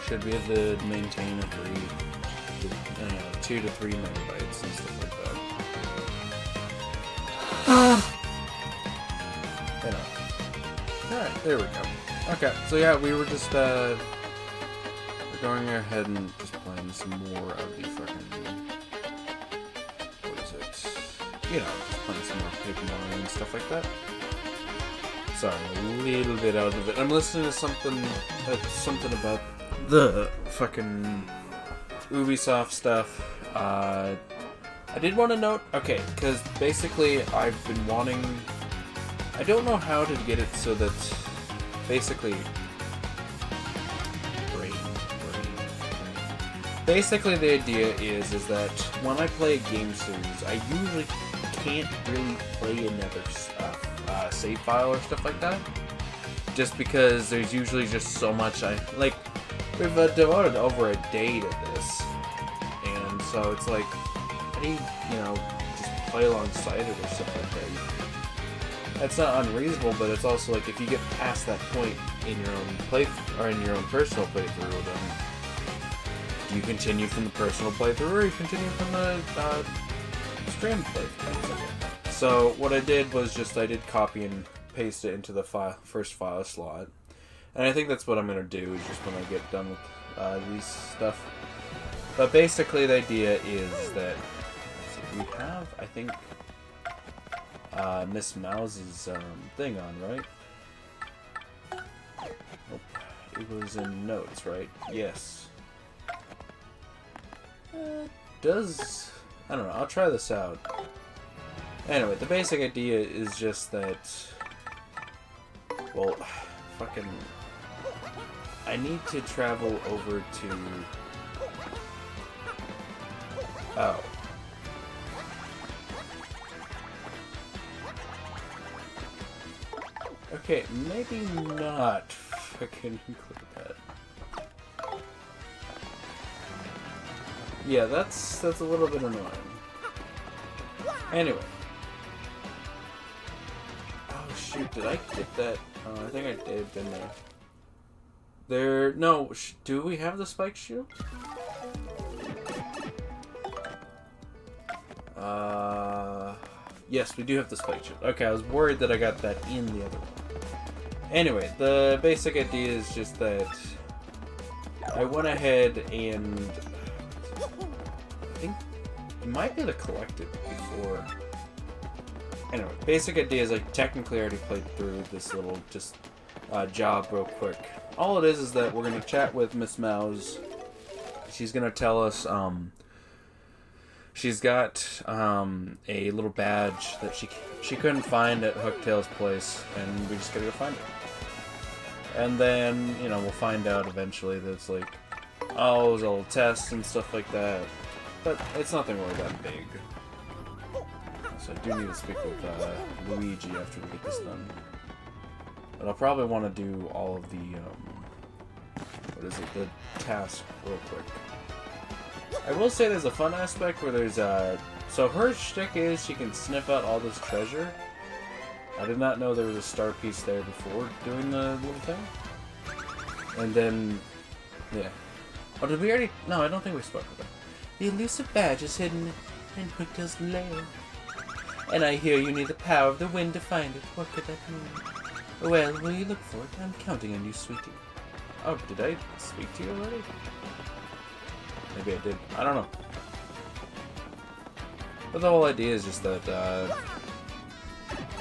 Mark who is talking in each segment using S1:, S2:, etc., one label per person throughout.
S1: should be able to maintain 2 to 3 megabytes and stuff like that. Alright, there we go. Okay, so yeah, we were just we're going ahead and just playing some more of the fucking, what is it? Just playing some more Paper Mario and stuff like that. Sorry, I'm a little bit out of it. I'm listening to something about the fucking Ubisoft stuff. I did want to note, okay, because basically I've been wanting, I don't know how to get it so that, basically, basically the idea is that when I play a game series, I usually can't really play another save file or stuff like that, just because there's usually just so much we've devoted over a day to this, and so it's like, how do you, just play alongside it or stuff like that? That's not unreasonable, but it's also like, if you get past that point in your own in your own personal playthrough, then do you continue from the personal playthrough, or you continue from the stream playthrough? So what I did was just, I did copy and paste it into the first file slot. And I think that's what I'm going to do, is just when I get done with these stuff. But basically the idea is that, we have, I think, Miss Mouse's thing on, right? Nope. It was in notes, right? Yes. I don't know, I'll try this out. Anyway, the basic idea is just that, well, fucking, I need to travel over to, oh. Okay, maybe not fucking include that. Yeah, that's a little bit annoying. Anyway. Oh shoot, did I get that? I think I did, didn't I? No, do we have the spike shield? Yes, we do have the spike shield. Okay, I was worried that I got that in the other one. Anyway, the basic idea is just that I went ahead and I think it might be the collected before. Anyway, basic idea is, like, technically I already played through this little job real quick. All it is that we're gonna chat with Miss Mouse. She's gonna tell us she's got a little badge that she couldn't find at Hooktail's place, and we just gotta go find it. And then, we'll find out eventually that it's like, oh, it was a little test and stuff like that. But it's nothing really that big. So I do need to speak with Luigi after we get this done. But I'll probably want to do all of the, the task real quick. I will say there's a fun aspect where there's so her shtick is she can sniff out all this treasure. I did not know there was a star piece there before doing the little thing. And then, yeah. Oh, did we already? No, I don't think we spoke about it. The elusive badge is hidden in Hooktail's lair. And I hear you need the power of the wind to find it. What could that mean? Well, will you look for it? I'm counting on you, sweetie. Oh, did I speak to you already? Maybe I did. I don't know. But the whole idea is just that,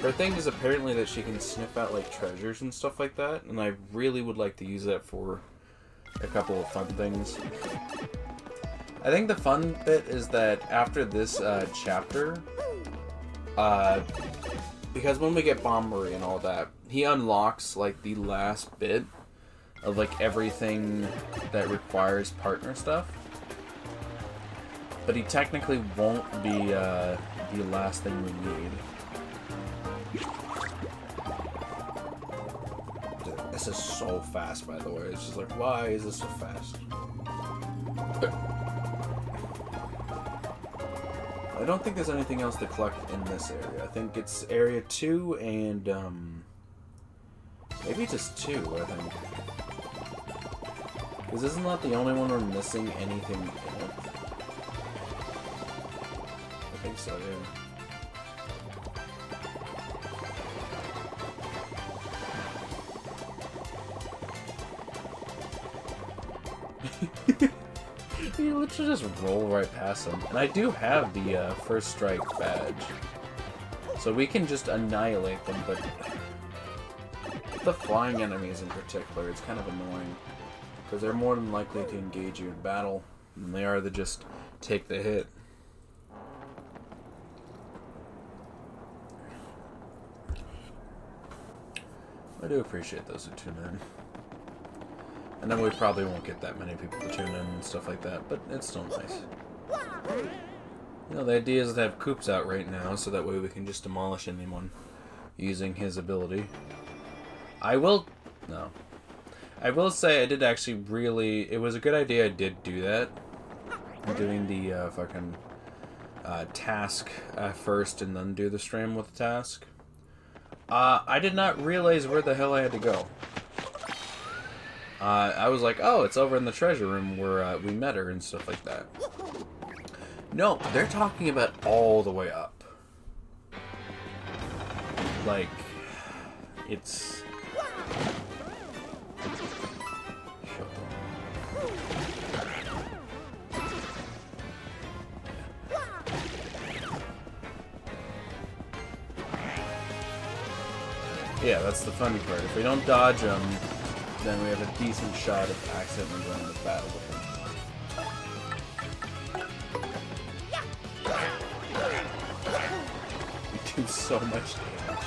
S1: her thing is apparently that she can sniff out, like, treasures and stuff like that, and I really would like to use that for a couple of fun things. I think the fun bit is that after this, chapter, because when we get Bombery and all that, he unlocks, like, the last bit of, like, everything that requires partner stuff. But he technically won't be, the last thing we need. This is so fast, by the way. It's just like, why is this so fast? I don't think there's anything else to collect in this area. I think it's area 2 and, maybe just 2, I think. Because isn't that the only one we're missing anything in it? I think so, yeah. You literally just roll right past them. And I do have the first strike badge. So we can just annihilate them, but the flying enemies in particular, it's kind of annoying. Because they're more than likely to engage you in battle than they are to just take the hit. I do appreciate those who tune in. I know we probably won't get that many people to tune in and stuff like that, but it's still nice. You know, the idea is to have Koops out right now, so that way we can just demolish anyone using his ability. I will say I did actually really... It was a good idea I did do that. Doing the fucking task first and then do the stream with the task. I did not realize where the hell I had to go. I was like, oh, it's over in the treasure room where we met her and stuff like that. No, they're talking about all the way up. Like, it's... Yeah, that's the funny part. If we don't dodge them, then we have a decent shot of accidentally running the battle with them. We do so much damage.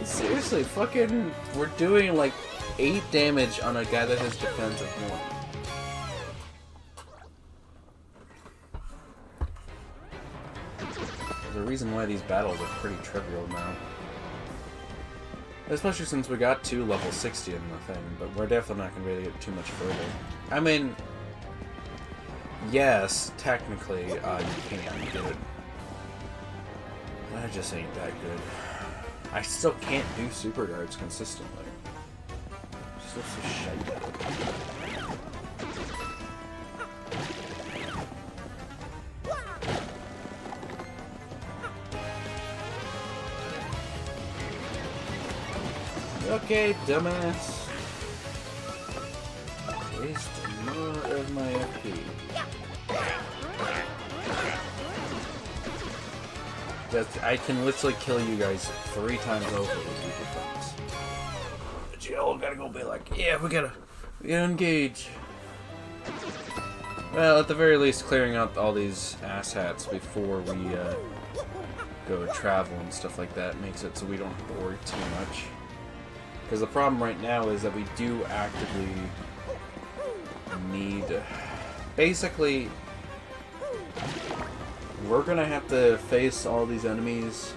S1: Seriously, fucking, we're doing like 8 damage on a guy that has defense of 1. There's a reason why these battles are pretty trivial now. Especially since we got to level 60 in the thing, but we're definitely not going to be able to get too much further. I mean, yes, technically, you can get it. I just ain't that good. I still can't do super guards consistently. Still so shite. Okay, dumbass. Waste more of my FP. I can literally kill you guys 3 times over with your defense. But you all gotta go be like, yeah, we gotta engage. Well, at the very least, clearing out all these asshats before we go travel and stuff like that makes it so we don't have to worry too much. Because the problem right now is that we do actively need... Basically, we're going to have to face all these enemies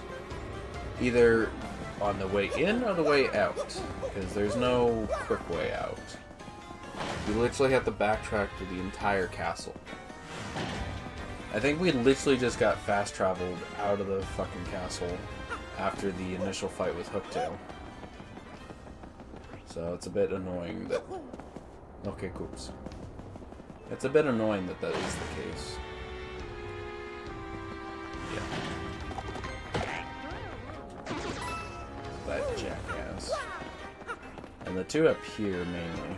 S1: either on the way in or the way out. Because there's no quick way out. We literally have to backtrack to the entire castle. I think we literally just got fast traveled out of the fucking castle after the initial fight with Hooktail. So it's a bit annoying that... Okay, Koops. It's a bit annoying that that is the case. Yeah. That jackass. And the 2 up here, mainly.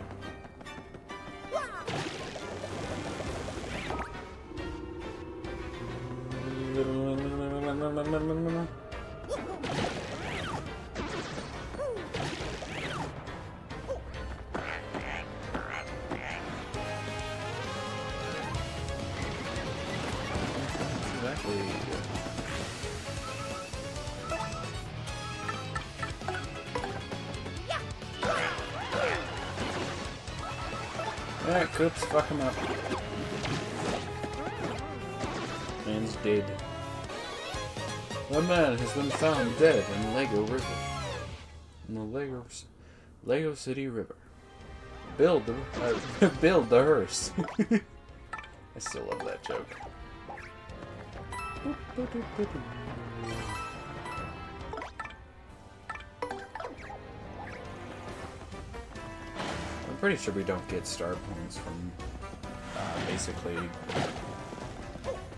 S1: Alright, Koops, fuck him up. Man's dead. A man has been found dead in Lego River. In the Lego City River. Build the hearse. I still love that joke. pretty sure we don't get star points from basically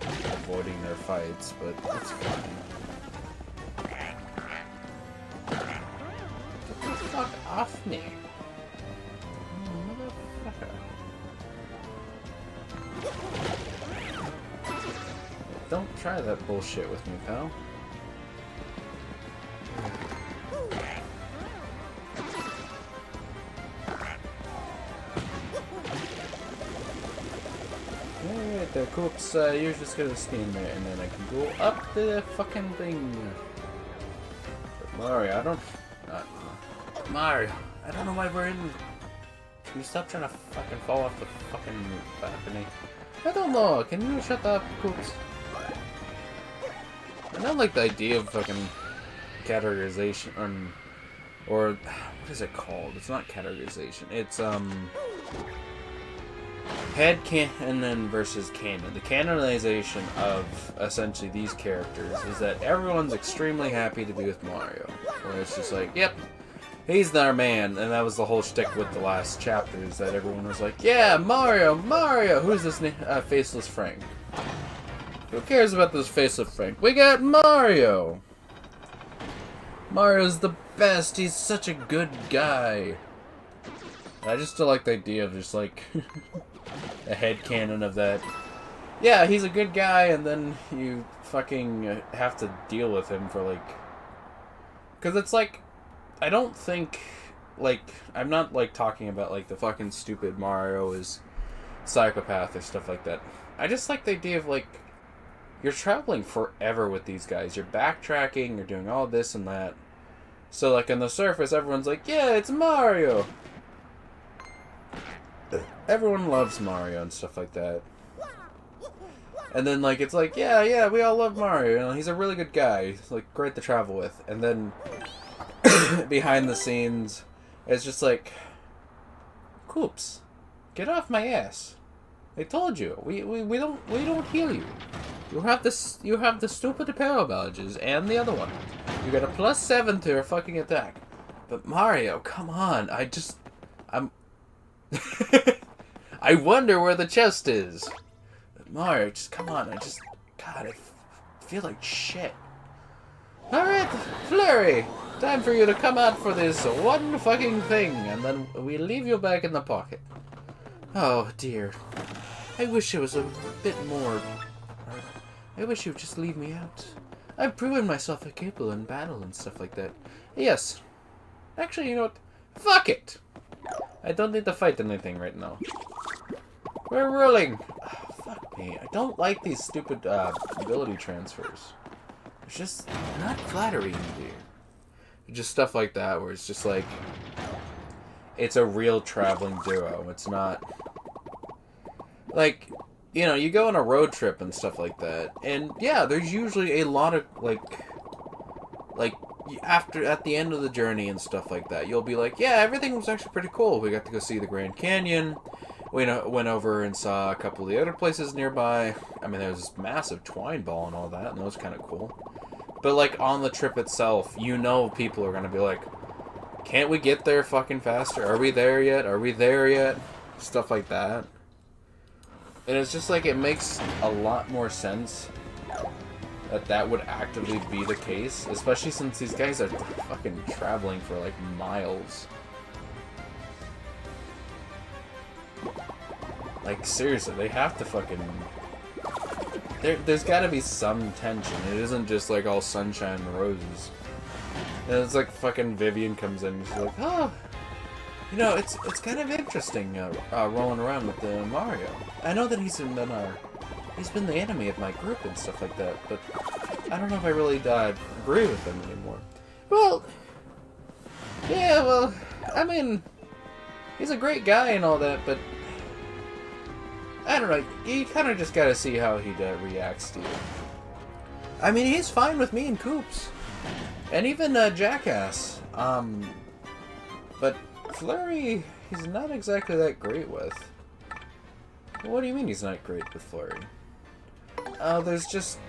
S1: avoiding their fights, but that's fine. Get the fuck off me! Don't try that bullshit with me, pal. Alright, the Coop's you're just gonna stand there and then I can go up the fucking thing. But Mario, I don't... Mario, I don't know why we're in... Can you stop trying to fucking fall off the fucking balcony? I don't know, can you shut up, Coops? I don't like the idea of fucking categorization, or what is it called? It's not categorization. It's head canon versus canon. The canonization of essentially these characters is that everyone's extremely happy to be with Mario, where it's just like, yep, he's our man, and that was the whole shtick with the last chapters, that everyone was like, yeah, Mario, Mario. Who's this faceless Frank? Who cares about this faceless Frank? We got Mario! Mario's the best, he's such a good guy. I just still like the idea of just like a headcanon of that. Yeah, he's a good guy, and then you fucking have to deal with him for like... Because it's like, I don't think, like, I'm not like talking about like the fucking stupid Mario is psychopath or stuff like that. I just like the idea of like, you're traveling forever with these guys. You're backtracking, you're doing all this and that. So, like, on the surface, everyone's like, yeah, it's Mario! Everyone loves Mario and stuff like that. And then, like, it's like, yeah, we all love Mario. You know, he's a really good guy. He's, like, great to travel with. And then, behind the scenes, it's just like, Coops, get off my ass. I told you, we don't heal you. You have the stupid power badges and the other one. You got a +7 to your fucking attack. But Mario, come on. I'm I wonder where the chest is. But Mario, just come on. God, I feel like shit. Alright, Flurry. Time for you to come out for this one fucking thing, and then we leave you back in the pocket. Oh dear. I wish it was a bit more... I wish you'd just leave me out. I've proven myself capable in battle and stuff like that. Yes. Actually, you know what? Fuck it! I don't need to fight anything right now. We're rolling! Oh, fuck me. I don't like these stupid ability transfers. It's just not flattering here. Just stuff like that where it's just like... It's a real traveling duo. It's not... Like... You know, you go on a road trip and stuff like that, and yeah, there's usually a lot of, like, at the end of the journey and stuff like that, you'll be like, yeah, everything was actually pretty cool. We got to go see the Grand Canyon, we went over and saw a couple of the other places nearby. I mean, there was this massive twine ball and all that, and that was kind of cool. But, like, on the trip itself, you know people are going to be like, can't we get there fucking faster? Are we there yet? Are we there yet? Stuff like that. And it's just like, it makes a lot more sense that would actively be the case, especially since these guys are fucking traveling for like miles. Like, seriously, they have to fucking... There's gotta be some tension. It isn't just like all sunshine and roses. And it's like fucking Vivian comes in and she's like, oh... You know, it's kind of interesting rolling around with Mario. I know that he's been the enemy of my group and stuff like that, but I don't know if I really agree with him anymore. Well, yeah, well, I mean, he's a great guy and all that, but I don't know. You kind of just gotta see how he reacts to you. I mean, he's fine with me and Coops, and even Jackass. But Flurry, he's not exactly that great with. What do you mean he's not great with Flurry? There's just...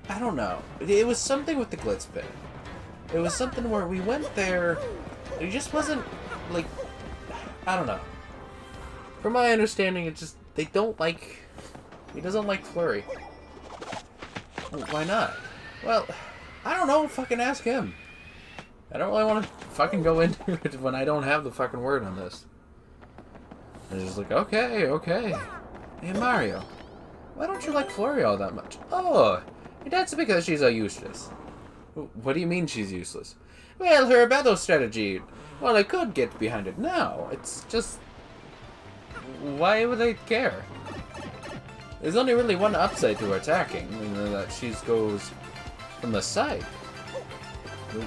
S1: I don't know. It was something with the Glitz Pit. It was something where we went there, it just wasn't, like... I don't know. From my understanding, it's just they don't like. He doesn't like Flurry. Well, why not? Well, I don't know. Fucking ask him. I don't really want to fucking go into it when I don't have the fucking word on this. And just like, okay, okay. Hey, Mario. Why don't you like Flurry all that much? Oh, that's because she's a useless. What do you mean she's useless? Well, her battle strategy, well, I could get behind it now. It's just... Why would I care? There's only really one upside to her attacking, that she goes from the side.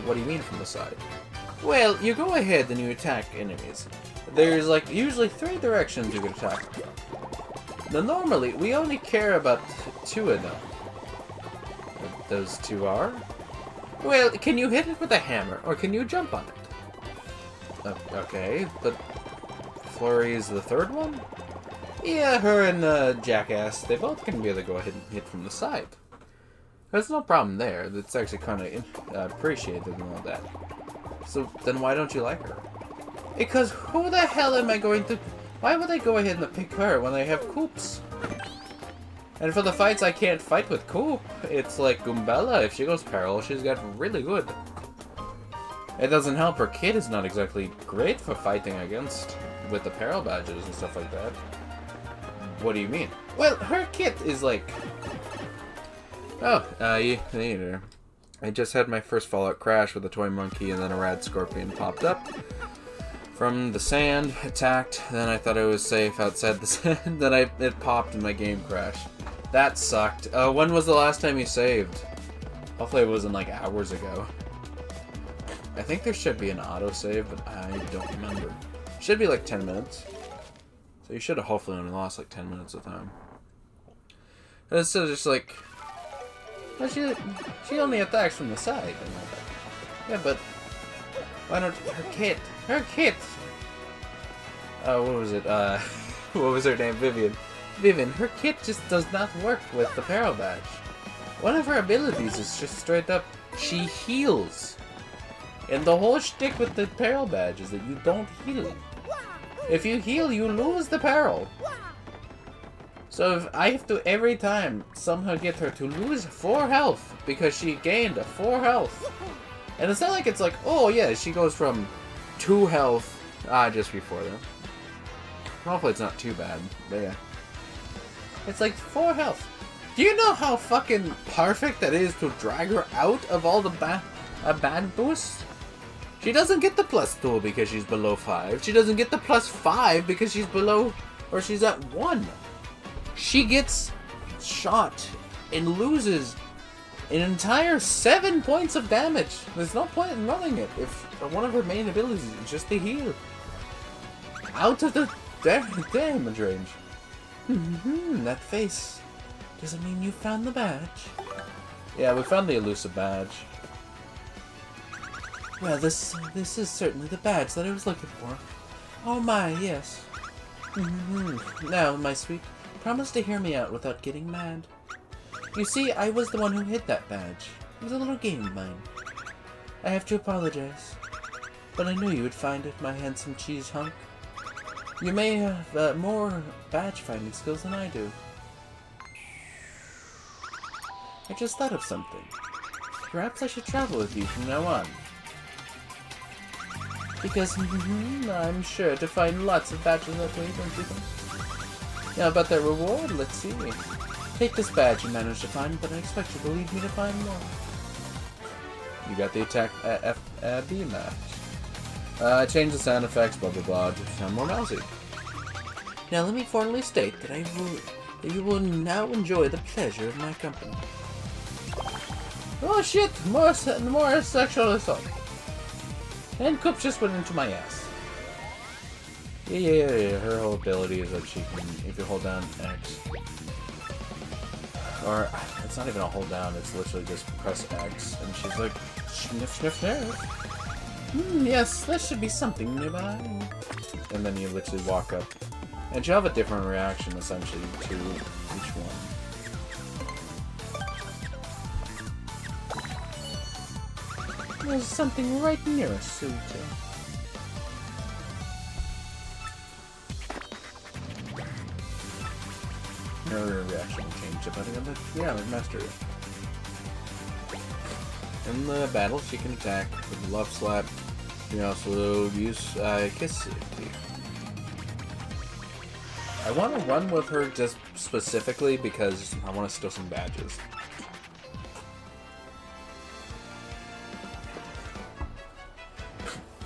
S1: What do you mean from the side? Well, you go ahead and you attack enemies. There's like usually 3 directions you can attack. Now normally, we only care about 2 of them. Those 2 are? Well, can you hit it with a hammer, or can you jump on it? Okay, but Flurry is the 3rd one? Yeah, her and Jackass, they both can be able to go ahead and hit from the side. There's no problem there. That's actually kind of appreciated and all that. So then why don't you like her? Because who the hell am I going to... Why would I go ahead and pick her when I have Koops? And for the fights I can't fight with Coop, it's like Goombella. If she goes Peril, she's got really good. It doesn't help her kit is not exactly great for fighting against with the Peril badges and stuff like that. What do you mean? Well, her kit is like... Oh, yeah. I just had my first Fallout crash with a toy monkey and then a rad scorpion popped up from the sand, attacked, then I thought I was safe outside the sand, then it popped and my game crashed. That sucked. When was the last time you saved? Hopefully it wasn't like hours ago. I think there should be an autosave, but I don't remember. Should be like 10 minutes. So you should have hopefully only lost like 10 minutes of time. And it's just like... Well, she only attacks from the side. And all that. Yeah, but... Why don't... Her kit! Her kit! What was it? What was her name? Vivian. Vivian, her kit just does not work with the Peril badge. One of her abilities is just straight up... She heals! And the whole shtick with the Peril badge is that you don't heal. If you heal, you lose the Peril. So if I have to every time somehow get her to lose 4 health because she gained 4 health. And it's not like it's like, oh yeah, she goes from 2 health just before that. Hopefully it's not too bad, but yeah. It's like 4 health. Do you know how fucking perfect that is to drag her out of all the bad boosts? She doesn't get the +2 because she's below 5. She doesn't get the +5 because she's below, or she's at 1. She gets shot and loses an entire 7 points of damage. There's no point in running it if one of her main abilities is just to heal. Out of the damage range. That face. Does it mean you found the badge? Yeah, we found the elusive badge. Well, this is certainly the badge that I was looking for. Oh my, yes. Now, my sweet, promise to hear me out without getting mad. You see, I was the one who hid that badge. It was a little game of mine. I have to apologize. But I knew you would find it, my handsome cheese hunk. You may have more badge finding skills than I do. I just thought of something. Perhaps I should travel with you from now on. Because I'm sure to find lots of badges that way, don't you think? Now about that reward, let's see. Take this badge you managed to find, but I expect you to lead me to find more. You got the attack B match. Change the sound effects, blah blah blah, to sound more mousy. Now let me formally state that you will now enjoy the pleasure of my company. Oh shit! More sexual assault. And Coop just went into my ass. Yeah. Her whole ability is that she can, if you hold down X, or it's not even a hold down, it's literally just press X, and she's like, sniff, sniff, sniff. Yes, there should be something nearby. And then you literally walk up, and you have a different reaction essentially to each one. There's something right near us, Suta. Her reaction will change depending on the master. In the battle, she can attack with Love Slap. You can also use Kiss. I want to run with her just specifically because I want to steal some badges.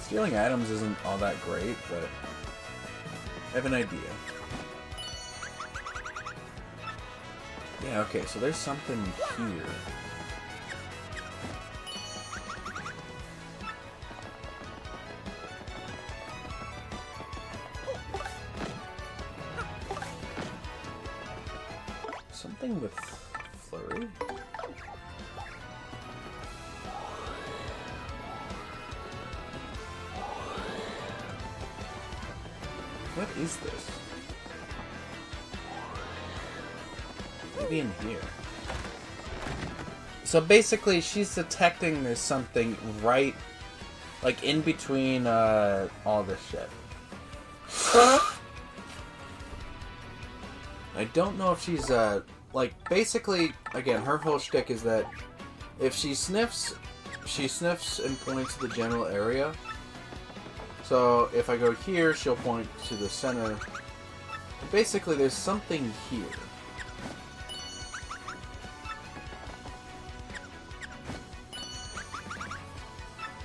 S1: Stealing items isn't all that great, but I have an idea. Yeah, okay, so there's something here. Something with flurry? What is this? Maybe in here. So basically, she's detecting there's something right, like in between all this shit. I don't know if she's like basically again her whole shtick is that if she sniffs and points to the general area. So if I go here, she'll point to the center. Basically, there's something here.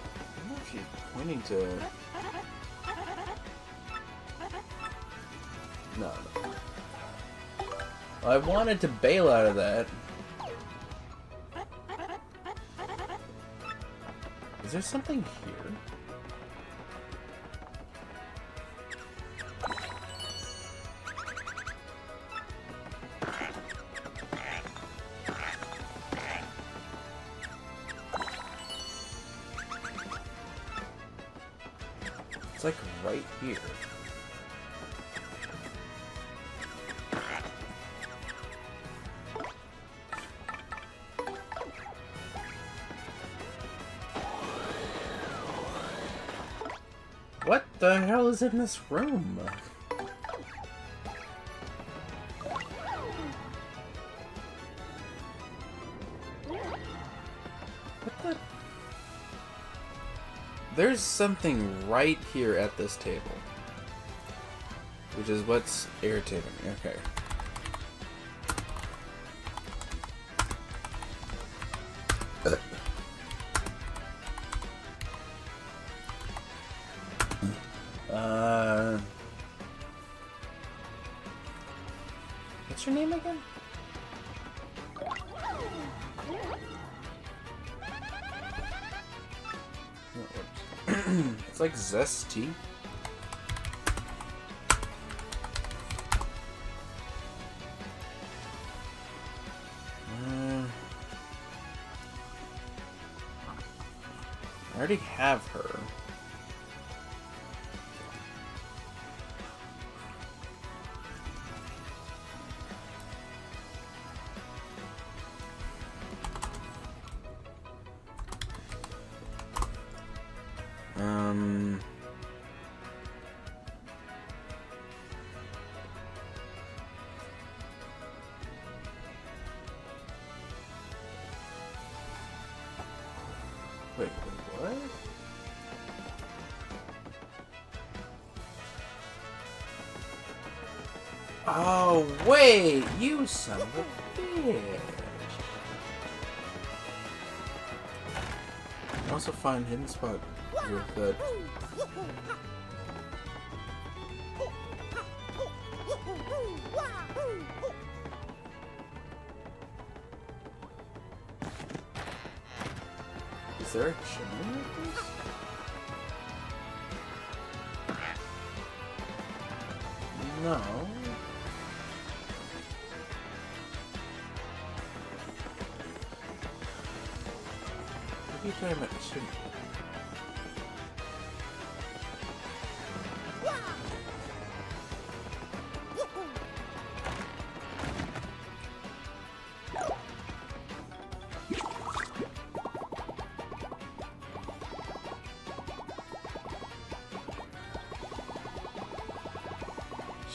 S1: I don't know if she's pointing to. No. I wanted to bail out of that. Is there something here? It's like right here. What the hell is in this room? What the? There's something right here at this table. Which is what's irritating me. Okay. What's your name again? It's like zesty. I already have her. Wait, what? Oh, wait! You son of a bitch! Also find hidden spot with that. Is there a chimney with this? No. What are you talking about? Chimney?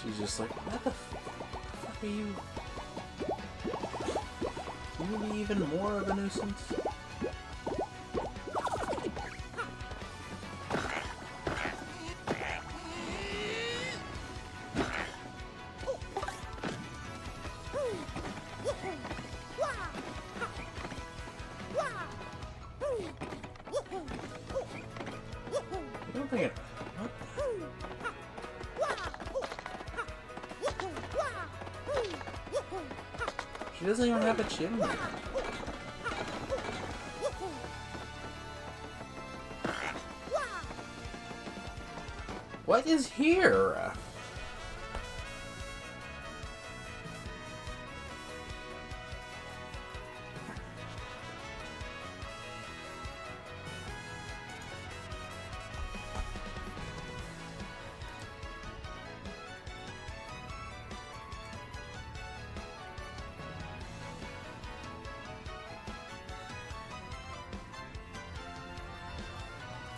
S1: She's just like, what the fuck are you? maybe even more of a nuisance. I don't think it... What? She doesn't even have a chimney. What is here?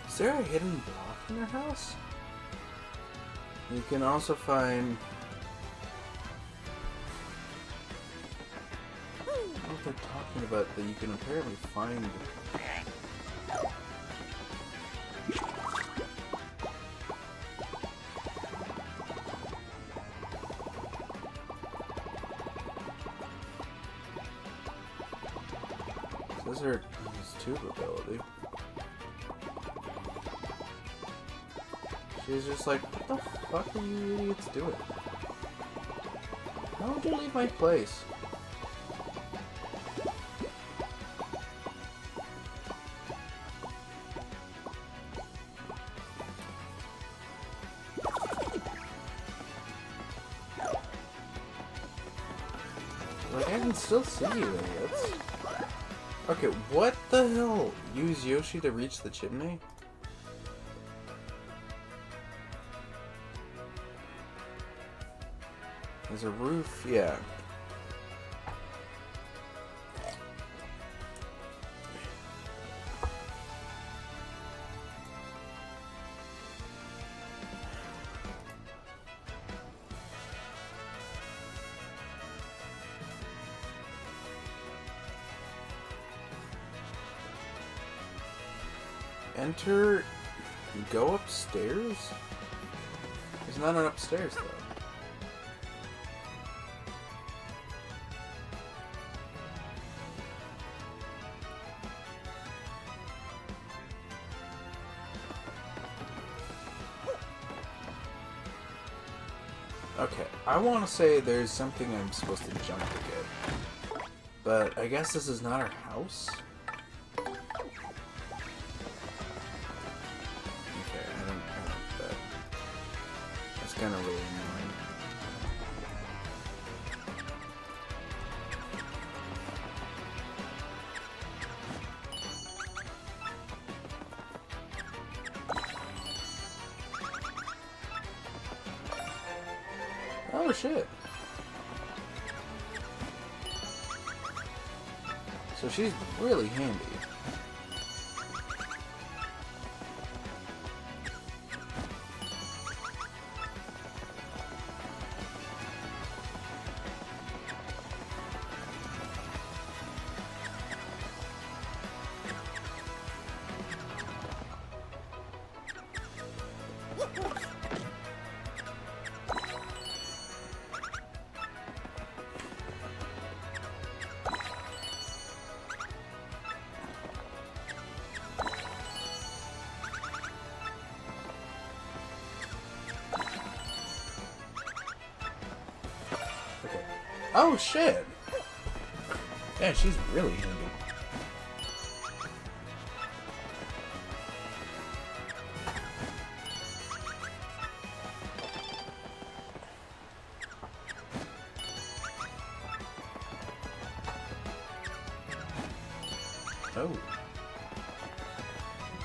S1: Is there a hidden block in her house? You can also find... I don't know what they're talking about, that you can apparently find... So this is her tube ability. She's just like, what the fuck are you idiots doing? How would you leave my place? Like, I can still see you, idiots. Okay, what the hell? Use Yoshi to reach the chimney? There's a roof, yeah. Enter, go upstairs? There's not an upstairs though. Okay, I want to say there's something I'm supposed to jump to get, but I guess this is not our house? Okay, I don't that. That's kind of really annoying. Oh shit. So she's really handy. Oh shit! Yeah, she's really handy. Oh.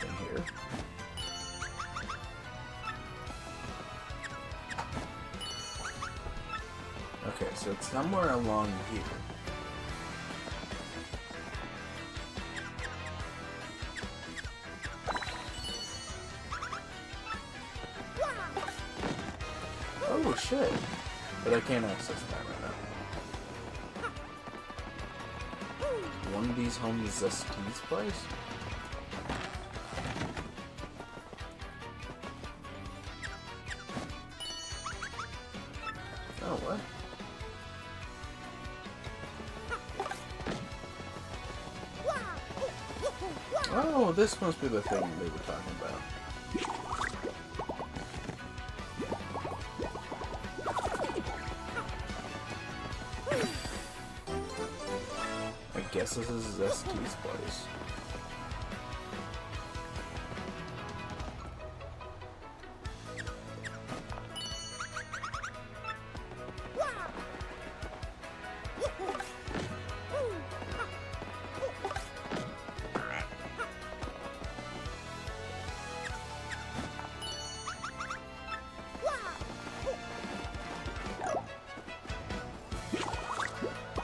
S1: In here. Okay, so it's somewhere along here. Oh shit! But I can't access that right now. one of these homies Zest's place? Oh, what? Oh, this must be the thing they were talking about. I guess this is Zest's place.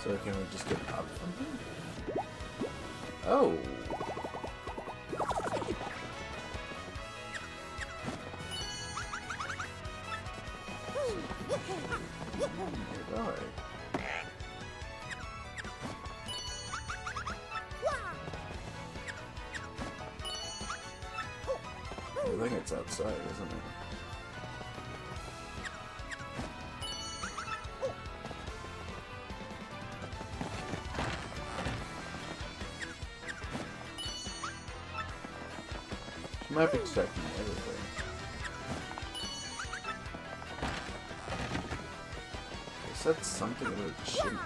S1: So can we just get up from here? Oh. Alright. I think it's outside, isn't it? She might be checking everything. They said something about a chimney.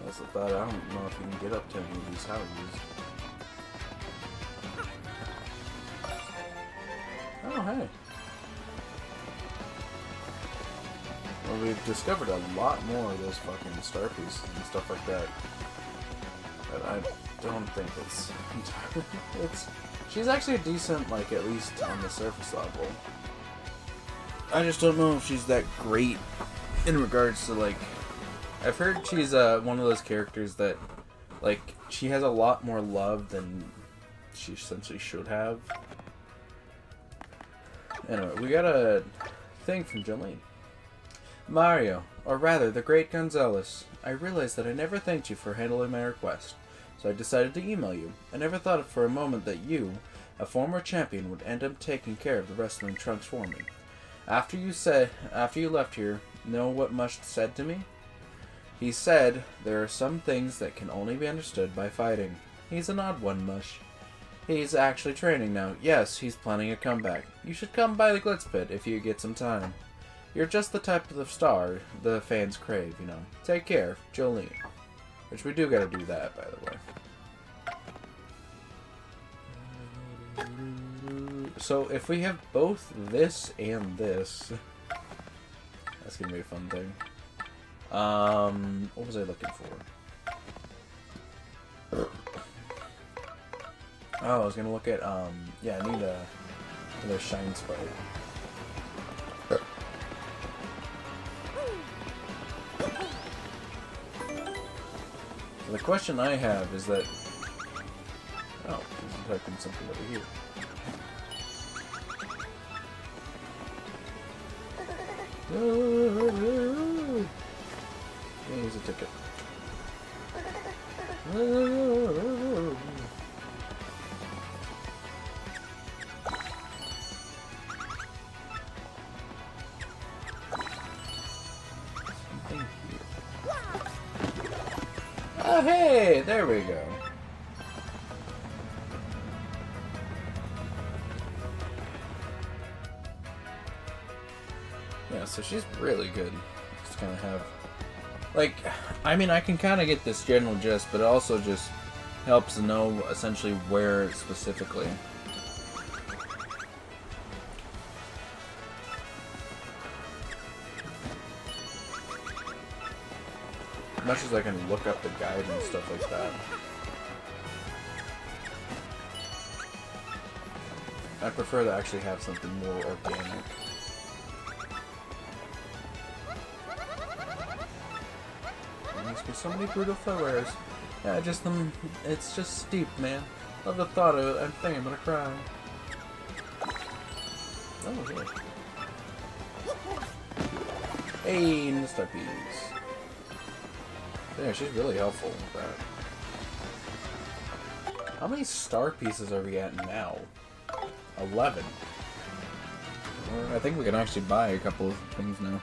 S1: That's the thought. I don't know if you can get up to any of these houses. Oh, hey. Well, we've discovered a lot more of those fucking star pieces and stuff like that. But I don't think it's entirely... She's actually decent, like, at least on the surface level. I just don't know if she's that great in regards to, like... I've heard she's one of those characters that, like, she has a lot more love than she essentially should have. Anyway, we got a thing from Jolene. Mario, or rather, the great Gonzalez. I realized that I never thanked you for handling my request, so I decided to email you. I never thought for a moment that you, a former champion, would end up taking care of the wrestling trunks for me. After you left here, know what Mush said to me? He said, there are some things that can only be understood by fighting. He's an odd one, Mush. He's actually training now. Yes, he's planning a comeback. You should come by the Glitz Pit if you get some time. You're just the type of star the fans crave, you know. Take care, Jolene. Which we do gotta do that, by the way. So, if we have both this and this... That's gonna be a fun thing. What was I looking for? Oh, I was gonna look at, yeah, I need another shine sprite. The question I have is that... Oh, he's typing something over here. Yeah, here's a ticket. Oh, hey! There we go. Yeah, so she's really good. Just kind of have... Like, I mean, I can kind of get this general gist, but it also just helps to know essentially where specifically. As much as I can look up the guide and stuff like that. I prefer to actually have something more organic. There must be so many brutal flowers. Yeah, just them. It's just steep, man. Love the thought of it. I think I'm gonna cry. Oh, yeah. Hey, the star piece. Yeah, she's really helpful with that. How many star pieces are we at now? 11. I think we can actually buy a couple of things now.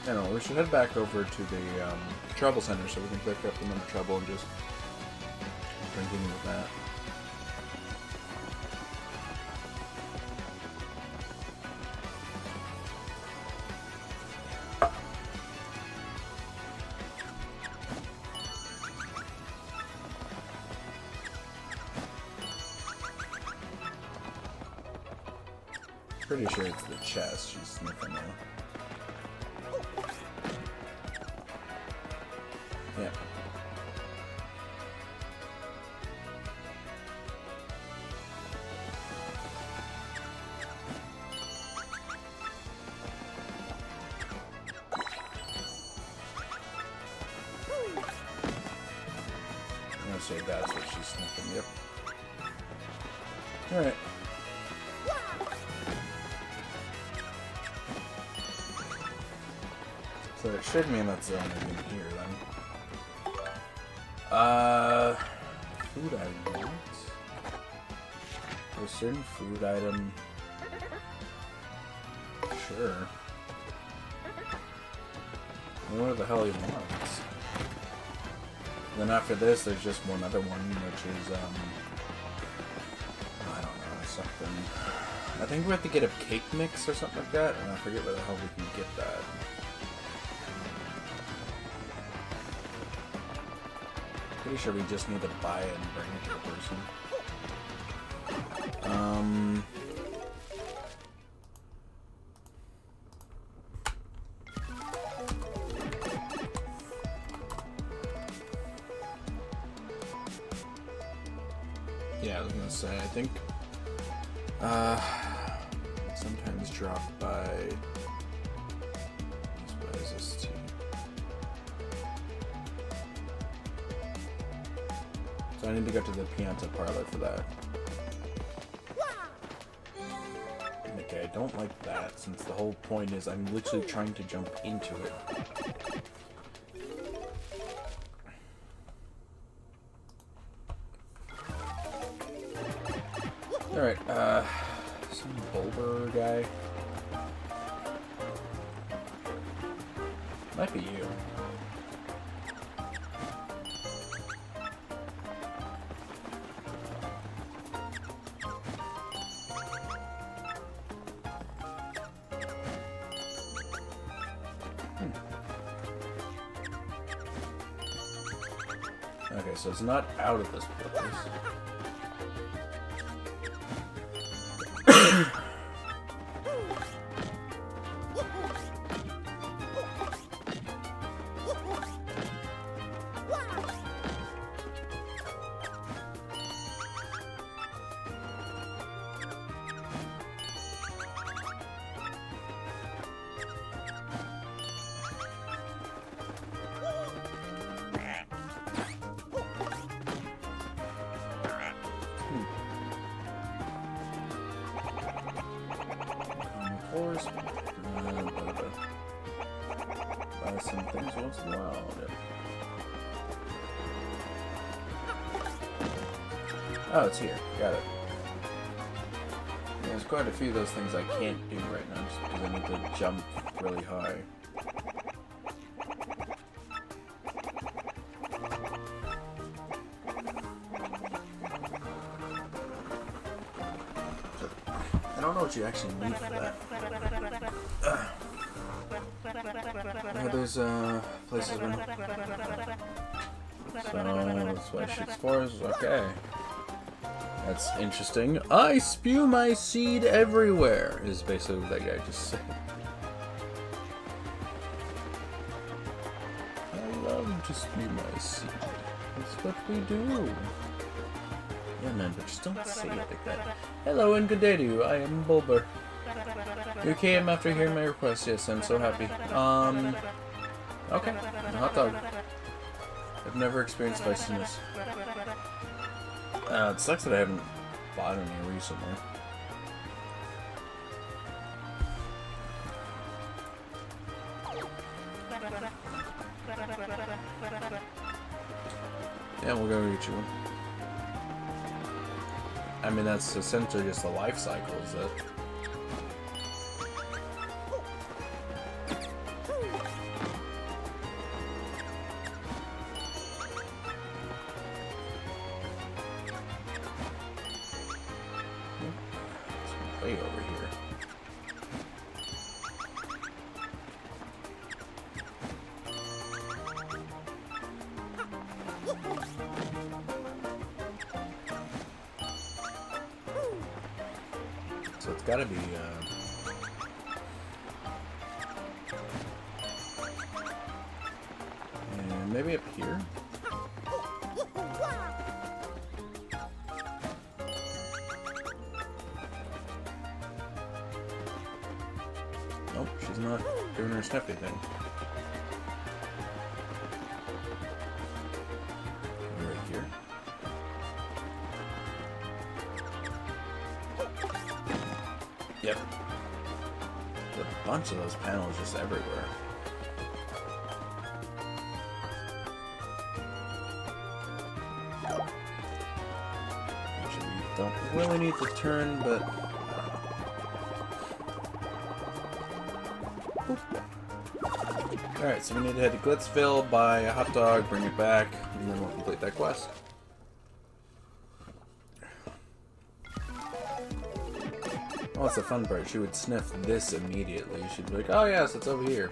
S1: I don't know, we should head back over to the Trouble Center so we can pick up the number Trouble and just continue with that. Pretty sure it's the chest she's sniffing now. Yeah. I'm gonna say that's what she's sniffing, yep. Alright. So it should mean that's the only thing here then. Food items. A certain food item. Sure. What the hell he wants? Then after this, there's just one other one, which is I don't know, something. I think we have to get a cake mix or something like that, and I forget where the hell we can get that. Pretty sure we just need to buy it and bring it to the person. Yeah, I was gonna say, I think sometimes drop by. What is this tea? So I need to go to the Pianta parlor for that. Okay, I don't like that, since the whole point is I'm literally trying to jump into it. Alright, some Bulber guy. Might be you. Okay, so it's not out of this place. Buy some things once in a while. Oh, it's here. Got it. Yeah, there's quite a few of those things I can't do right now just because I need to jump really high. I don't know what you actually need for that. Yeah, there's places where... So, that's why she explores. Okay. That's interesting. I spew my seed everywhere, is basically what that guy just said. I love to spew my seed. That's what we do. Yeah, man, but just don't say it like that. Hello and good day to you. I am Bulber. You came after hearing my request. Yes, I'm so happy. Okay. A hot dog. I've never experienced spiciness. It sucks that I haven't bought any recently. Yeah, we'll go get you one. I mean, that's essentially just the life cycle, is it? It's way over here. So it's gotta be, and maybe up here? Nope, she's not doing her sniffy thing. Right here. Yep. There's a bunch of those panels just everywhere. Actually, we don't really need to turn, but... Alright, so we need to head to Glitzville, buy a hot dog, bring it back, and then we'll complete that quest. Oh, that's the fun part. She would sniff this immediately. She'd be like, oh yes, it's over here.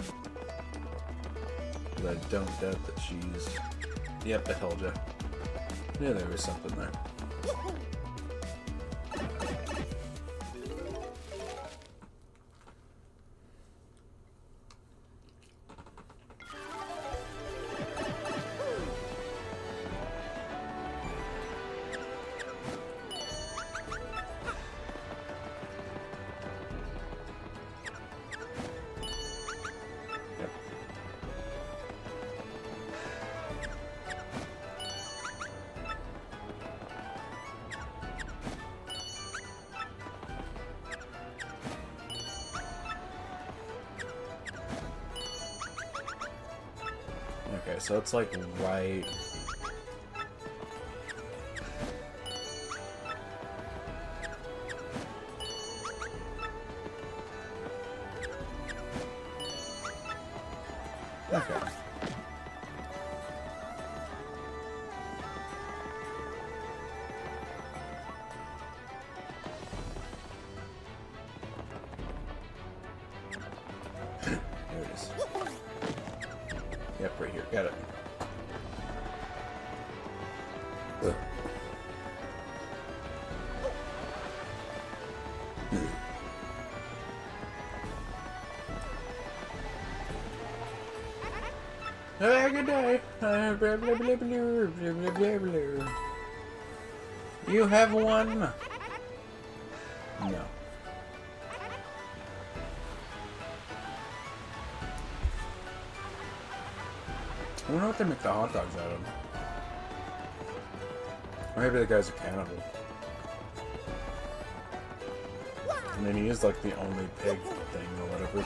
S1: But I don't doubt that she's... Yep, I told you. Knew there was something there. Okay, so it's like right... Okay. There it is. Yep, right here. Got it. Ugh. Have a good day. Blah, blah, blah, blah, blah, blah, blah. You have one? No. I wonder what they make the hot dogs out of. Or maybe the guy's a cannibal. And then he is like the only pig thing or whatever.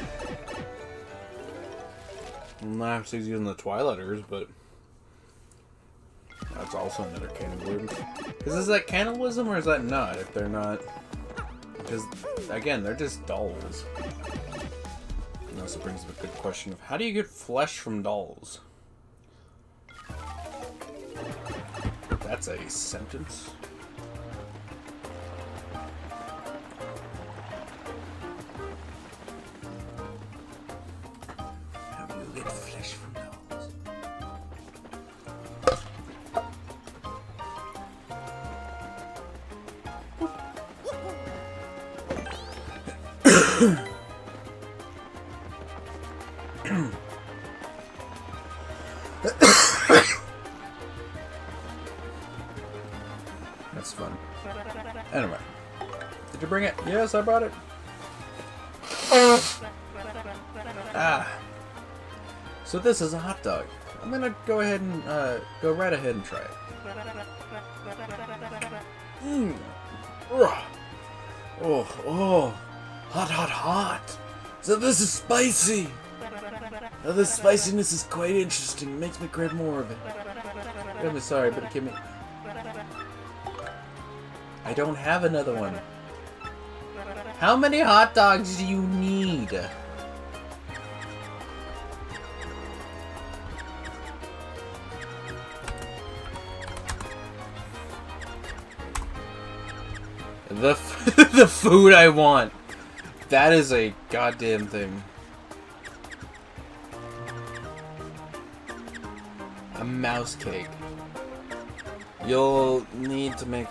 S1: Not he's using the Twilighters, but that's also another cannibalism. Is that cannibalism or is that not? If they're not, because again, they're just dolls. And also brings up a good question of how do you get flesh from dolls? That's a sentence. How do you get flesh from dolls? That's fun. Anyway. Did you bring it? Yes, I brought it. Ah. So this is a hot dog. I'm gonna go ahead and go right ahead and try it. Oh, hot, hot, hot. So this is spicy. Now this spiciness is quite interesting. It makes me crave more of it. I'm sorry, but give me. I don't have another one. How many hot dogs do you need? The the food I want. That is a goddamn thing. A mouse cake. You'll need to make.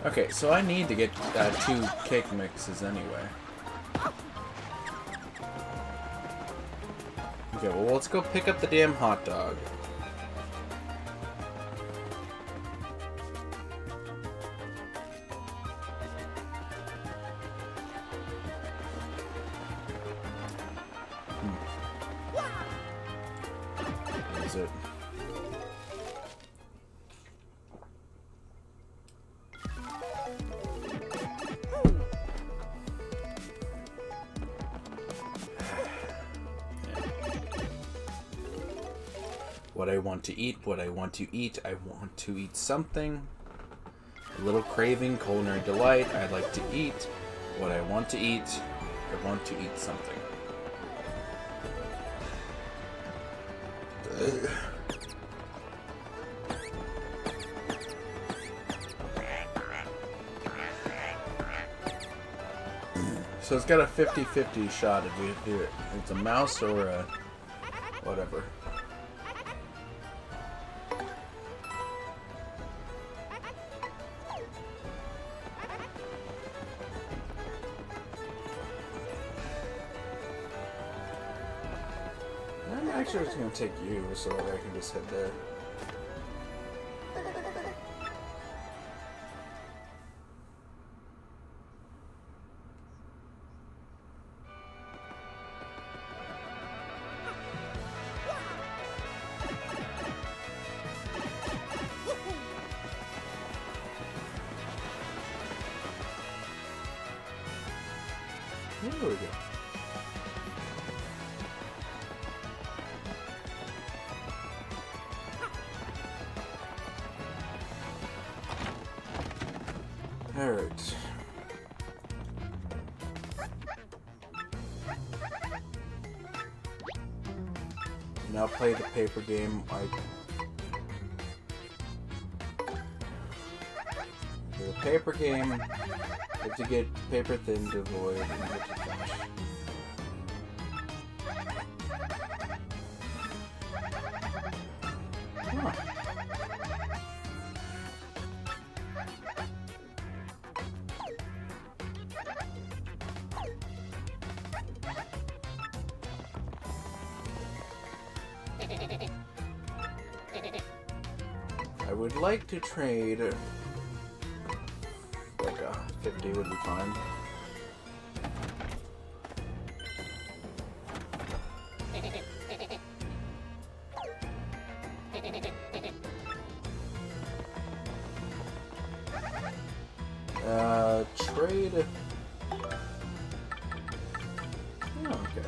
S1: Okay, so I need to get 2 cake mixes anyway. Okay, well, let's go pick up the damn hot dog. Where is it? What I want to eat, what I want to eat, I want to eat something. A little craving, culinary delight, I'd like to eat. What I want to eat, I want to eat something. So it's got a 50-50 shot if it's a mouse or a whatever. I'm actually just going to take you so that I can just head there. There we go. Alright. Now play the paper game. For the paper game, you have to get paper thin to avoid and get to finish. Huh. I would like to trade like a 50 would be fine. Trade. Oh, okay.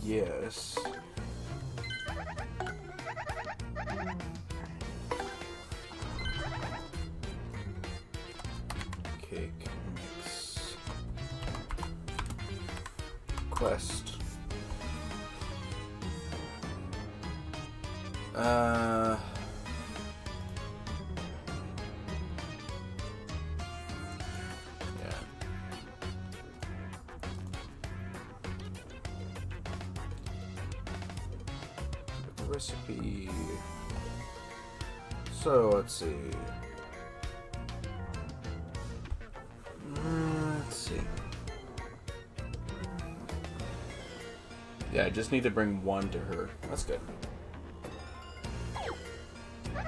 S1: Yes. Cake mix. Quest. Recipe. So let's see. Let's see. Yeah, I just need to bring one to her. That's good. I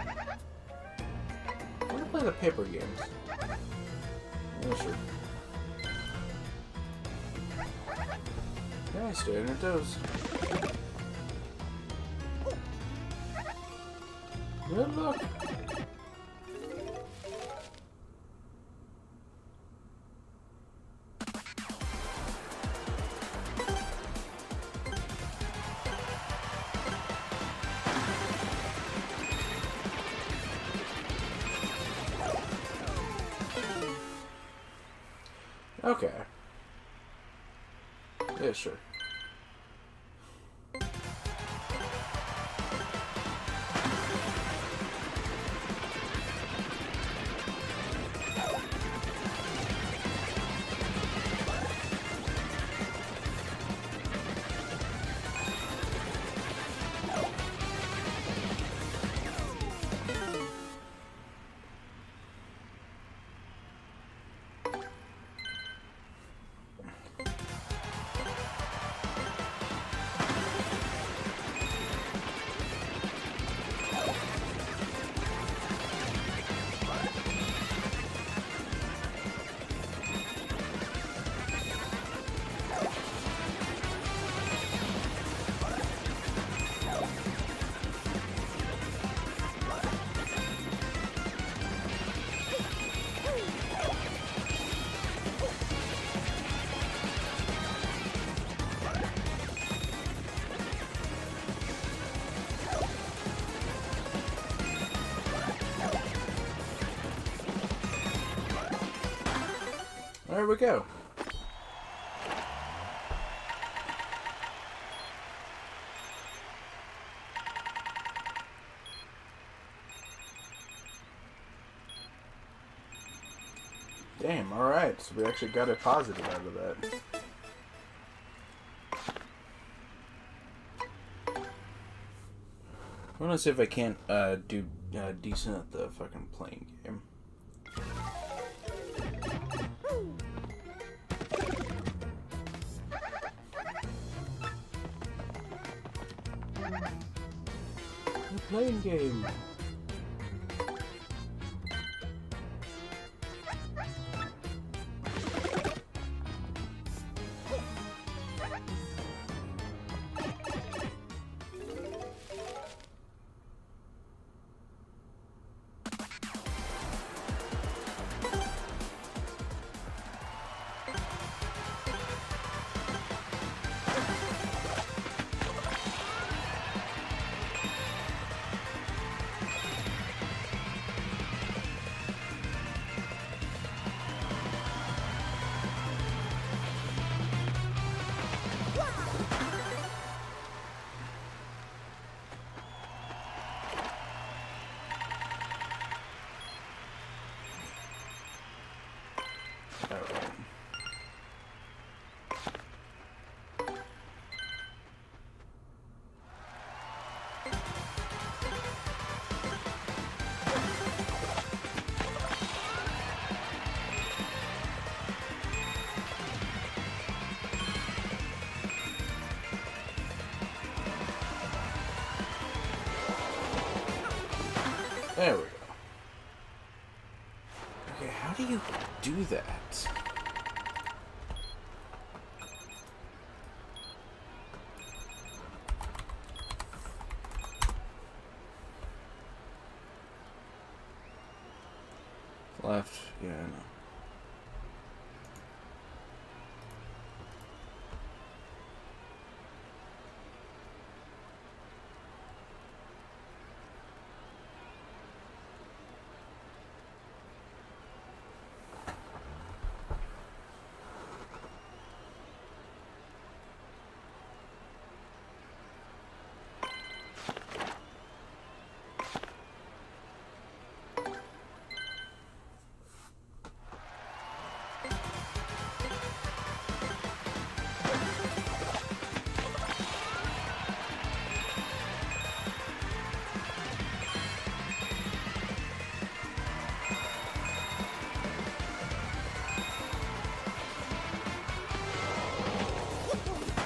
S1: want to play the paper games. Yeah, sure. Yeah, stay on your toes. Good luck. Okay. Yeah, sure. There we go. Damn, alright. So we actually got a positive out of that. I want to see if I can't do decent at the fucking playing game. The playing game. There we go. Okay, how do you do that? Left, yeah, I know.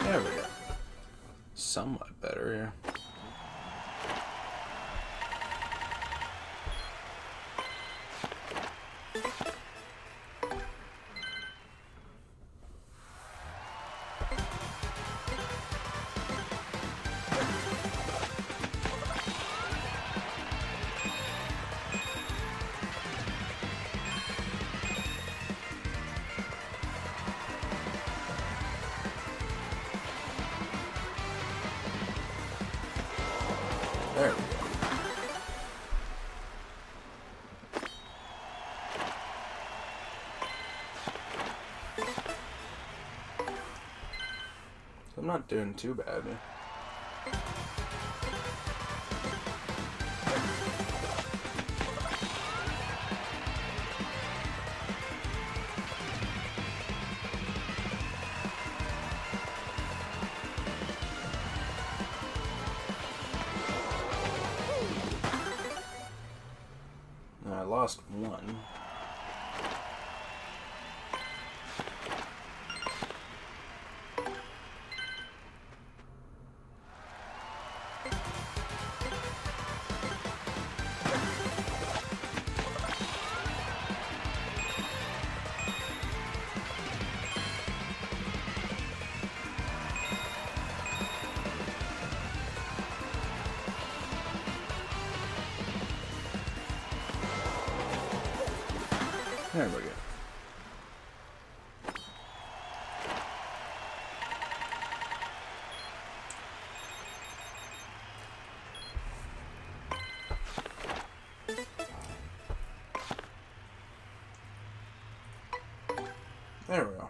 S1: There we go. somewhat better, yeah. There we go. I'm not doing too bad. I lost one. There we go. There we go.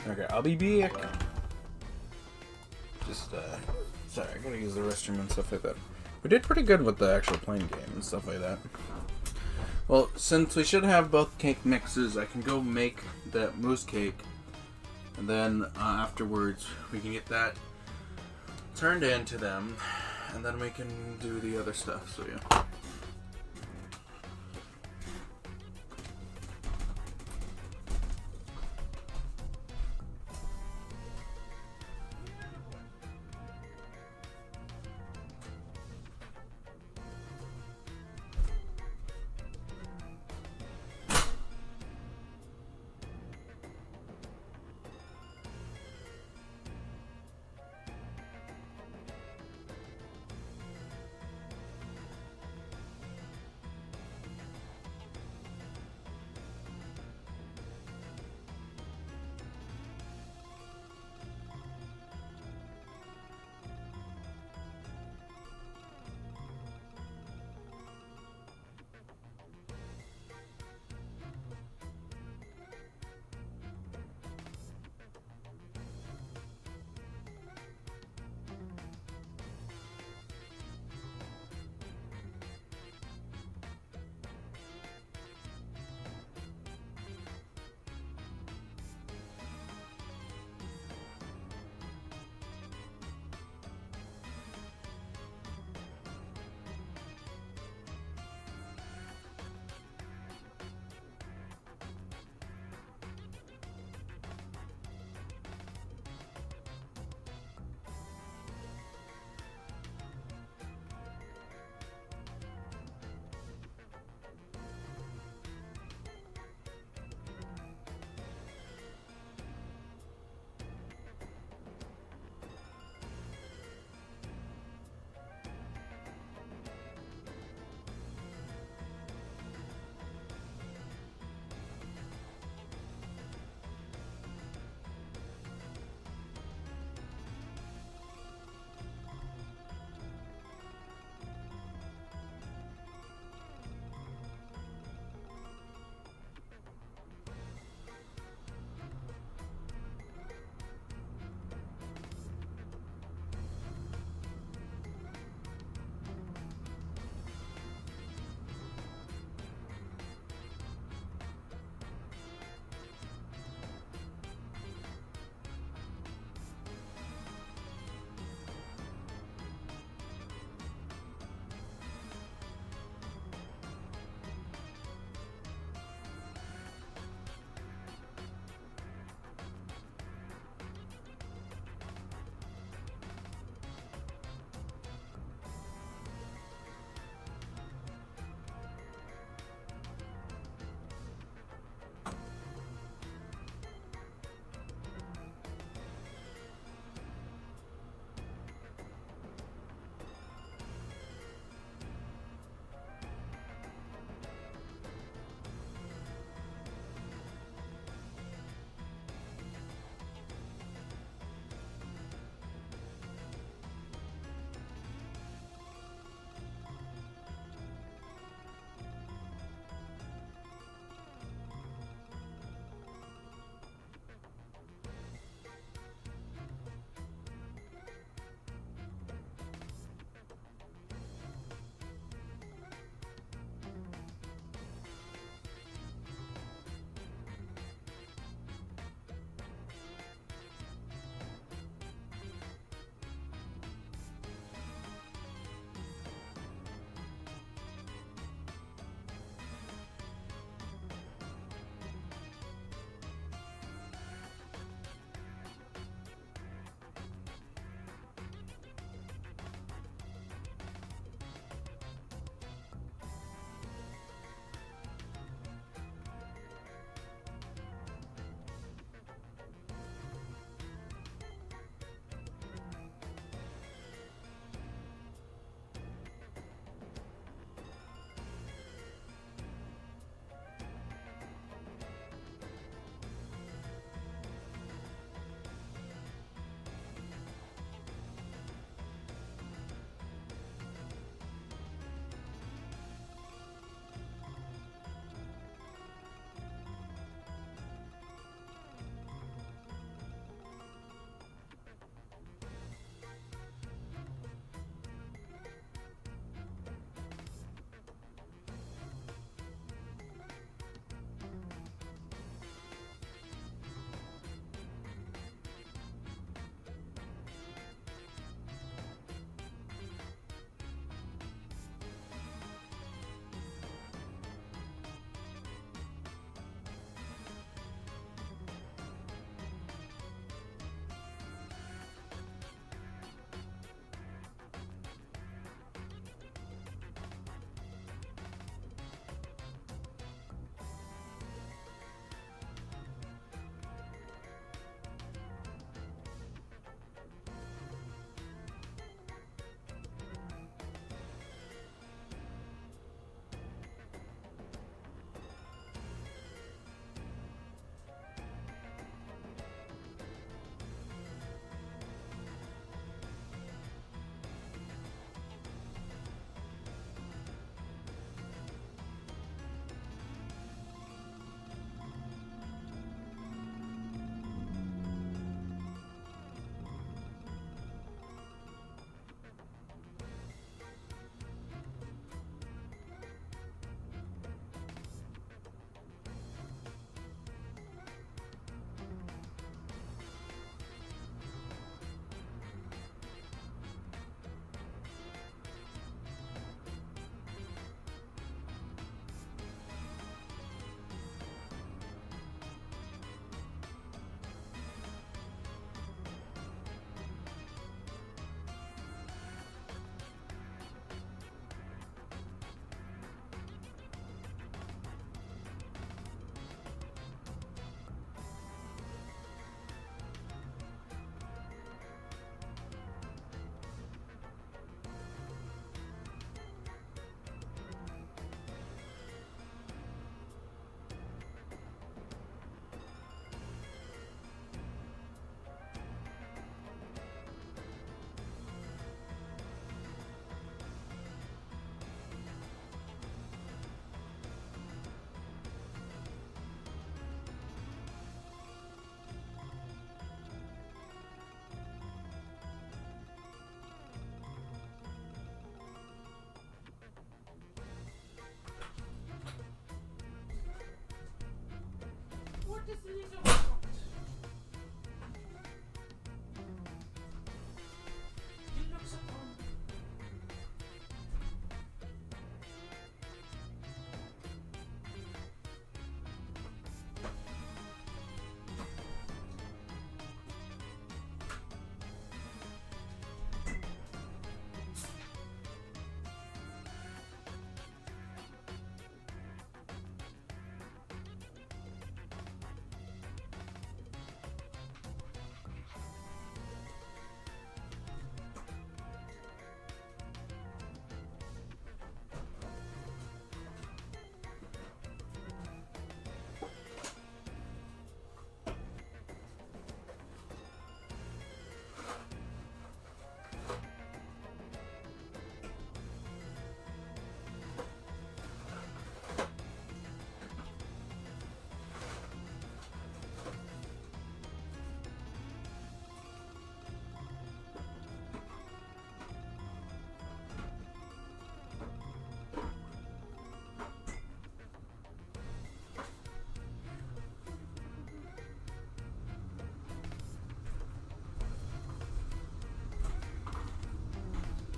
S1: Okay, I'll be back. Just, sorry, I gotta use the restroom and stuff like that. We did pretty good with the actual plain game and stuff like that. Well, since we should have both cake mixes, I can go make that mousse cake. And then, afterwards, we can get that turned into them. And then we can do the other stuff, so yeah.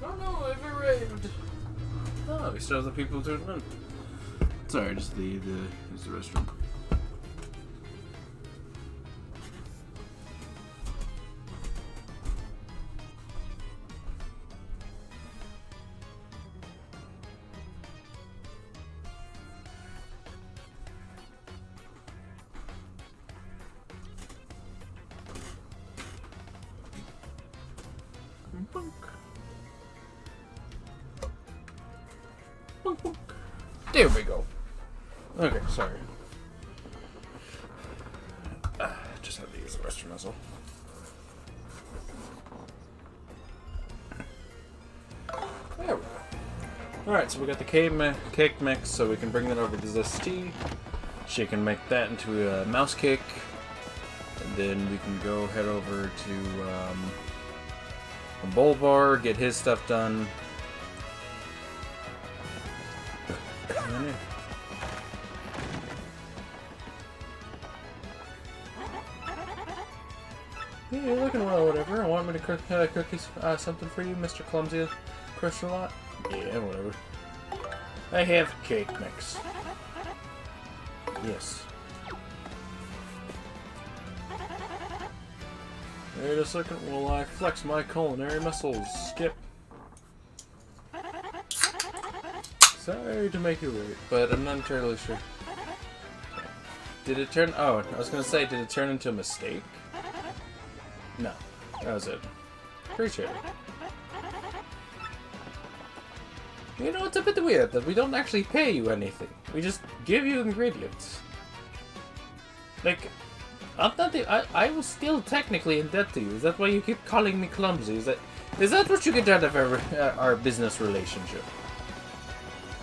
S1: Oh no, I've arrived. Oh, we still have the people to run. Sorry, just use the restroom. There we go. Okay, sorry. Just had to use the restroom as well. There we go. Alright, so we got the cake mix, so we can bring that over to this tea. She can make that into a mouse cake. And then we can go head over to a bowl bar, get his stuff done. Yeah, you're looking well, whatever. Want me to cook something for you, Mr. Clumsy Crusher Lot? Yeah, whatever. I have cake mix. Yes. Wait a second while I flex my culinary muscles. Skip. Sorry to make you wait, but I'm not entirely sure. Did it turn... Oh, I was gonna say, did it turn into a mistake? No. That was it. Appreciate it. You know, it's a bit weird that we don't actually pay you anything. We just give you ingredients. Like, I was still technically in debt to you. Is that why you keep calling me clumsy? Is that what you get out of our business relationship?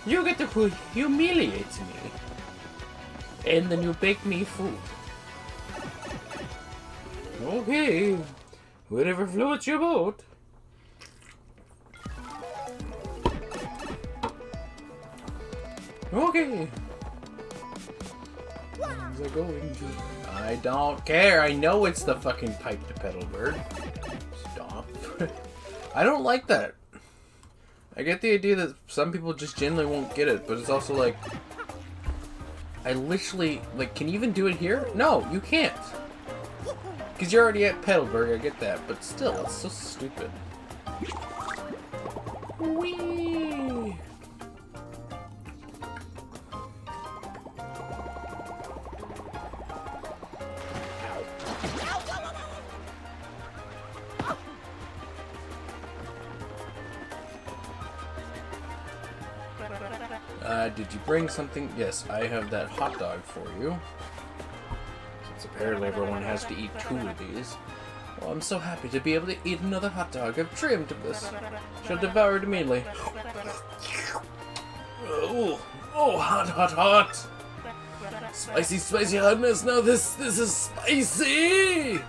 S1: You get to humiliate me. And then you bake me food. Okay. Whatever floats your boat. Okay. How's it going to... I don't care. I know it's the fucking pipe to pedal bird. Stop. I don't like that. I get the idea that some people just generally won't get it, but it's also like... I literally... Like, can you even do it here? No, you can't. Because you're already at Petalburg, I get that, but still, it's so stupid. Whee! Did you bring something? Yes, I have that hot dog for you. Since apparently everyone has to eat 2 of these. Well, I'm so happy to be able to eat another hot dog. I've dreamed of this. Shall devour it immediately. Oh, hot, hot, hot! Spicy, spicy hotness. Now this is spicy!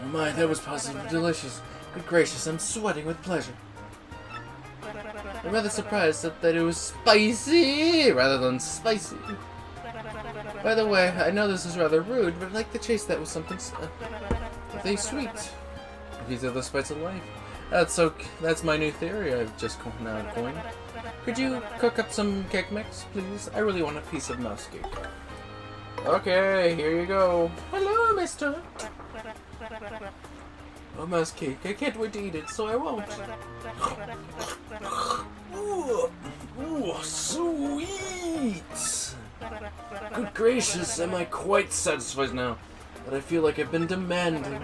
S1: Oh my, that was positively delicious. Good gracious, I'm sweating with pleasure. I'm rather surprised that it was spicy rather than spicy. By the way, I know this is rather rude, but I'd like to chase that with something sweet. These are the spice of life. That's my new theory I've just coined. Could you cook up some cake mix, please? I really want a piece of mouse cake. Okay, here you go. Hello, mister. Oh, mouse cake. I can't wait to eat it, so I won't. Ooh, sweet! Good gracious, am I quite satisfied now? But I feel like I've been demanding.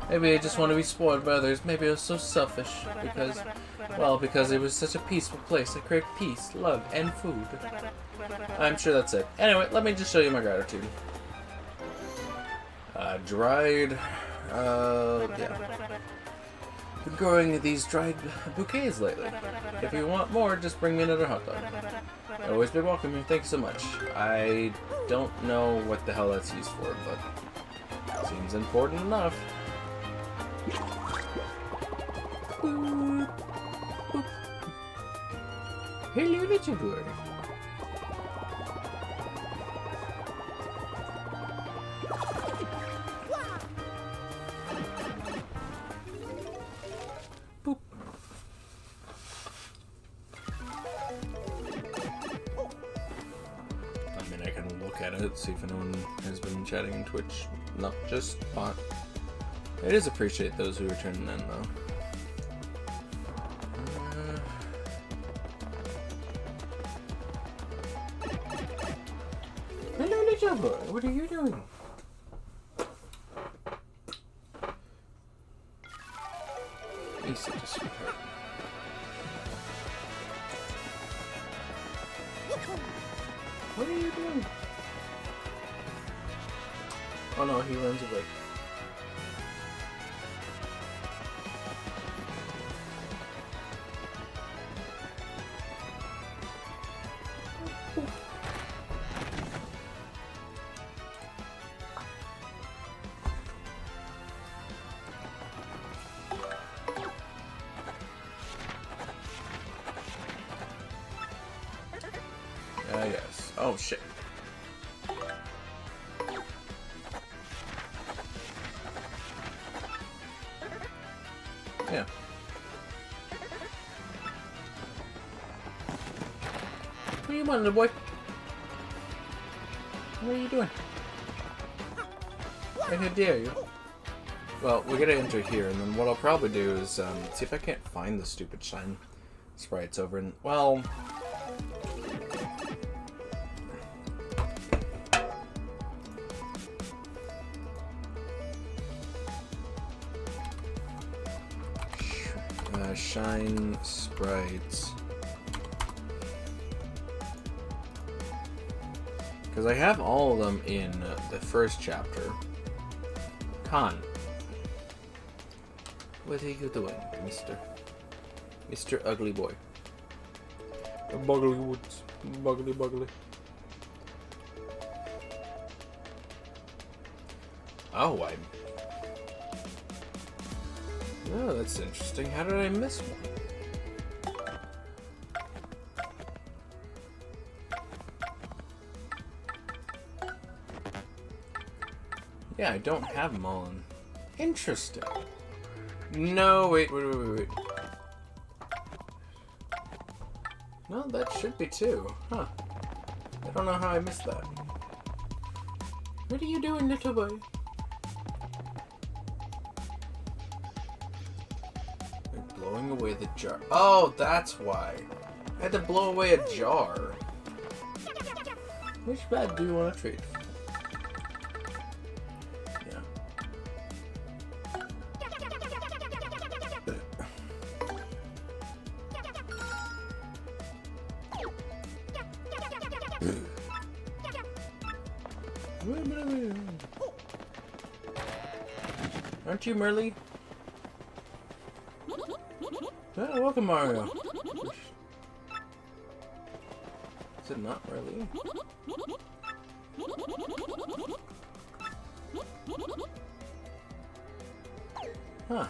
S1: Maybe I just want to be spoiled by others. Maybe I was so selfish. Because it was such a peaceful place. I craved peace, love, and food. I'm sure that's it. Anyway, let me just show you my gratitude. Dried... yeah. Been growing these dried bouquets lately. If you want more, just bring me another hot dog. You'll always be welcome here. Thank you so much. I don't know what the hell that's used for, but seems important enough. Boop. Boop. Hello, little bird. Boop. I mean, I can look at it, see if anyone has been chatting in Twitch. No, just bot. It is appreciate those who are tuning in, though. Hello, little boy. What are you doing? He's such a sweetheart. What are you doing? Oh no, he runs away. Yes. Oh shit. Yeah. What do you want, little boy? What are you doing? How dare you? Well, we're gonna enter here, and then what I'll probably do is see if I can't find the stupid shine sprites over in. Well. Shine sprites. Because I have all of them in the first chapter. Con. What are you doing, mister? Mr. Ugly Boy. Buggly Woods. Buggly. Oh, Oh, that's interesting. How did I miss one? Yeah, I don't have them all in. Interesting. No, wait. No, that should be two. Huh. I don't know how I missed that. What are you doing, little boy? Blowing away the jar. Oh, that's why. I had to blow away a jar. Which bad do you want to trade? Yeah. Aren't you Merly? Oh, welcome, Mario. Is it not Merly? Huh.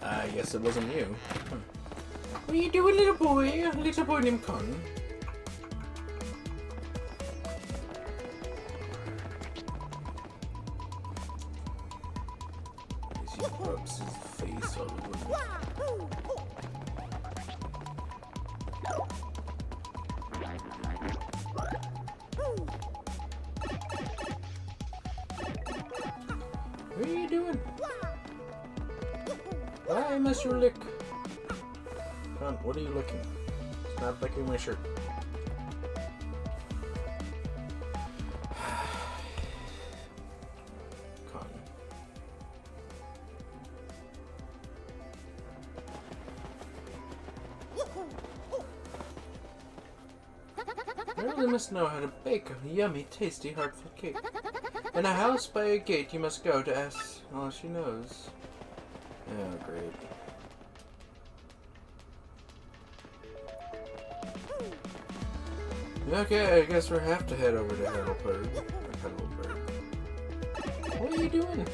S1: I guess it wasn't you. Huh. What are you doing, little boy? Little boy named Con. Rubs his face all over. What are you doing? I miss your lick. Come on, what are you licking? It's not licking my shirt. You really must know how to bake a yummy, tasty, heartfelt cake. In a house by a gate you must go to ask all she knows. Oh, great. Okay, I guess we'll have to head over to Heidelberg. What are you doing?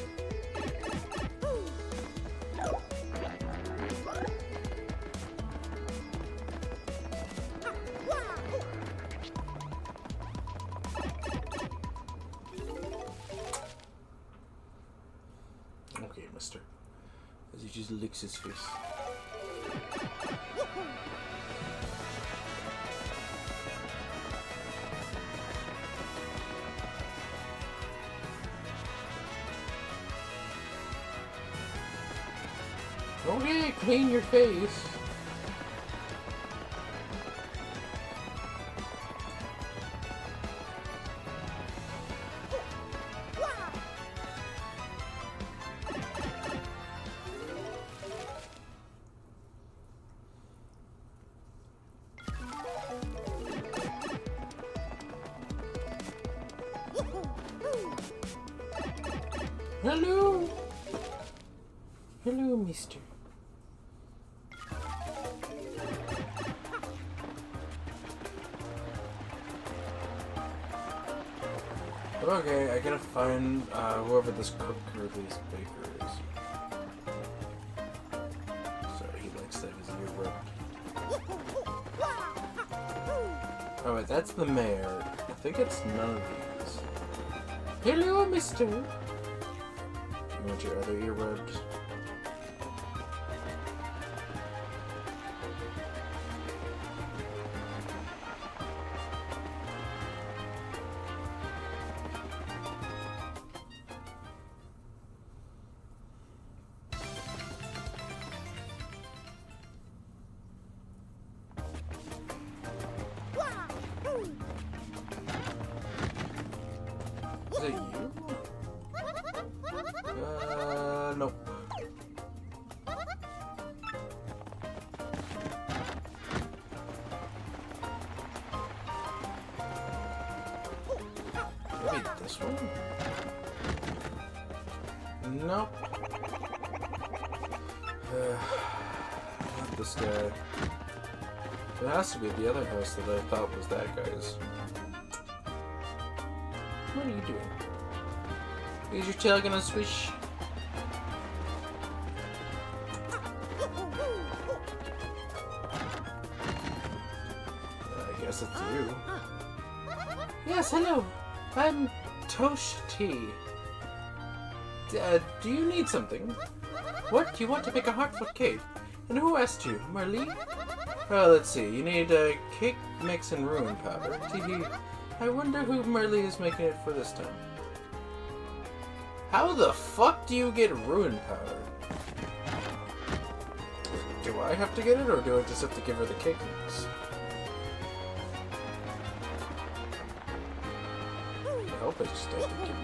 S1: Okay, mister. As he just licks his face. Okay, clean your face. Hello. Hello, mister. Okay, I gotta find whoever this cook or this baker is. Sorry, he likes to have his ear rubbed. Oh wait, that's the mayor. I think it's none of these. Hello, mister. You want your other ear rubbed? Is it you? Nope. Maybe this one? Nope. Not this guy. It has to be the other house that I thought was that guy's. What are you doing? Is your tail gonna swish? I guess it's you. Yes, hello. I'm Toshi. Do you need something? What? Do you want to make a heartfelt cake? And who asked you? Marley? Well, let's see. You need a cake mix and ruin powder. Teehee. I wonder who Marley is making it for this time. How the fuck do you get ruin powder? Do I have to get it, or do I just have to give her the cake mix? I hope I just have to give you...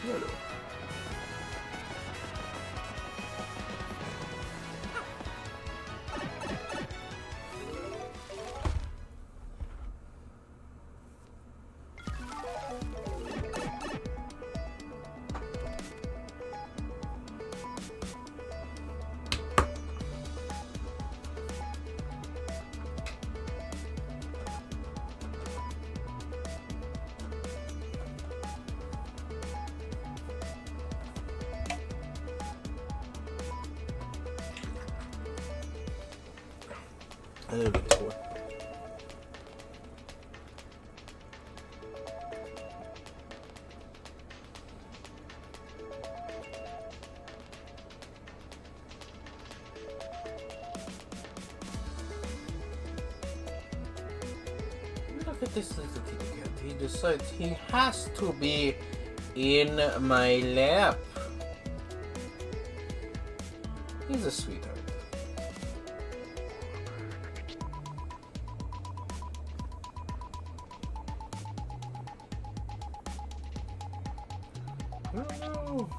S1: Hello. A little bit tour. Look at this little kitty cat. He decides he has to be in my lap. He's a sweetheart. Oh.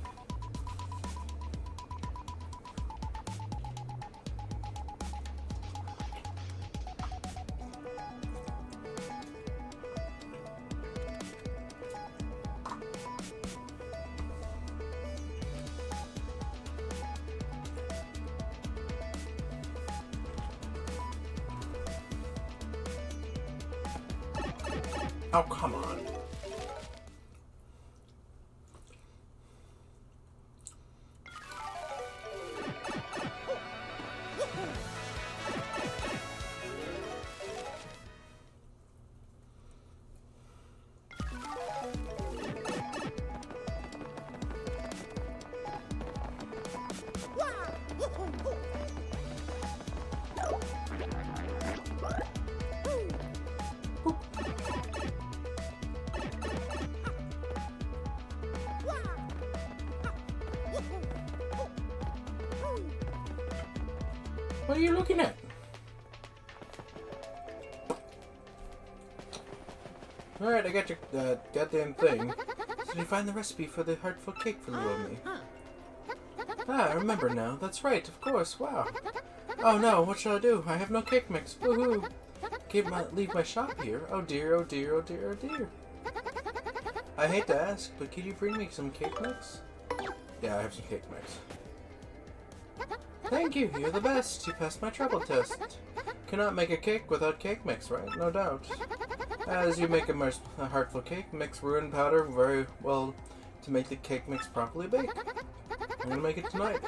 S1: Oh, come on. What are you looking at? Alright, I got your goddamn thing. Did you find the recipe for the heartful cake for little me? Ah, I remember now. That's right, of course. Wow. Oh no, what shall I do? I have no cake mix. Woohoo! Leave my shop here. Oh dear, oh dear, oh dear, oh dear. I hate to ask, but could you bring me some cake mix? Yeah, I have some cake mix. Thank you, you're the best. You passed my trouble test. Cannot make a cake without cake mix, right? No doubt. As you make a heartful cake, mix roux powder very well to make the cake mix properly baked. I'm gonna make it tonight,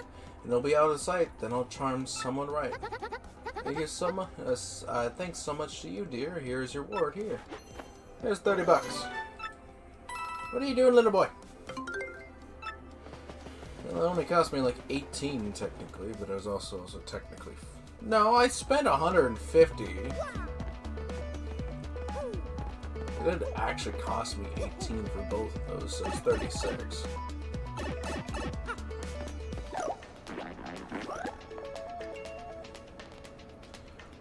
S1: and it'll be out of sight. Then I'll charm someone right. Thank you so much. Thanks so much to you, dear. Here's your reward. Here. Here's $30. What are you doing, little boy? Well, it only cost me like 18 technically, but it was also technically. No, I spent 150. It did actually cost me 18 for both of those, so it's 36.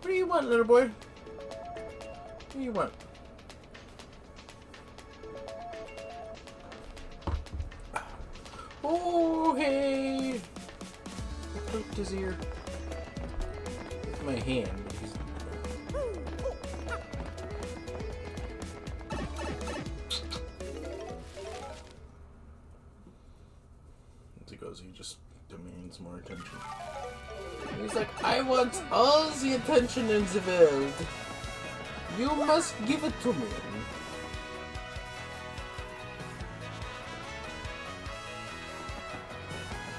S1: What do you want, little boy? What do you want? Oh, hey! I poked his ear with my hand. As he goes, he just demands more attention. He's like, I want all the attention in the world. You must give it to me.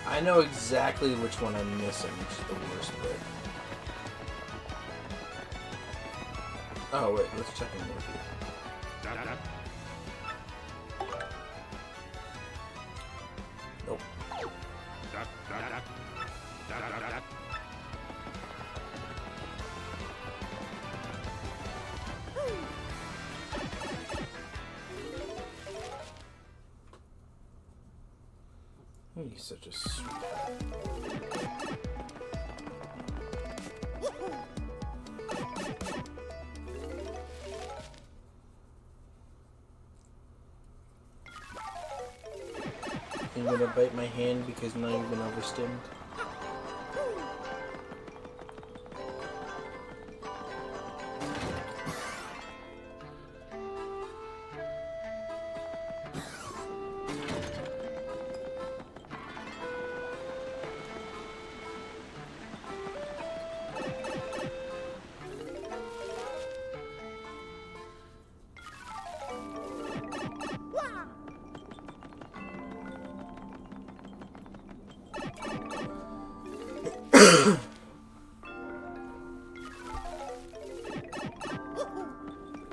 S1: I know exactly which one I'm missing, which is the worst bit. Oh wait, let's check in with you. Nope. He's such a sweetheart. You're gonna bite my hand because now you've been overstimmed?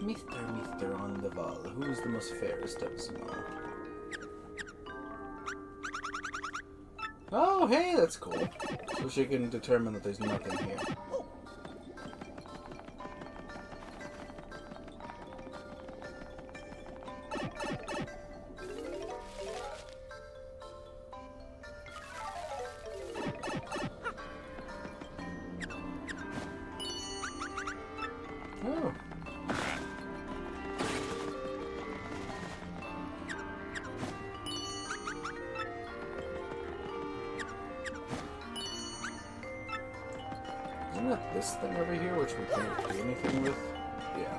S1: Mr. on the wall, who is the most fairest of us all? Oh, hey, that's cool. So she can determine that there's nothing here. Oh. Isn't it this thing over here which we can't do anything with? Yeah.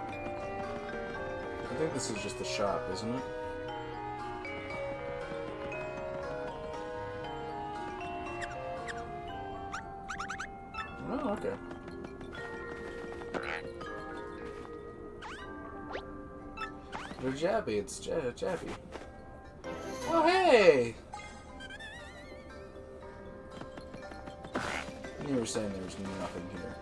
S1: I think this is just the shop, isn't it? Oh, okay. They're Jabby, it's Jabby. Oh, hey! You were saying there's nothing here.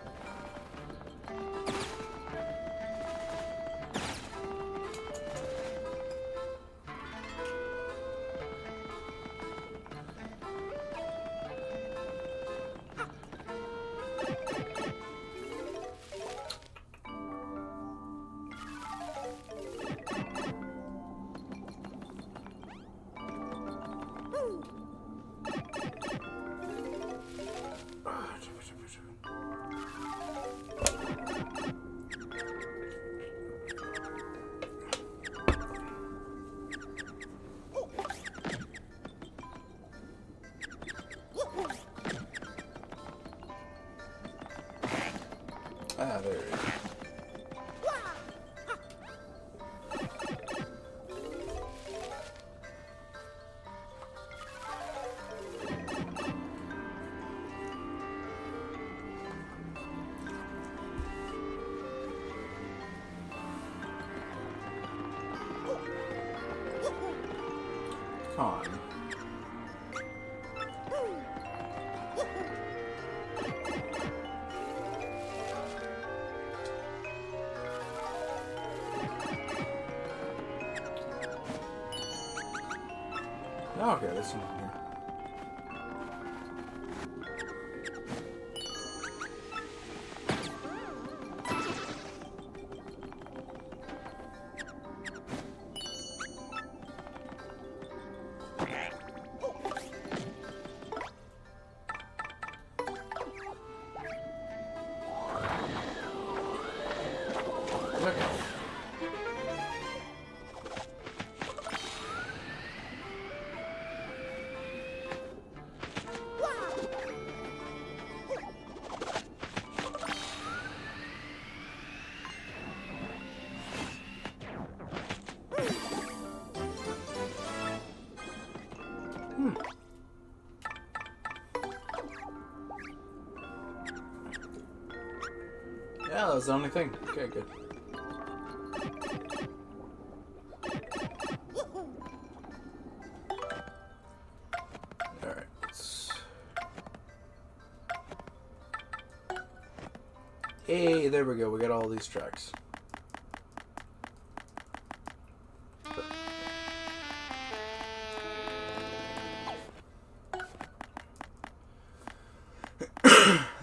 S1: Ah, there it is. Come on. Okay, this one here. Okay. Yeah, that was the only thing. Okay, good. Alright. Hey, there we go. We got all these tracks.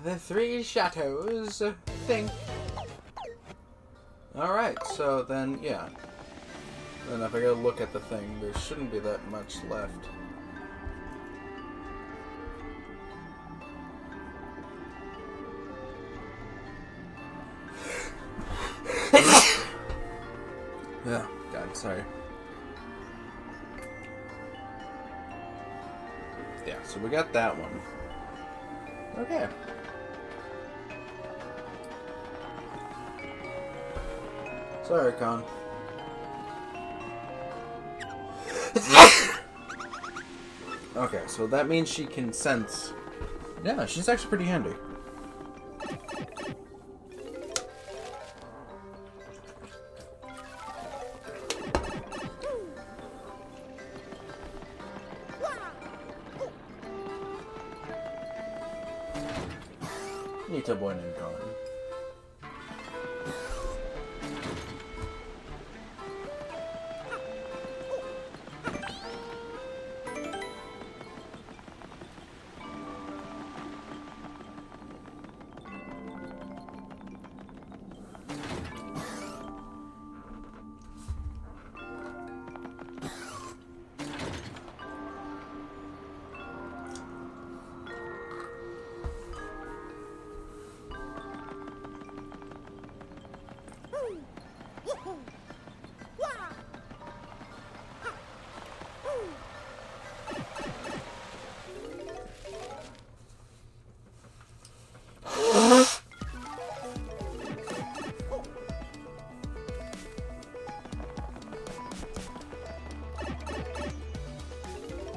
S1: The three chateaus think. Alright, so then, yeah. Then if I go look at the thing, there shouldn't be that much left. Yeah, God, sorry. Yeah, so we got that one. Okay. Sorry, Con. Okay, so that means she can sense. Yeah, she's actually pretty handy. Nita Boy and Con.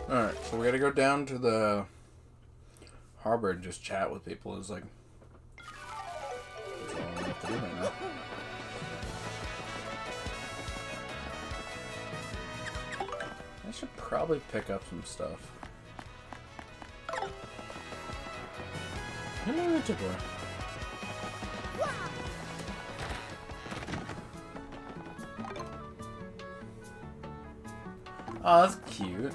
S1: Alright, so we gotta go down to the harbor and just chat with people. It's like, that's all we have to do right now. I should probably pick up some stuff. Hello, Tibor. Oh, that's cute.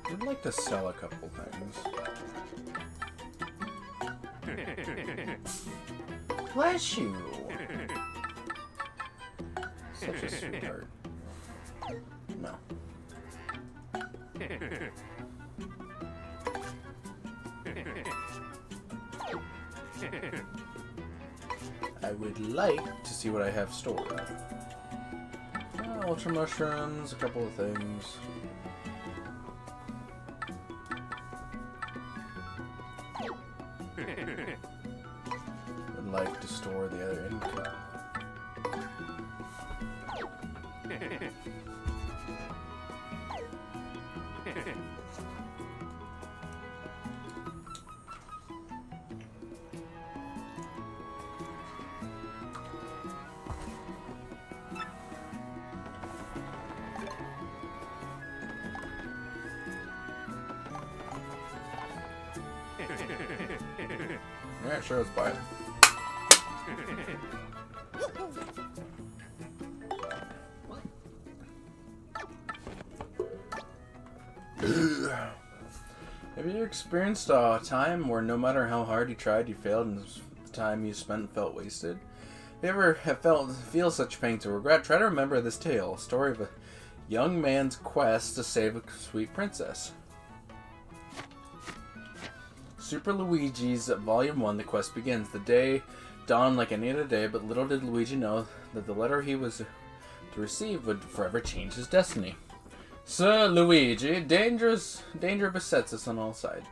S1: I'd like to sell a couple things. Bless you. Such a sweetheart. No. I would like to see what I have stored. Ultra mushrooms, a couple of things. Would like to store the other income. Yeah, sure, let's buy it. Have you experienced a time where no matter how hard you tried, you failed and the time you spent felt wasted? If you ever have feel such pain to regret, try to remember this tale, a story of a young man's quest to save a sweet princess. Super Luigi's Volume 1, The Quest Begins. The day dawned like any other day, but little did Luigi know that the letter he was to receive would forever change his destiny. Sir Luigi, danger besets us on all sides.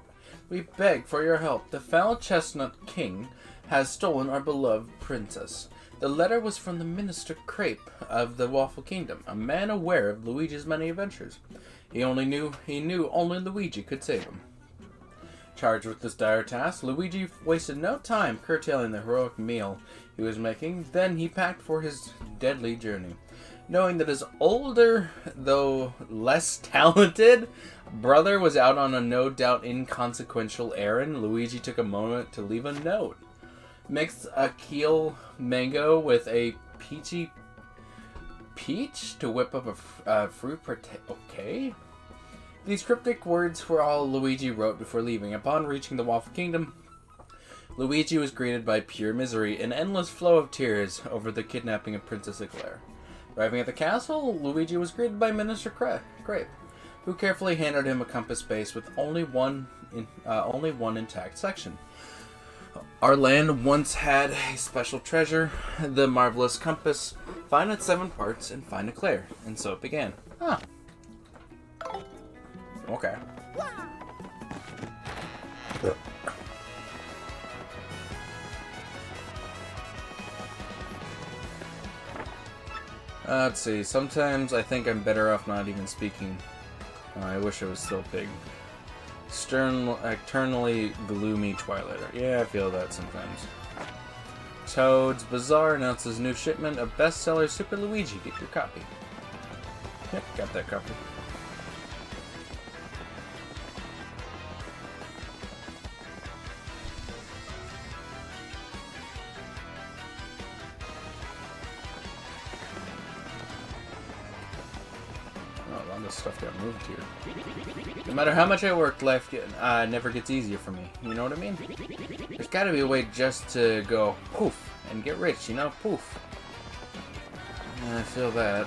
S1: We beg for your help. The foul chestnut king has stolen our beloved princess. The letter was from the Minister Crepe of the Waffle Kingdom, a man aware of Luigi's many adventures. He knew only Luigi could save him. Charged with this dire task, Luigi wasted no time curtailing the heroic meal he was making. Then he packed for his deadly journey. Knowing that his older, though less talented, brother was out on a no doubt inconsequential errand, Luigi took a moment to leave a note. Mix a keel mango with a peachy peach to whip up a fruit okay? These cryptic words were all Luigi wrote before leaving. Upon reaching the Waffle Kingdom, Luigi was greeted by pure misery, an endless flow of tears over the kidnapping of Princess Eclair. Arriving at the castle, Luigi was greeted by Minister Crepe, who carefully handed him a compass base with only one intact section. Our land once had a special treasure, the marvelous compass. Find its 7 parts and find Eclair. And so it began. Huh. Okay. Let's see. Sometimes I think I'm better off not even speaking. I wish it was still big. Eternally gloomy Twilighter. Yeah, I feel that sometimes. Toad's Bazaar announces new shipment of bestseller Super Luigi. Get your copy. Yep, got that copy. Stuff got moved here. No matter how much I work, life never gets easier for me. You know what I mean? There's gotta be a way just to go poof and get rich, you know? Poof. I feel that.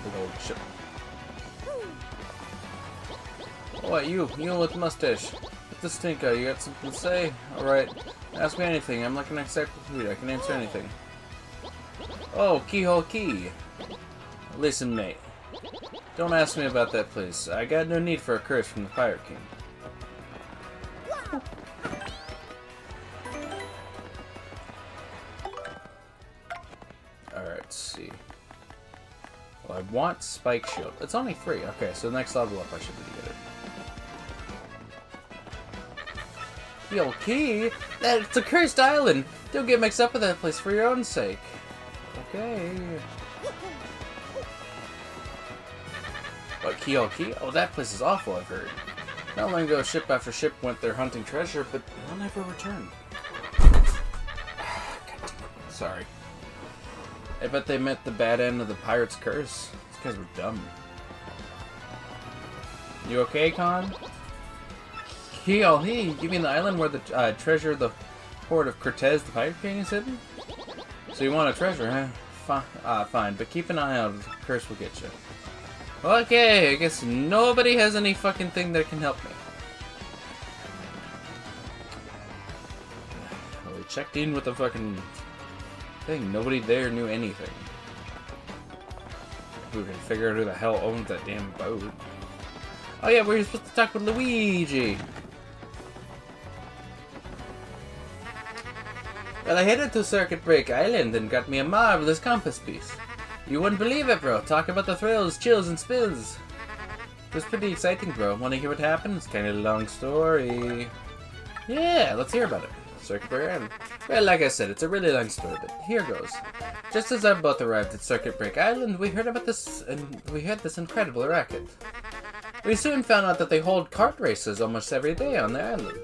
S1: Big old ship. What, you with mustache. With the stinker, you got something to say? Alright. Ask me anything. I'm like an encyclopedia. I can answer anything. Oh, keyhole key. Listen, mate. Don't ask me about that place. I got no need for a curse from the Pirate King. Alright, let's see. Well, I want Spike Shield. It's only 3. Okay, so next level up I should be good. Yo, key? That's a cursed island! Don't get mixed up with that place for your own sake. Okay. What, key? Oh, that place is awful, I've heard. Not long ago, ship after ship went there hunting treasure, but none ever returned. Sorry. I bet they met the bad end of the pirate's curse. These guys were dumb. You okay, Con? You mean the island where the treasure of the port of Cortez, the Pirate King, is hidden? So you want a treasure, huh? Fine, but keep an eye out, the curse will get you. Okay, I guess nobody has any fucking thing that can help me. Well, we checked in with the fucking thing. Nobody there knew anything. We can figure out who the hell owns that damn boat. Oh yeah, we're supposed to talk with Luigi. Well, I headed to Circuit Break Island and got me a marvelous compass piece. You wouldn't believe it, bro. Talk about the thrills, chills, and spills. It was pretty exciting, bro. Want to hear what happened? It's kind of a long story. Yeah, let's hear about it. Circuit Break Island. Well, like I said, it's a really long story, but here goes. Just as our boat arrived at Circuit Break Island, we heard about this, and we heard this incredible racket. We soon found out that they hold kart races almost every day on the island.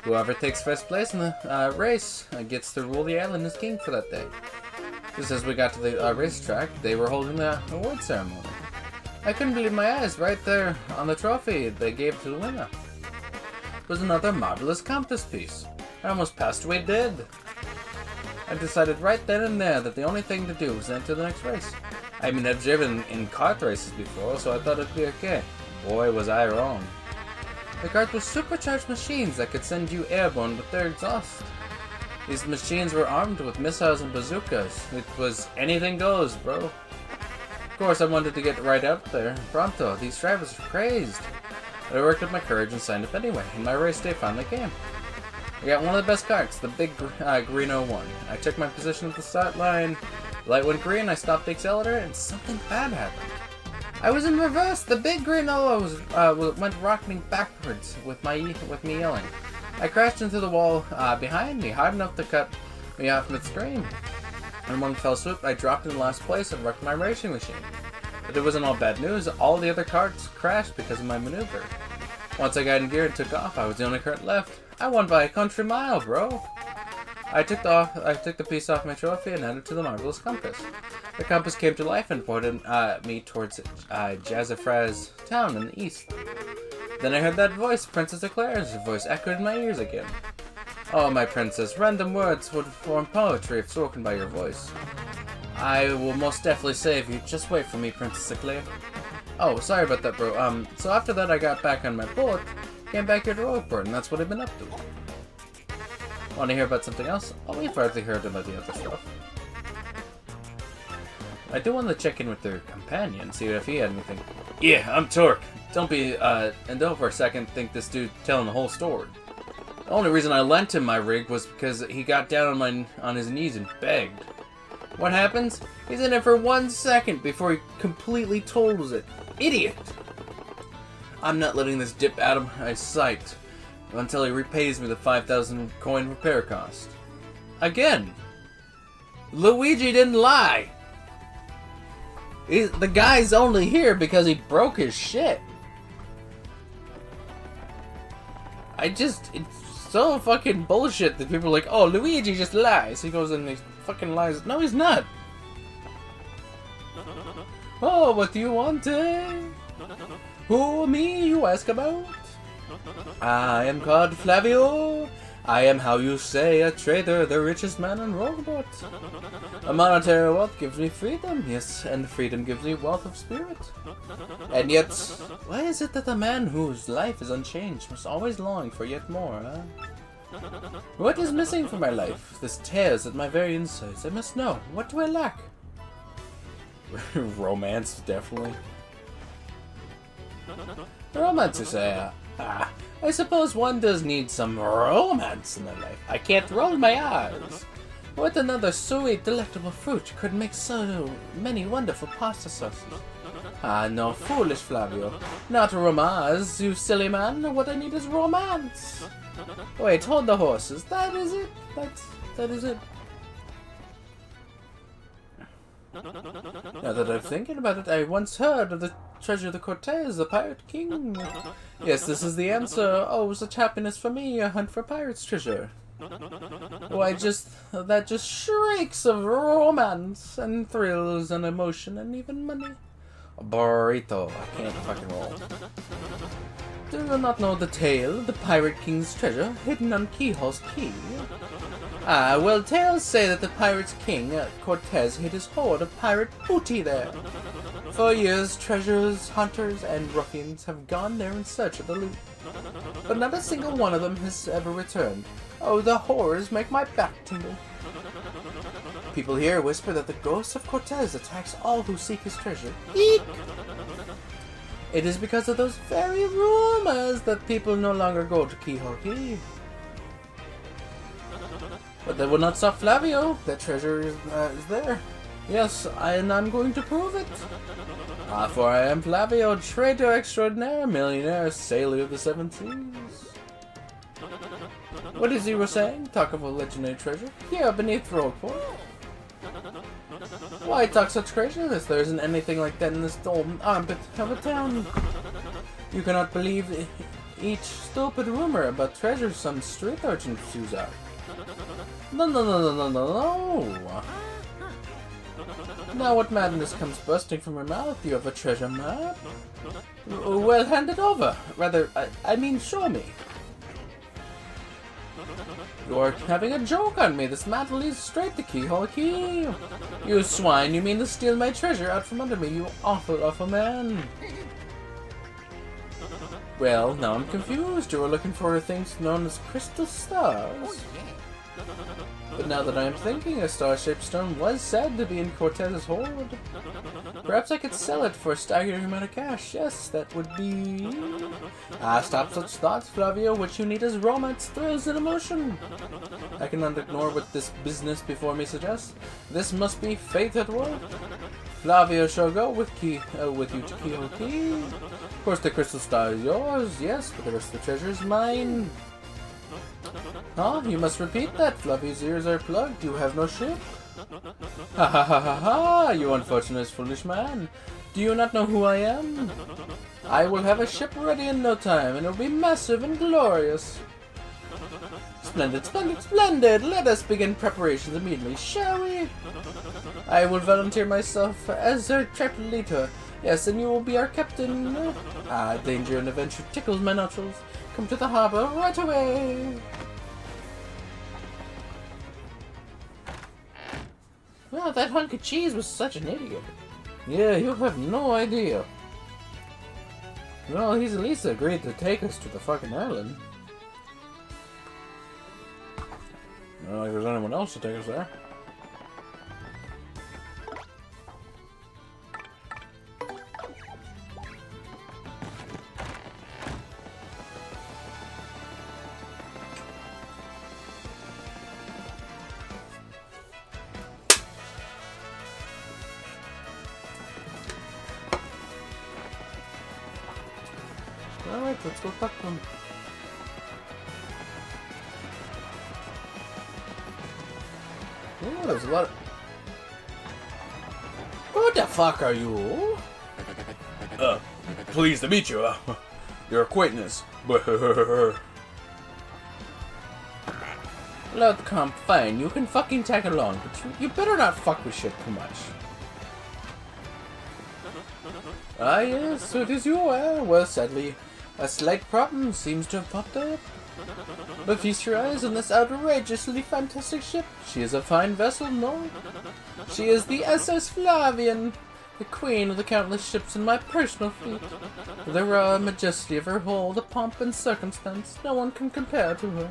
S1: Whoever takes first place in the race gets to rule the island as king for that day. Just as we got to the racetrack, they were holding the award ceremony. I couldn't believe my eyes right there on the trophy they gave to the winner. It was another marvelous compass piece. I almost passed away dead. I decided right then and there that the only thing to do was enter the next race. I mean, I've driven in kart races before, so I thought it'd be okay. Boy, was I wrong. The kart was supercharged machines that could send you airborne with their exhaust. These machines were armed with missiles and bazookas. It was anything goes, bro. Of course, I wanted to get right out there. Pronto, these drivers were crazed. But I worked up my courage and signed up anyway, and my race day finally came. I got one of the best karts, the big green 01. I took my position at the start line. The light went green, I stopped the accelerator, and something bad happened. I was in reverse. The big green went rocketing backwards with me yelling. I crashed into the wall behind me, hard enough to cut me off mid-screen. In one fell swoop, I dropped in last place and wrecked my racing machine. But it wasn't all bad news. All the other karts crashed because of my maneuver. Once I got in gear and took off, I was the only kart left. I won by a country mile, bro. I took the piece off my trophy and headed to the marvelous compass. The compass came to life and pointed me towards Jazzafraz town in the east. Then I heard that voice, Princess Eclair's voice echoed in my ears again. Oh, my princess, random words would form poetry if spoken by your voice. I will most definitely save you. Just wait for me, Princess Eclair. Oh, sorry about that, bro. So after that I got back on my boat, came back here to Oakport, and that's what I've been up to. Want to hear about something else? Oh, we've hardly heard about the other stuff. I do want to check in with their companion, see if he had anything. Yeah, I'm Torque. Don't for a second think this dude telling the whole story. The only reason I lent him my rig was because he got down on his knees and begged. What happens? He's in it for 1 second before he completely totals it. Idiot! I'm not letting this dip out of my sight until he repays me the 5,000 coin repair cost. Again! Luigi didn't lie! The guy's only here because he broke his shit. It's so fucking bullshit that people are like, oh, Luigi just lies. He goes and he fucking lies. No, he's not. Oh, what do you want, eh? Who, me, you ask about? I am called Flavio. I am, how you say, a trader, the richest man in Robot. A monetary wealth gives me freedom, yes, and freedom gives me wealth of spirit. And yet, why is it that a man whose life is unchanged must always long for yet more, huh? What is missing from my life? This tears at my very insides. I must know. What do I lack? Romance, definitely. Romance, you say? I suppose one does need some romance in their life. I can't roll my eyes. What another sweet, delectable fruit could make so many wonderful pasta sauces? No, foolish Flavio. Not romance, you silly man. What I need is romance. Wait, hold the horses. That is it. That is it. Now that I'm thinking about it, I once heard of the treasure of the Cortez, the Pirate King. Yes, this is the answer. Oh, such happiness for me, a hunt for pirates' treasure. Why, that just shrieks of romance and thrills and emotion and even money. A burrito. I can't fucking roll. Do you not know the tale of the Pirate King's treasure hidden on Quijote's key? Well, tales say that the Pirate King, Cortez, hid his hoard of pirate booty there. For years, treasurers, hunters, and ruffians have gone there in search of the loot. But not a single one of them has ever returned. Oh, the horrors make my back tingle. People here whisper that the ghost of Cortez attacks all who seek his treasure. Eek! It is because of those very rumors that people no longer go to Quijote. But that will not stop Flavio. That treasure is there. Yes, and I'm going to prove it. For I am Flavio, traitor extraordinaire, millionaire, sailor of the seven seas. What is you were saying? Talk of a legendary treasure? Here, beneath Roquefort. Why talk such craziness? There isn't anything like that in this golden armpit of a town. You cannot believe each stupid rumor about treasure some street urchin spews out. No. Now what madness comes bursting from your mouth? You have a treasure map? Well, hand it over. Rather, I mean, show me. You are having a joke on me. This map leads straight to Quijote. You swine, you mean to steal my treasure out from under me, you awful, awful man. Well, now I'm confused. You were looking for things known as crystal stars. But now that I am thinking, a star-shaped stone was said to be in Cortez's hoard. Perhaps I could sell it for a staggering amount of cash. Yes, that would be... stop such thoughts, Flavio. What you need is romance, thrills, and emotion. I cannot ignore what this business before me suggests. This must be fate at work. Flavio shall go with you to Quijote. Of course, the crystal star is yours, yes, but the rest of the treasure is mine. Huh? You must repeat that. Fluffy's ears are plugged. You have no ship. Ha ha ha ha ha! You unfortunate foolish man. Do you not know who I am? I will have a ship ready in no time, and it will be massive and glorious. Splendid, splendid, splendid! Let us begin preparations immediately, shall we? I will volunteer myself as our tripleator. Yes, and you will be our captain. Danger and adventure tickles my nostrils. Come to the harbor right away. Well, that hunk of cheese was such an idiot. Yeah, you have no idea. Well, he's at least agreed to take us to the fucking island. I don't think there's anyone else to take us there. Alright, let's go talk to him. Oh, there's a lot of... Who the fuck are you? Pleased to meet you. Your acquaintance. Look, comp, fine. You can fucking tag along, but you better not fuck with shit too much. Ah, yes, so it is you, well, sadly, a slight problem seems to have popped up. But feast your eyes on this outrageously fantastic ship. She is a fine vessel, no? She is the SS Flavian. the queen of the countless ships in my personal fleet. With the raw majesty of her hull, the pomp and circumstance, no one can compare to her.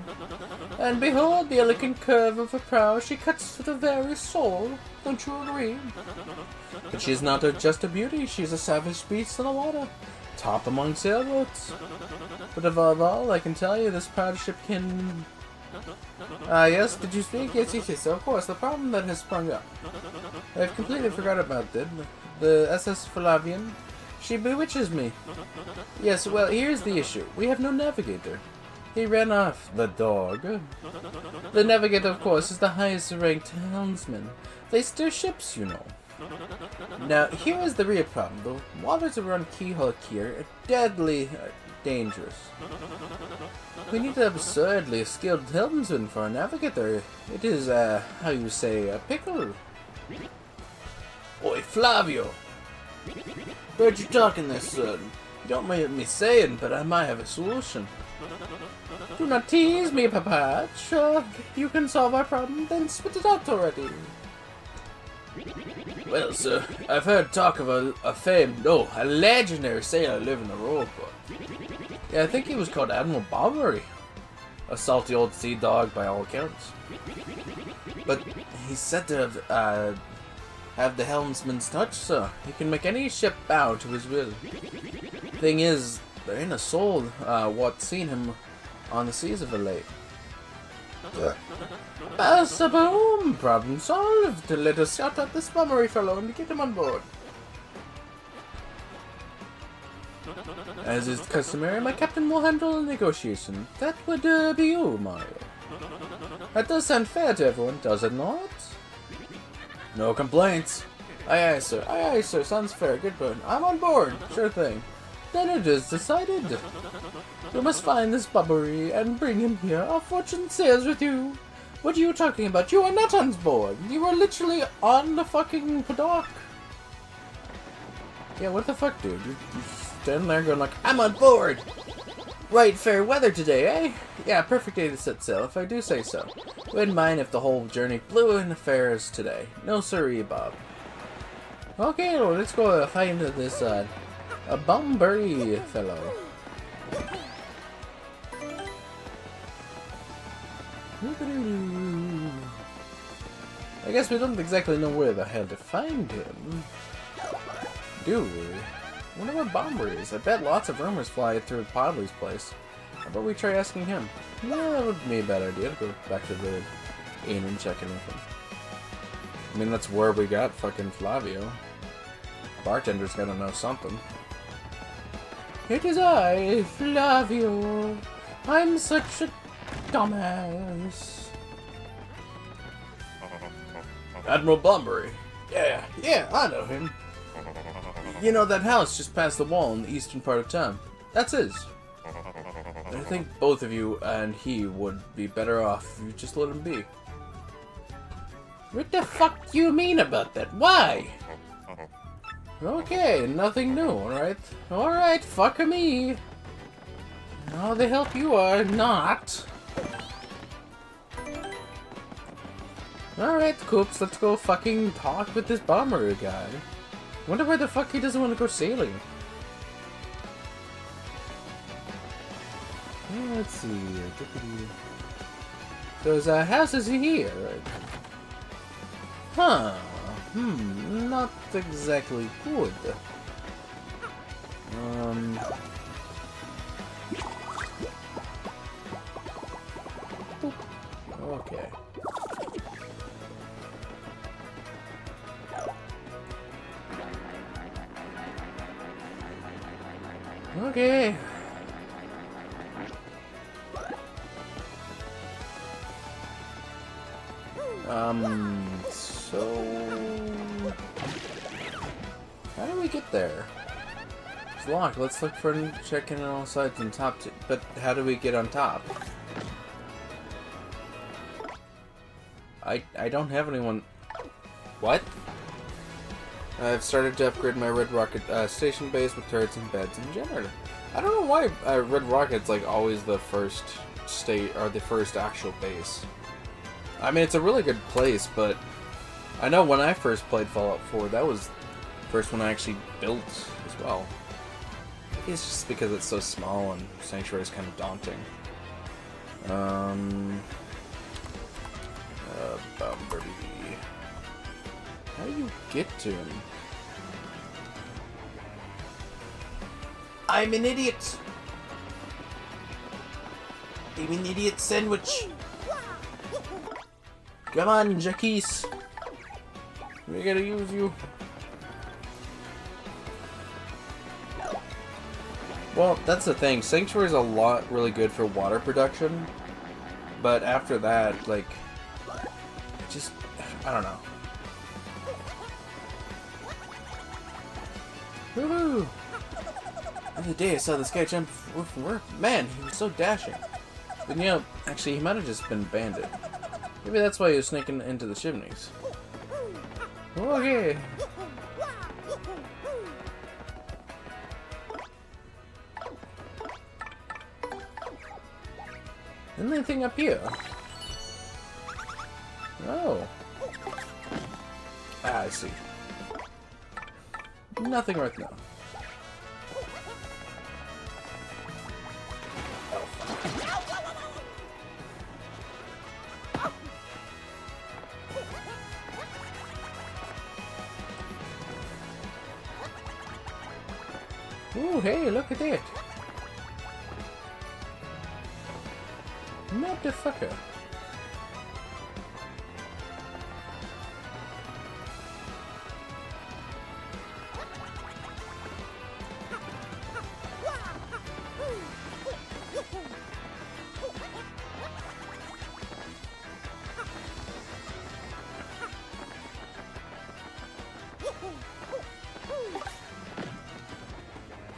S1: And behold the elegant curve of her prow, she cuts to the very soul. Don't you agree? But she is not just a beauty, she is a savage beast in the water, top among sailboats. But above all, I can tell you, this proud ship can... yes, did you speak? Yes, of course, the problem that has sprung up. I've completely forgot about it. The SS Flavian. She bewitches me. Yes, well, here's the issue. We have no navigator. He ran off, the dog. The navigator, of course, is the highest ranked helmsman. They steer ships, you know. Now, here is the real problem. The waters around Keyhole here are deadly dangerous. We need an absurdly skilled helmsman for a navigator. It is, how you say, a pickle. Oi, Flavio! Heard you talking there, son. You don't mind me saying, but I might have a solution. Do not tease me, Papach. You can solve our problem, then spit it out already. Well, sir, I've heard talk of a famed, a legendary sailor living the rowboat. Yeah, I think he was called Admiral Bobbery. A salty old sea dog by all accounts. But he's said to have the helmsman's touch, sir. He can make any ship bow to his will. Thing is, there ain't a soul what's seen him on the seas of late. Boom! Problem solved. Let us shout out this Bummery fellow and get him on board. As is customary, my captain will handle the negotiation. That would be you, Mario. That does sound fair to everyone, does it not? No complaints. Aye, sir. Aye, sir. Sounds fair. Good burn. I'm on board. Sure thing. Then it is decided. You must find this Bubbery and bring him here. Our fortune sails with you. What are you talking about? You are not on board. You are literally on the fucking dock. Yeah, what the fuck, dude? You're standing there going like, I'm on board. Right, fair weather today, eh? Yeah, perfect day to set sail, if I do say so. Wouldn't mind if the whole journey blew in affairs today. No siree, Bob. Okay, well, let's go find this, a Bumbury fellow. I guess we don't exactly know where the hell to find him. Do we? I wonder where Bomber is. I bet lots of rumors fly through Podley's place. How about we try asking him? Yeah, that would be a bad idea to go back to the inn and check in with him. I mean, that's where we got fucking Flavio. Bartender's gotta know something. It is I, Flavio. I'm such a dumbass. Admiral Bunbury. Yeah, I know him. You know that house just past the wall in the eastern part of town? That's his. I think both of you and he would be better off if you just let him be. What the fuck do you mean about that? Why? Okay, nothing new, alright? Alright, fuck me. How the help you are not. Alright, Coops, let's go fucking talk with this bomber guy. Wonder where the fuck he doesn't want to go sailing. Let's see. Those houses here. Huh. Not exactly good. Okay. Okay. So... how do we get there? It's locked. Let's look for checking on all sides and top two. But how do we get on top? I don't have anyone... What? I've started to upgrade my Red Rocket station base with turrets and beds and generator. I don't know why Red Rocket's like always the first state or the first actual base. I mean, it's a really good place, but I know when I first played Fallout 4, that was First one I actually built as well. It's just because it's so small and Sanctuary is kind of daunting. Bumblebee. How do you get to him? I'm an idiot! I'm an idiot sandwich! Come on, Jacques! We gotta use you. Well, that's the thing. Sanctuary is a lot really good for water production, but after that, like, just I don't know. Woohoo! The other day I saw this guy jump from work. Man, he was so dashing. But you know, actually, he might have just been banded. Maybe that's why he was sneaking into the chimneys. Okay. Anything up here? Oh. Ah, I see. Nothing right now. Oh, hey, look at that. Motherfucker.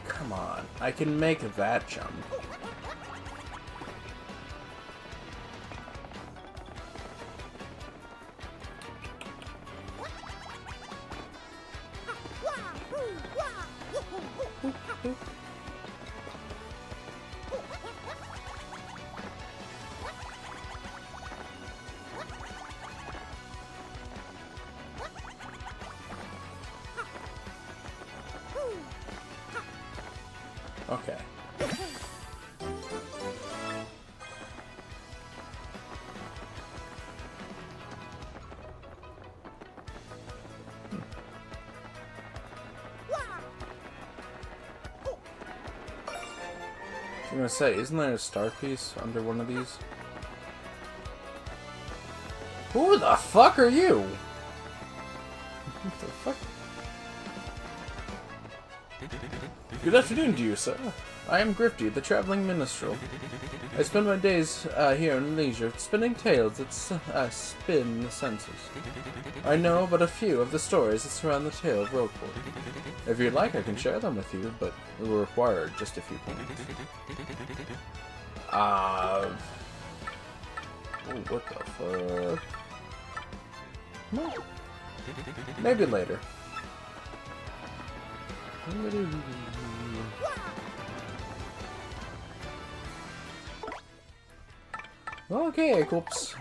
S1: Come on, I can make that jump. Okay. I'm gonna say, isn't there a star piece under one of these? Who the fuck are you? What the fuck? Good afternoon to you, sir. I am Grifty, the traveling minstrel. I spend my days here in leisure, spinning tales that spin the senses. I know but a few of the stories that surround the tale of Rogueport. If you'd like, I can share them with you, but it will require just a few points. Oh, what the fuck? No. Maybe later. Okay, Coops.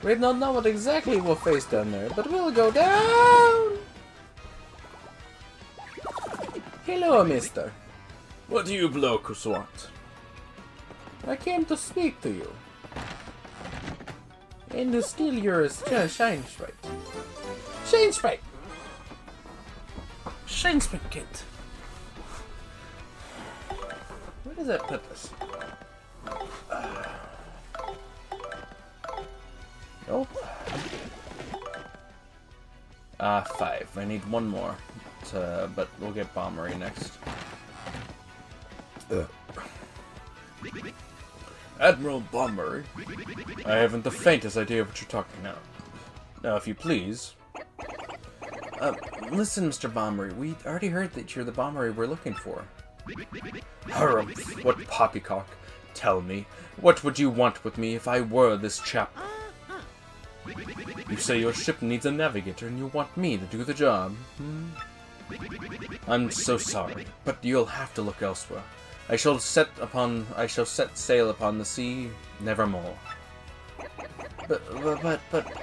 S1: We don't know what exactly we'll face down there, but we'll go down! Hello, mister. What do you blokes want? I came to speak to you. And to steal your shine sprite. Shine sprite! Shine sprite kit. Where does that put us? Nope. 5. I need one more. But we'll get Bombery next. Admiral Bombery? I haven't the faintest idea what you're talking about. Now, if you please... listen, Mr. Bombery, we already heard that you're the Bombery we're looking for. Harumph, what poppycock. Tell me, what would you want with me if I were this chap? You say your ship needs a navigator and you want me to do the job. I'm so sorry, but you'll have to look elsewhere. I shall set sail upon the sea, nevermore. But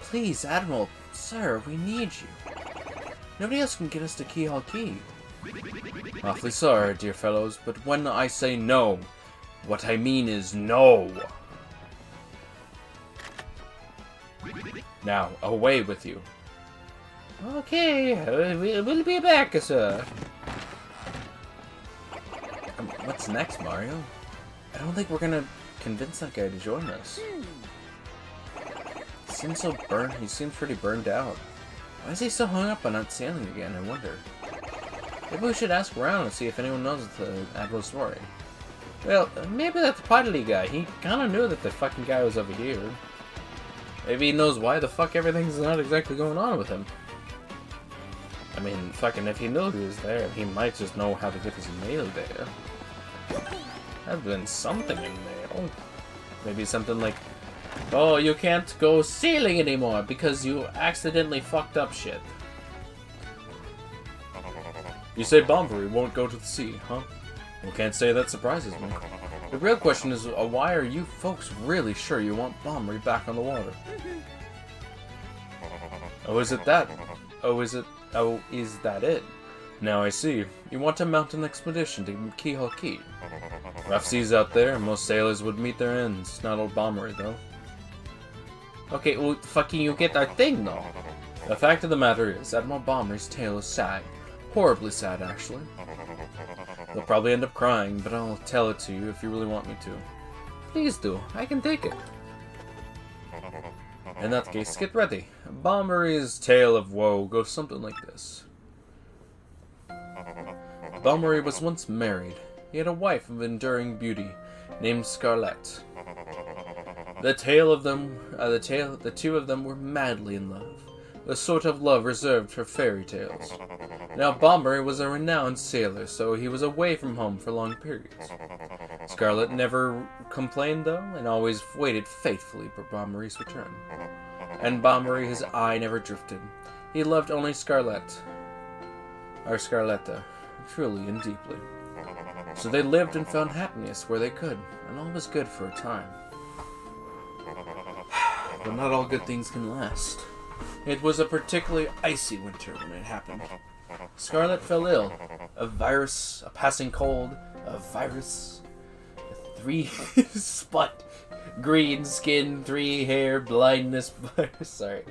S1: please, Admiral, sir, we need you. Nobody else can get us to Keyhole Key. Awfully sorry, dear fellows, but when I say no, what I mean is no. Now, away with you. Okay, we'll be back, sir. What's next, Mario? I don't think we're gonna convince that guy to join us. He seems so burned. He seems pretty burned out. Why is he so hung up on not sailing again? I wonder. Maybe we should ask around and see if anyone knows the actual story. Well, maybe that Podley guy. He kind of knew that the fucking guy was over here. Maybe he knows why the fuck everything's not exactly going on with him. I mean, fucking, if he knew he was there, he might just know how to get his mail there. There's been something in mail. Maybe something like, oh, you can't go sailing anymore because you accidentally fucked up shit. You say Bomberry won't go to the sea, huh? Well, can't say that surprises me. The real question is, why are you folks really sure you want Bomberry back on the water? Oh, is it that? Oh, is that it? Now I see. You want to mount an expedition to Keyhole Key. Rough seas out there, most sailors would meet their ends. Not old Bomberry, though. Okay, well, fucking you get our thing, though. The fact of the matter is, Admiral Bomberry's tale is sad. Horribly sad, actually. You'll probably end up crying, but I'll tell it to you if you really want me to. Please do. I can take it. In that case, get ready. Bomberry's tale of woe goes something like this. Bomberry was once married. He had a wife of enduring beauty, named Scarlett. The two of them were madly in love. The sort of love reserved for fairy tales. Now, Bomberry was a renowned sailor, so he was away from home for long periods. Scarlett never complained, though, and always waited faithfully for Bomberry's return. And Bomberry, his eye never drifted. He loved only Scarlett, or Scarletta, truly and deeply. So they lived and found happiness where they could, and all was good for a time. But not all good things can last. It was a particularly icy winter when it happened. Scarlett fell ill. A virus, a passing cold, a virus, a 3-spot green skin, 3 hair, blindness virus. Sorry.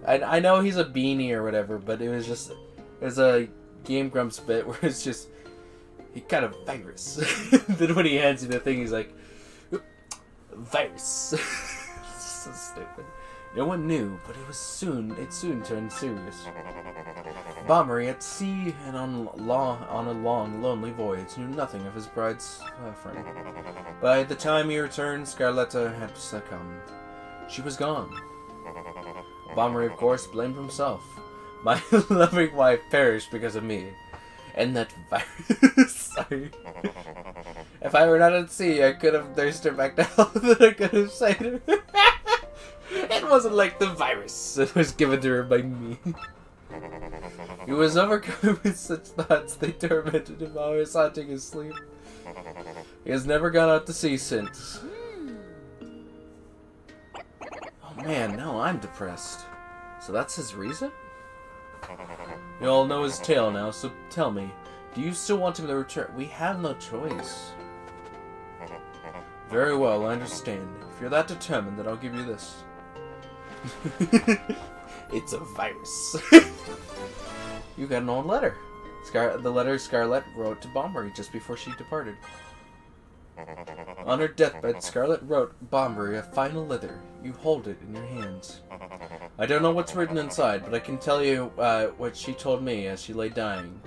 S1: I know he's a beanie or whatever, but it was a Game Grumps bit where it's just, he got a virus. Then when he hands you the thing, he's like, virus. So stupid. No one knew, but it soon turned serious. Bomberry at sea and on a long, lonely voyage knew nothing of his bride's suffering. By the time he returned, Scarletta had succumbed. She was gone. Bomberry, of course, blamed himself. My loving wife perished because of me. And that virus. Sorry. If I were not at sea, I could have nursed her back to health, and I could have saved her. It wasn't like the virus that was given to her by me. He was overcome with such thoughts they tormented him while he was haunting his sleep. He has never gone out to sea since. Oh man, now I'm depressed. So that's his reason? You all know his tale now, so tell me, do you still want him to return? We have no choice. Very well, I understand. If you're that determined, then I'll give you this. It's a virus. You got an old letter. The letter Scarlett wrote to Bomberry just before she departed. On her deathbed, Scarlett wrote Bomberry a final letter. You hold it in your hands. I don't know what's written inside, but I can tell you what she told me as she lay dying.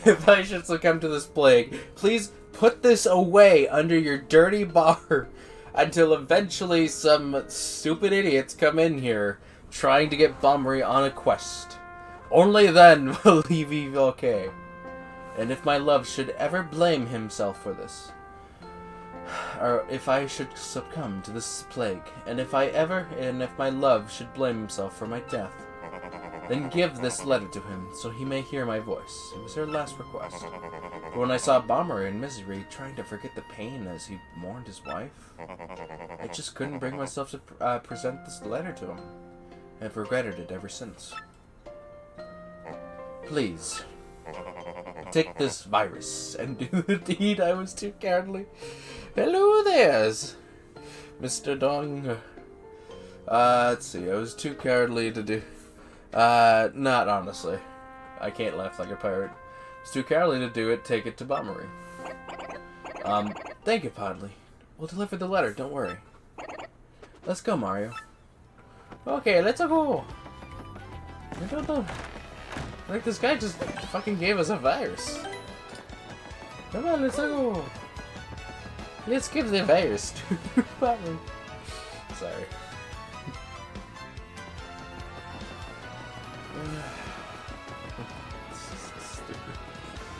S1: If I should succumb to this plague, please put this away under your dirty bar until eventually some stupid idiots come in here trying to get Bomberry on a quest. Only then will he be okay. And if my love should ever blame himself for this, or if I should succumb to this plague, and if my love should blame himself for my death, then give this letter to him, so he may hear my voice. It was her last request. But when I saw Bomberry in misery, trying to forget the pain as he mourned his wife, I just couldn't bring myself to present this letter to him. I've regretted it ever since. Please, take this virus and do the deed. I was too cowardly. Hello there's, Mr. Dong. Let's see, I was too cowardly to do... not honestly. I can't laugh like a pirate. I was too cowardly to do it, take it to Bombery. Thank you, Podley. We'll deliver the letter, don't worry. Let's go, Mario. Okay, let's go. I don't know. Like, this guy just fucking gave us a virus. Come on, let's go. Let's give the virus to Podley. Sorry.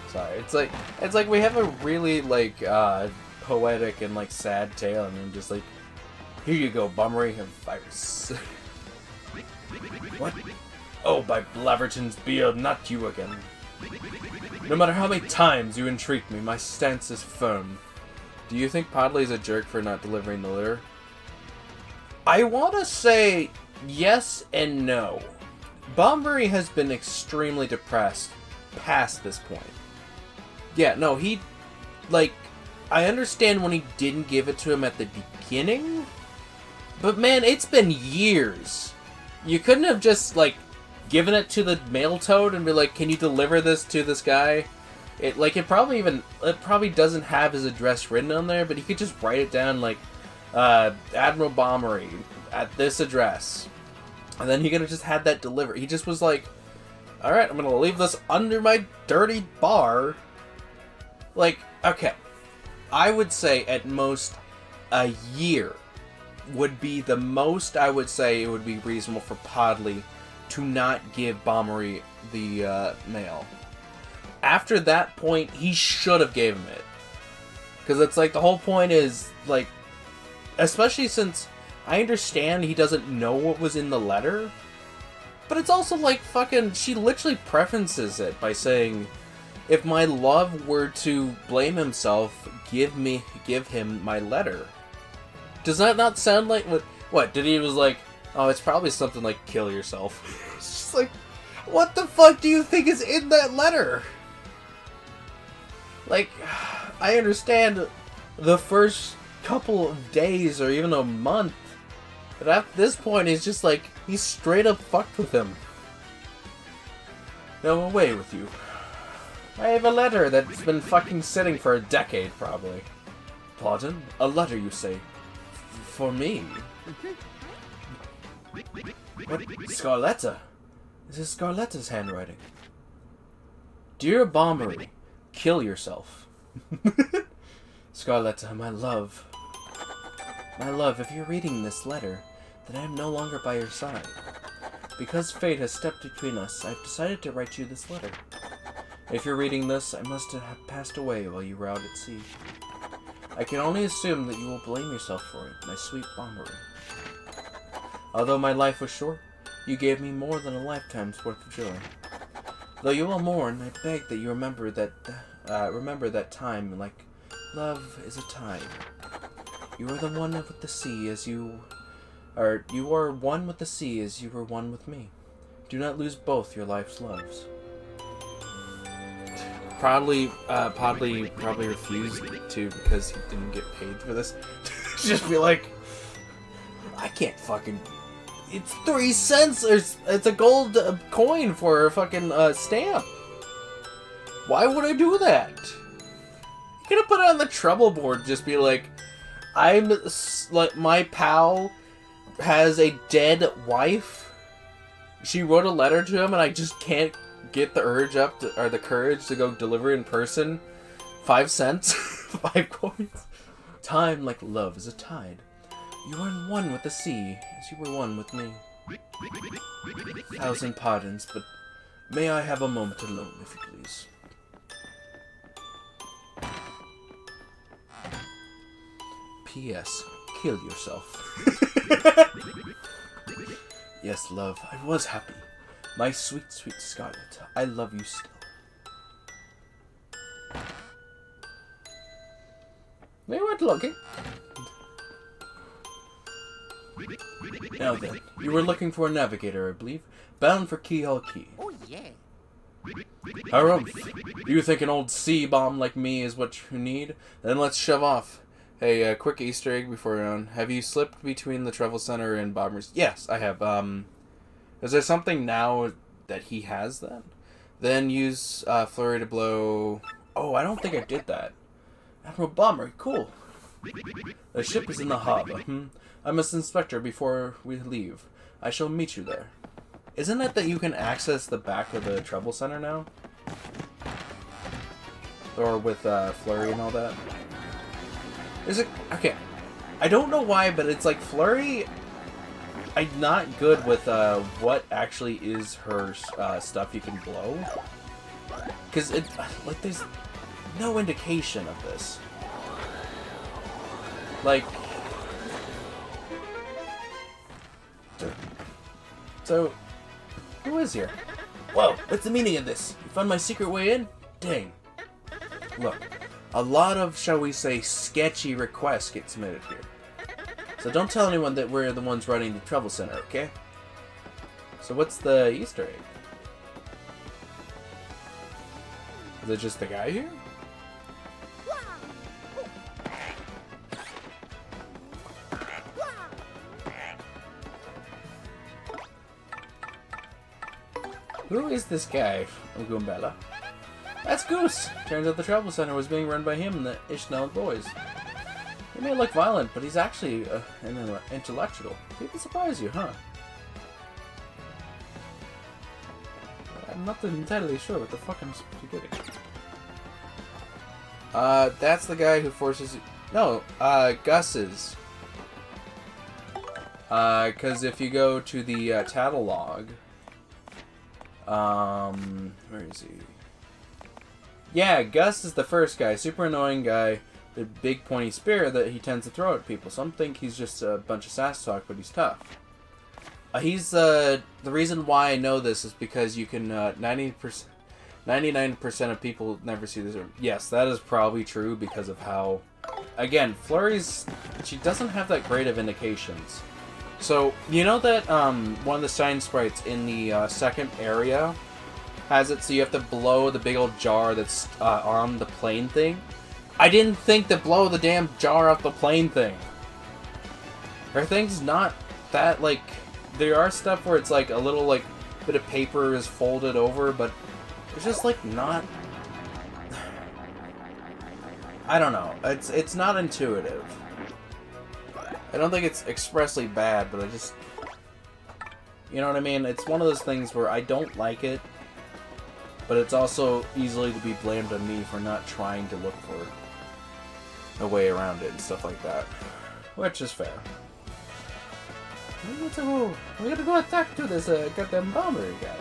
S1: Sorry, it's like we have a really like poetic and like sad tale, and I'm just like, here you go, Bombery, have virus. What? Oh, by Blaverton's beard, not you again. No matter how many times you entreat me, my stance is firm. Do you think Podley's a jerk for not delivering the letter? I want to say yes and no. Bombery has been extremely depressed past this point. Yeah, no, he, like, I understand when he didn't give it to him at the beginning, but man, it's been years. You couldn't have just, like, given it to the mail toad and be like, can you deliver this to this guy? It probably doesn't have his address written on there, but he could just write it down, like, Admiral Bombery at this address. And then he could have just had that delivered. He just was like, alright, I'm gonna leave this under my dirty bar. Like, okay, I would say at most a year would be the most I would say it would be reasonable for Podley to not give Bombery the mail. After that point, he should have gave him it. Because it's like, the whole point is, like, especially since I understand he doesn't know what was in the letter, but it's also like fucking, she literally prefaces it by saying, if my love were to blame himself, give him my letter. Does that not sound like what did he was like, oh, it's probably something like kill yourself. It's just like, what the fuck do you think is in that letter? Like, I understand the first couple of days or even a month, but at this point he's just like, he's straight up fucked with him. Now away with you. I have a letter that's been fucking sitting for a decade, probably. Pardon? A letter, you say? For me? What? Scarletta? This is Scarletta's handwriting. Dear Bombery, kill yourself. Scarletta, my love. My love, if you're reading this letter, then I am no longer by your side. Because fate has stepped between us, I've decided to write you this letter. If you're reading this, I must have passed away while you were out at sea. I can only assume that you will blame yourself for it, my sweet Bombery. Although my life was short, you gave me more than a lifetime's worth of joy. Though you will mourn, I beg that you remember that time, like love is a tide. You are the one with the sea as you are one with the sea as you were one with me. Do not lose both your life's loves. Podley probably refused to because he didn't get paid for this. Just be like, I can't fucking. It's 3 cents. It's a gold coin for a fucking stamp. Why would I do that? You could have put it on the trouble board. Just be like, my pal has a dead wife. She wrote a letter to him, and I just can't get the urge up to, or the courage to go deliver in person. 5 cents. 5 coins. Time like love is a tide. You are in one with the sea as you were one with me. 1,000 pardons, but may I have a moment alone, if you please? P.S. Kill yourself. Yes, love, I was happy. My sweet, sweet Scarlet, I love you still. They weren't looking. Now then, you were looking for a navigator, I believe, bound for Keyhole Key.
S2: Oh, yeah.
S1: Harumph. You think an old C-bomb like me is what you need? Then let's shove off. Hey, a quick Easter egg before you're on. Have you slipped between the travel center and Bombers? Yes, I have. Is there something now that he has then? Then use Flurry to blow... Oh, I don't think I did that. Admiral Bomber, cool. The ship is in the hub. I must inspect her before we leave. I shall meet you there. Isn't it that you can access the back of the travel center now? Or with Flurry and all that? Is it... Okay. I don't know why, but it's like Flurry... I'm not good with what actually is her stuff you can blow. Because it... Like, there's no indication of this. Like... So... Who is here? Whoa, what's the meaning of this? You found my secret way in? Dang. Look, a lot of, shall we say, sketchy requests get submitted here. So don't tell anyone that we're the ones running the travel center, okay? So what's the Easter egg? Is it just the guy here? Who is this guy, Ugumbella? That's Goose! Turns out the travel center was being run by him and the Ishnell boys. He may look violent, but he's actually an intellectual. He'd surprise you, huh? I'm not entirely sure what the fuck I'm supposed to be getting. That's the guy who forces you... No, Gus is. Because if you go to the catalog... where is he? Yeah, Gus is the first guy. Super annoying guy. The big pointy spear that he tends to throw at people. Some think he's just a bunch of sass talk, but he's tough. He's, the reason why I know this is because you can, 99% of people never see this. Yes, that is probably true because of how, again, Flurry's, she doesn't have that great of indications. So, you know that, one of the sign sprites in the, second area has it so you have to blow the big old jar that's, on the plane thing? I didn't think to blow the damn jar off the plane thing. Her thing's not that, like... There are stuff where it's like a little, like, bit of paper is folded over, but it's just, like, not... I don't know. It's not intuitive. I don't think it's expressly bad, but I just... You know what I mean? It's one of those things where I don't like it, but it's also easily to be blamed on me for not trying to look for a way around it and stuff like that. Which is fair. We gotta go attack to this goddamn bomber guy.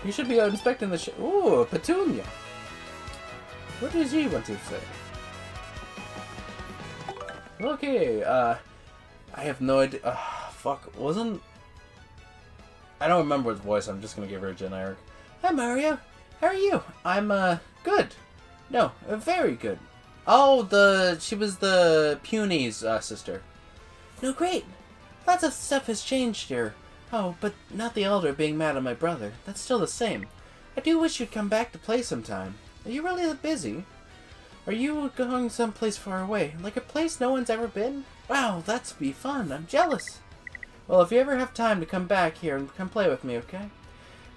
S1: You should be out inspecting the ship. Ooh, Petunia. What does he want to say? Okay, I have no idea. Fuck, wasn't... I don't remember his voice, I'm just gonna give her a generic. Hi, Mario. How are you? I'm, good. No, very good. Oh, she was the Puny's, sister. No, great. Lots of stuff has changed here. Oh, but not the Elder being mad at my brother. That's still the same. I do wish you'd come back to play sometime. Are you really that busy? Are you going someplace far away? Like a place no one's ever been? Wow, that'd be fun. I'm jealous. Well, if you ever have time to come back here and come play with me, okay?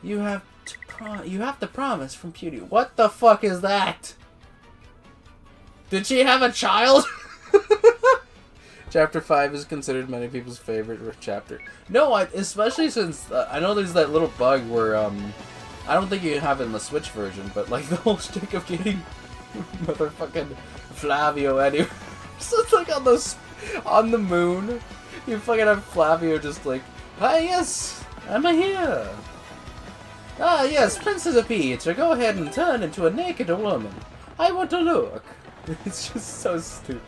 S1: You have to promise from Pewdie. What the fuck is that? Did she have a child? Chapter 5 is considered many people's favorite chapter. No, especially since I know there's that little bug where I don't think you have it in the Switch version, but like the whole stick of getting motherfucking Flavio anyway. So it's like on the moon, you fucking have Flavio just like, hi, yes, I'm here. Ah, yes, Princess Peach, go ahead and turn into a naked woman. I want to look. It's just so stupid.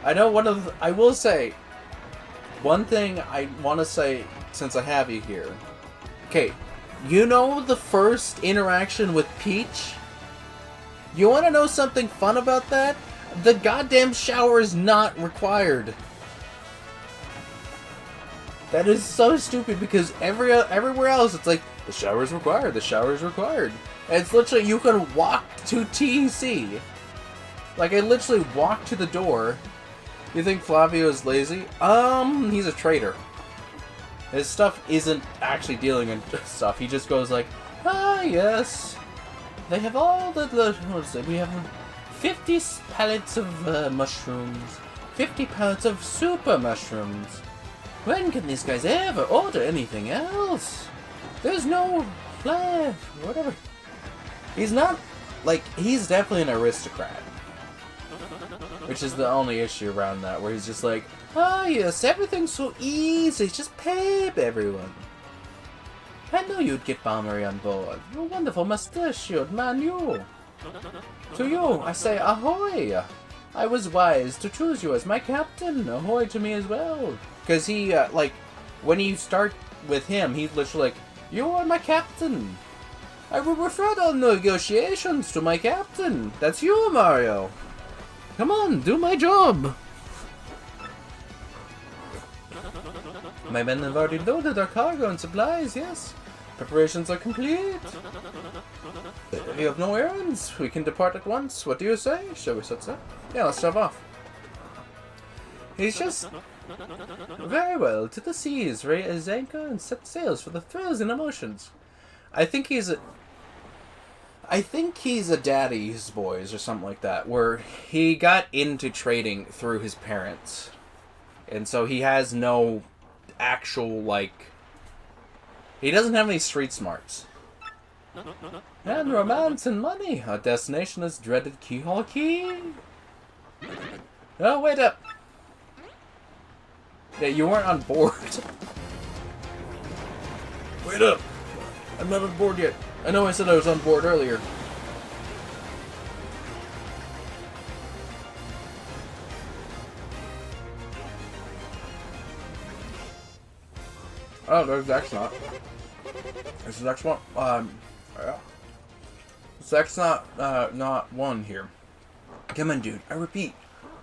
S1: I know I will say, one thing I want to say since I have you here. Okay, you know the first interaction with Peach? You want to know something fun about that? The goddamn shower is not required. That is so stupid because everywhere else it's like, The shower is required. The shower is required. And it's literally, you can walk to TC. Like, I literally walked to the door. You think Flavio is lazy? He's a traitor. His stuff isn't actually dealing in stuff. He just goes like, ah, yes. They have all the what is it? We have 50 pallets of mushrooms. 50 pallets of super mushrooms. When can these guys ever order anything else? There's no flair, whatever. He's not, like, he's definitely an aristocrat. Which is the only issue around that, where he's just like, ah, yes, everything's so easy, just pay everyone. I knew you'd get Balmery on board. You wonderful mustachioed man, you. To you, I say ahoy. I was wise to choose you as my captain. Ahoy to me as well. Because he, like, when you start with him, he's literally like, you are my captain. I will refer all negotiations to my captain. That's you, Mario. Come on, do my job. My men have already loaded our cargo and supplies, yes. Preparations are complete. If you have no errands, we can depart at once. What do you say? Shall we set sail? Yeah, let's shove off. He's just... Very well, to the seas, raise his anchor and set sails for the thrills and emotions. I think he's a daddy's boys or something like that, where he got into trading through his parents. And so he has no actual, like... He doesn't have any street smarts. And romance and money. Our destination is dreaded Keyhole Key. Oh, wait up. Yeah, you weren't on board. Wait up. I'm not on board yet. I know I said I was on board earlier. Oh, there's X not. This is X one. Yeah. It's X not one here. Come on, dude. I repeat,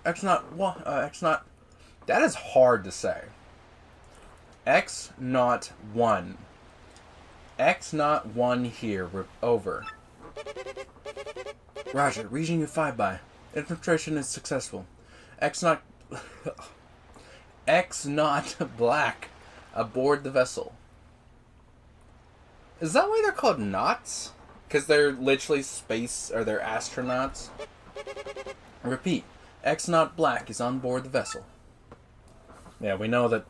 S1: X not one. X not. That is hard to say. X not one. X not one here. Over. Roger. Region U5 by. Infiltration is successful. X not. X not black. Aboard the vessel. Is that why they're called knots? Because they're literally space, or they're astronauts? Repeat. X not black is on board the vessel. Yeah, we know that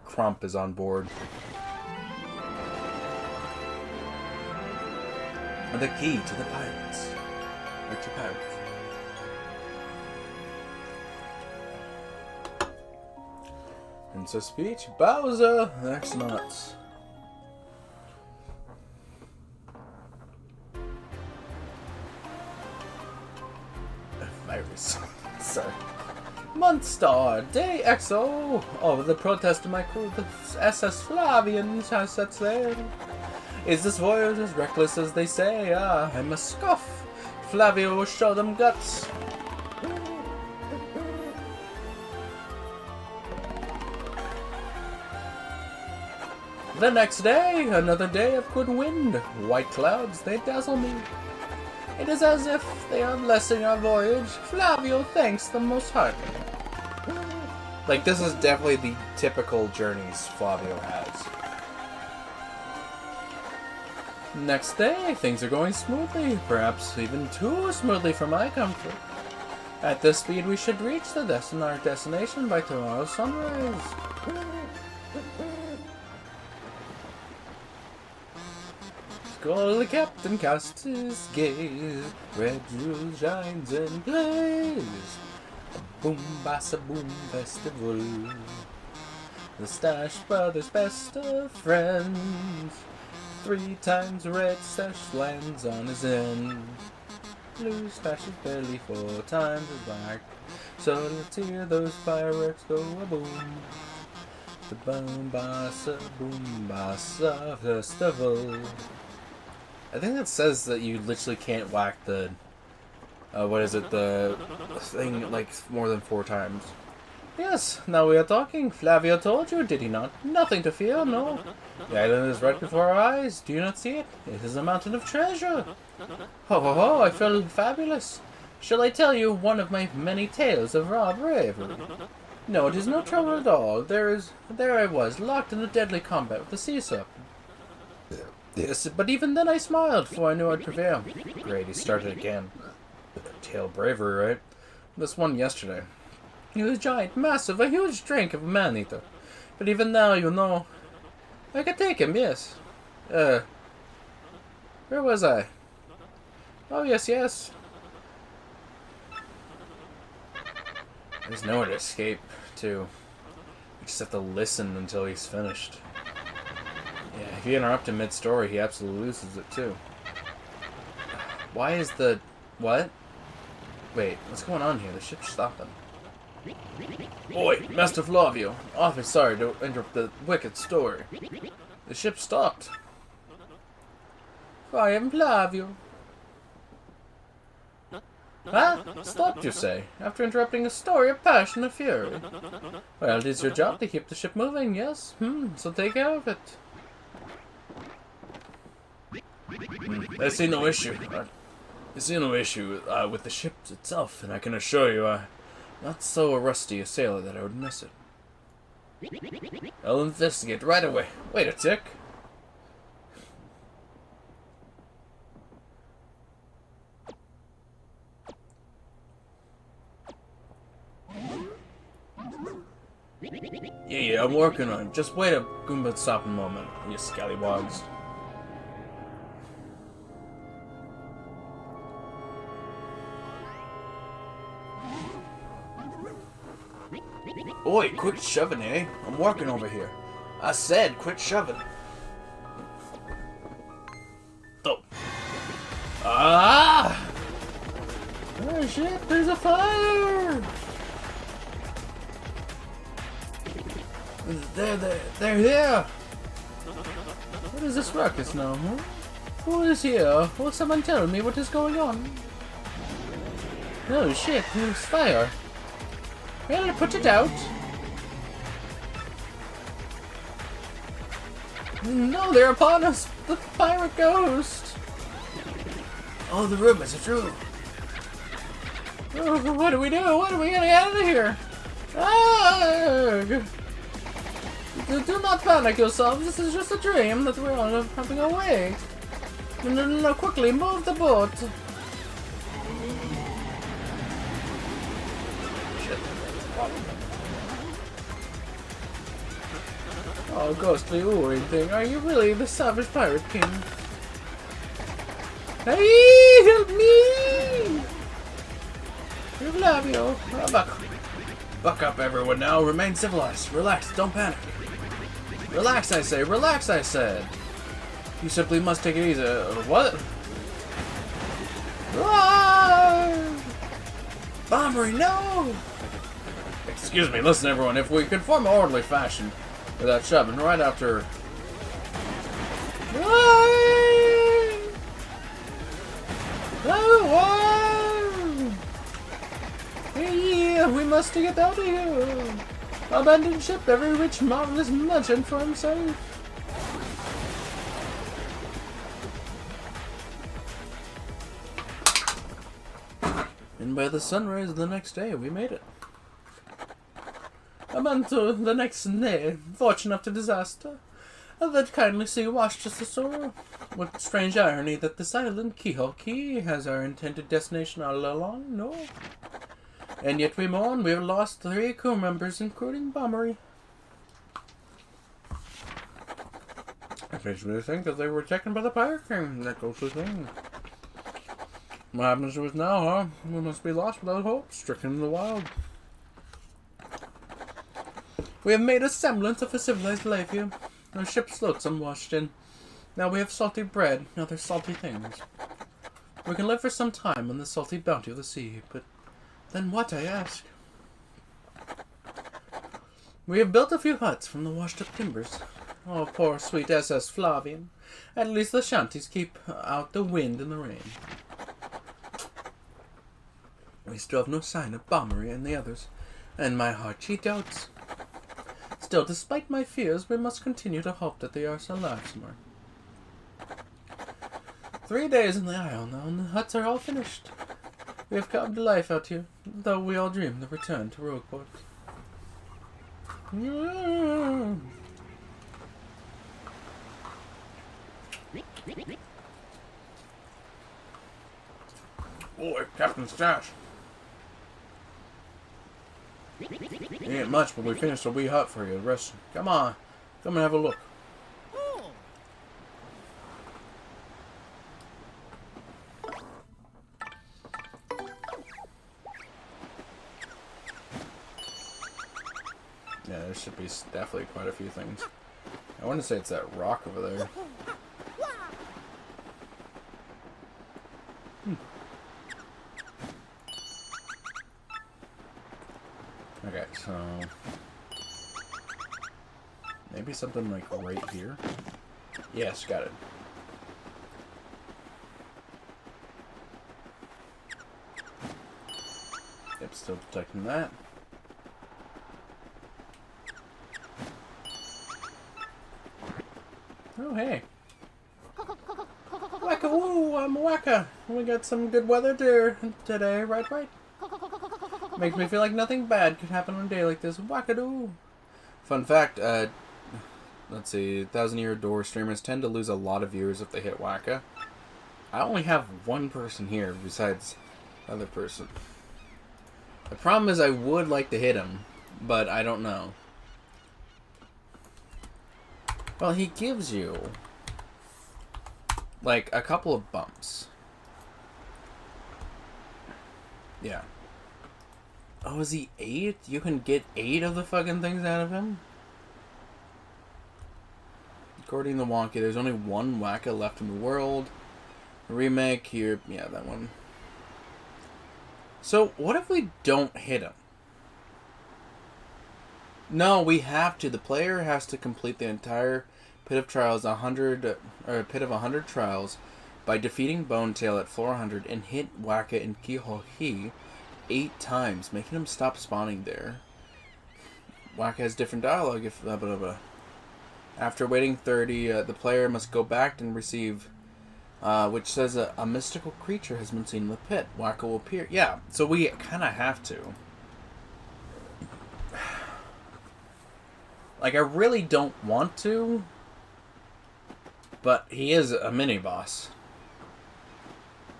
S1: Crump is on board. The key to the pirates. Which are pirates? Princess Peach, Bowser, X knots. Virus. Sorry. Monster, Day XO. Oh, the protest of my crew, the SS Flavians has set sail. Is this voyage as reckless as they say? Ah, I must scoff. Flavio will show them guts. The next day, another day of good wind. White clouds, they dazzle me. It is as if they are blessing our voyage. Flavio thanks them most heartily. Like, this is definitely the typical journeys Flavio has. Next day, things are going smoothly. Perhaps even too smoothly for my comfort. At this speed, we should reach our destination by tomorrow's sunrise. Call the captain, cast his gaze. Red jewel shines and plays. A boom, bass, a boom festival. The Stash Brothers' best of friends. 3 times red Stash lands on his end. Blue Stash is barely 4 times as black. So let's hear those fireworks go a boom. The boom, bassa festival. I think that says that you literally can't whack the, what is it, the thing, like, more than 4 times. Yes, now we are talking. Flavio told you, did he not? Nothing to fear, no. The island is right before our eyes. Do you not see it? It is a mountain of treasure. Ho ho ho, I feel fabulous. Shall I tell you one of my many tales of raw bravery? No, it is no trouble at all. There I was, locked in a deadly combat with the sea serpent. Yes, but even then I smiled, for I knew I'd prevail. Great, he started again. Tale of bravery, right? This one yesterday. He was giant, massive, a huge drink of a man-eater. But even now, you know, I could take him, yes. Where was I? Oh, yes. There's nowhere to escape, too. We just have to listen until he's finished. Yeah, if you interrupt him mid-story, he absolutely loses it, too. Why is the... What? Wait, what's going on here? The ship's stopping. Oi, Master Flavio. Awfully sorry to interrupt the wicked story. The ship stopped. I am Flavio. Huh? Stopped, you say? After interrupting a story of passion and fury. Well, it is your job to keep the ship moving, yes? So take care of it. I see no issue. With the ship itself, and I can assure you, not so rusty a sailor that I would miss it. I'll investigate right away. Wait a tick. Yeah, I'm working on it. Just wait a Goomba stopping moment, you scallywags. Oi, quit shoving, eh? I'm working over here. I said quit shoving. Oh. Ah! Oh shit, there's a fire! They're here! What is this ruckus now, huh? Who is here? Will someone tell me what is going on? Oh shit, there's fire. Well, put it out. No, they're upon us! The pirate ghost! Oh, the rumors are true. Oh, what do we do? What are we getting out of here? Ah! Do not panic yourselves. This is just a dream that we're all having away. No, quickly, move the boat. Oh, ghostly oohing thing. Are you really the savage pirate king? Hey, help me! Flavio. Buck up, everyone now. Remain civilized. Relax. Don't panic. Relax, I say. Relax, I said. You simply must take it easy. What? Ah! Bombery, no! Excuse me. Listen, everyone. If we could form an orderly fashion without shoving right after... Yeah, we must get out of here. Abandon ship, every rich marvelous merchant for himself. And by the sunrise of the next day, we made it. Unto the next day, fortune after disaster, that kindly sea washed us ashore. What strange irony that this island, Keyhole Key, has our intended destination all along, no? And yet we mourn, we have lost 3 crew members, including Bombery. That makes me think that they were taken by the Pirate King, that ghostly thing. What happens to us now, huh? We must be lost without hope, stricken in the wild. We have made a semblance of a civilized life here. Our ship floats unwashed in. Now we have salty bread and other salty things. We can live for some time on the salty bounty of the sea, but then what, I ask? We have built a few huts from the washed-up timbers. Oh, poor sweet SS Flavian. At least the shanties keep out the wind and the rain. We still have no sign of Bombery and the others. And my heart she doubts. Still, despite my fears, we must continue to hope that they are alive somewhere. 3 days in the Isle now, and the huts are all finished. We have come to life out here, though we all dream the return to Rogueport. Boy, Captain Stash. Ain't much, but we finished a wee hut for you. Rest. Come on, come and have a look. Yeah, there should be definitely quite a few things. I want to say it's that rock over there. Okay, so maybe something like right here. Yes, got it. Yep, still detecting that. Oh, hey. Wacka woo, I'm Wacka. We got some good weather today, right? Makes me feel like nothing bad could happen on a day like this. Wackadoo. Fun fact, let's see, 1,000 Year Door streamers tend to lose a lot of viewers if they hit Wacka. I only have one person here besides the other person. The problem is I would like to hit him, but I don't know. Well, he gives you like a couple of bumps. Yeah. Oh, is he 8? You can get 8 of the fucking things out of him? According to Wonky, there's only one Wacka left in the world. Remake here. Yeah, that one. So, what if we don't hit him? No, we have to. The player has to complete the entire Pit of Trials 100 or Pit of 100 Trials by defeating Bonetail at floor 100 and hit Wacka and Kihohi 8 times, making him stop spawning there. Wacka has different dialogue if blah blah blah. After waiting 30, the player must go back and receive which says a mystical creature has been seen in the pit. Wacka will appear. Yeah, so we kind of have to. Like, I really don't want to, but he is a mini-boss.